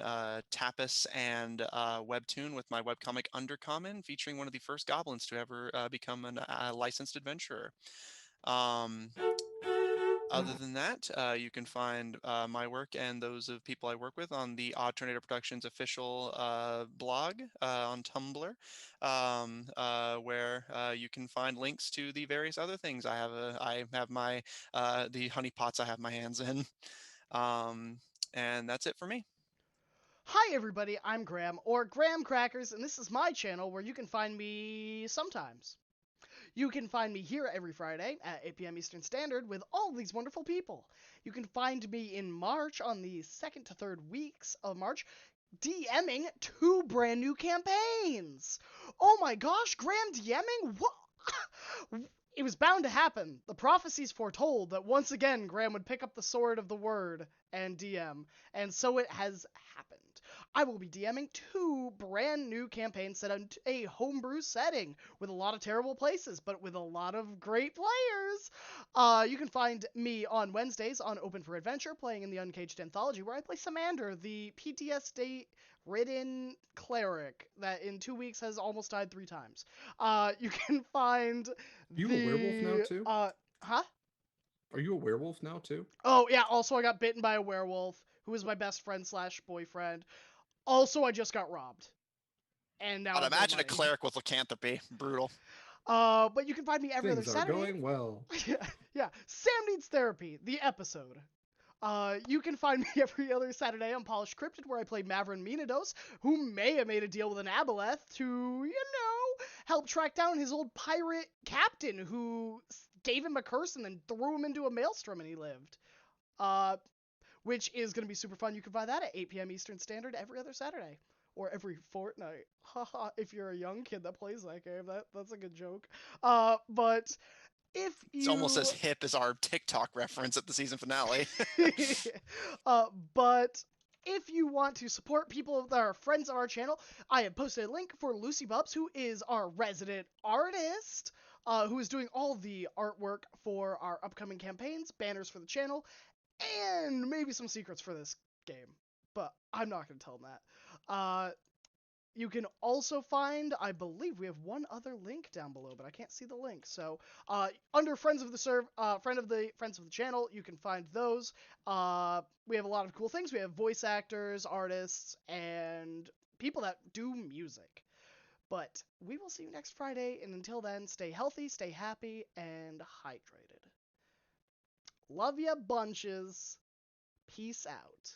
Tapas and Webtoon with my webcomic Undercommon, featuring one of the first goblins to ever become a licensed adventurer. Other than that, you can find my work and those of people I work with on the Odd Tornado Productions official blog on Tumblr, where you can find links to the various other things. I have my the honeypots I have my hands in, and that's it for me. Hi everybody, I'm Graham, or Graham Crackers, and this is my channel where you can find me sometimes. You can find me here every Friday at 8 p.m. Eastern Standard with all these wonderful people. You can find me in March on the second to third weeks of March DMing 2 brand new campaigns. Oh my gosh, Graham DMing? What? It was bound to happen. The prophecies foretold that once again Graham would pick up the sword of the word and DM, and so it has happened. I will be DMing 2 brand new campaigns set in a homebrew setting with a lot of terrible places, but with a lot of great players. You can find me on Wednesdays on Open for Adventure, playing in the Uncaged Anthology, where I play Samander, the PTSD-ridden cleric that in 2 weeks has almost died 3 times. You can find Are you a werewolf now too? Huh? Are you a werewolf now too? Oh, yeah, also I got bitten by a werewolf, who was my best friend slash boyfriend. Also, I just got robbed. And now I'd I've no imagine a money. cleric with lycanthropy. Brutal. But you can find me every Things other are Saturday. going well. Yeah. Sam Needs Therapy, the episode. You can find me every other Saturday on Polished Cryptid, where I play Mavrin Minados, who may have made a deal with an Aboleth to, help track down his old pirate captain who gave him a curse and then threw him into a maelstrom and he lived. Which is going to be super fun. You can find that at 8 p.m. Eastern Standard every other Saturday. Or every fortnight. Haha, if you're a young kid that plays that game, that's a good joke. But if you... It's almost as hip as our TikTok reference at the season finale. But if you want to support people that are friends of our channel, I have posted a link for Lucy Bubs, who is our resident artist, who is doing all the artwork for our upcoming campaigns, banners for the channel, and maybe some secrets for this game. But I'm not going to tell them that. You can also find, I believe we have one other link down below, but I can't see the link. So, under friends of the friends of the channel, you can find those. We have a lot of cool things. We have voice actors, artists, and people that do music. But we will see you next Friday, and until then, stay healthy, stay happy, and hydrated. Love ya bunches. Peace out.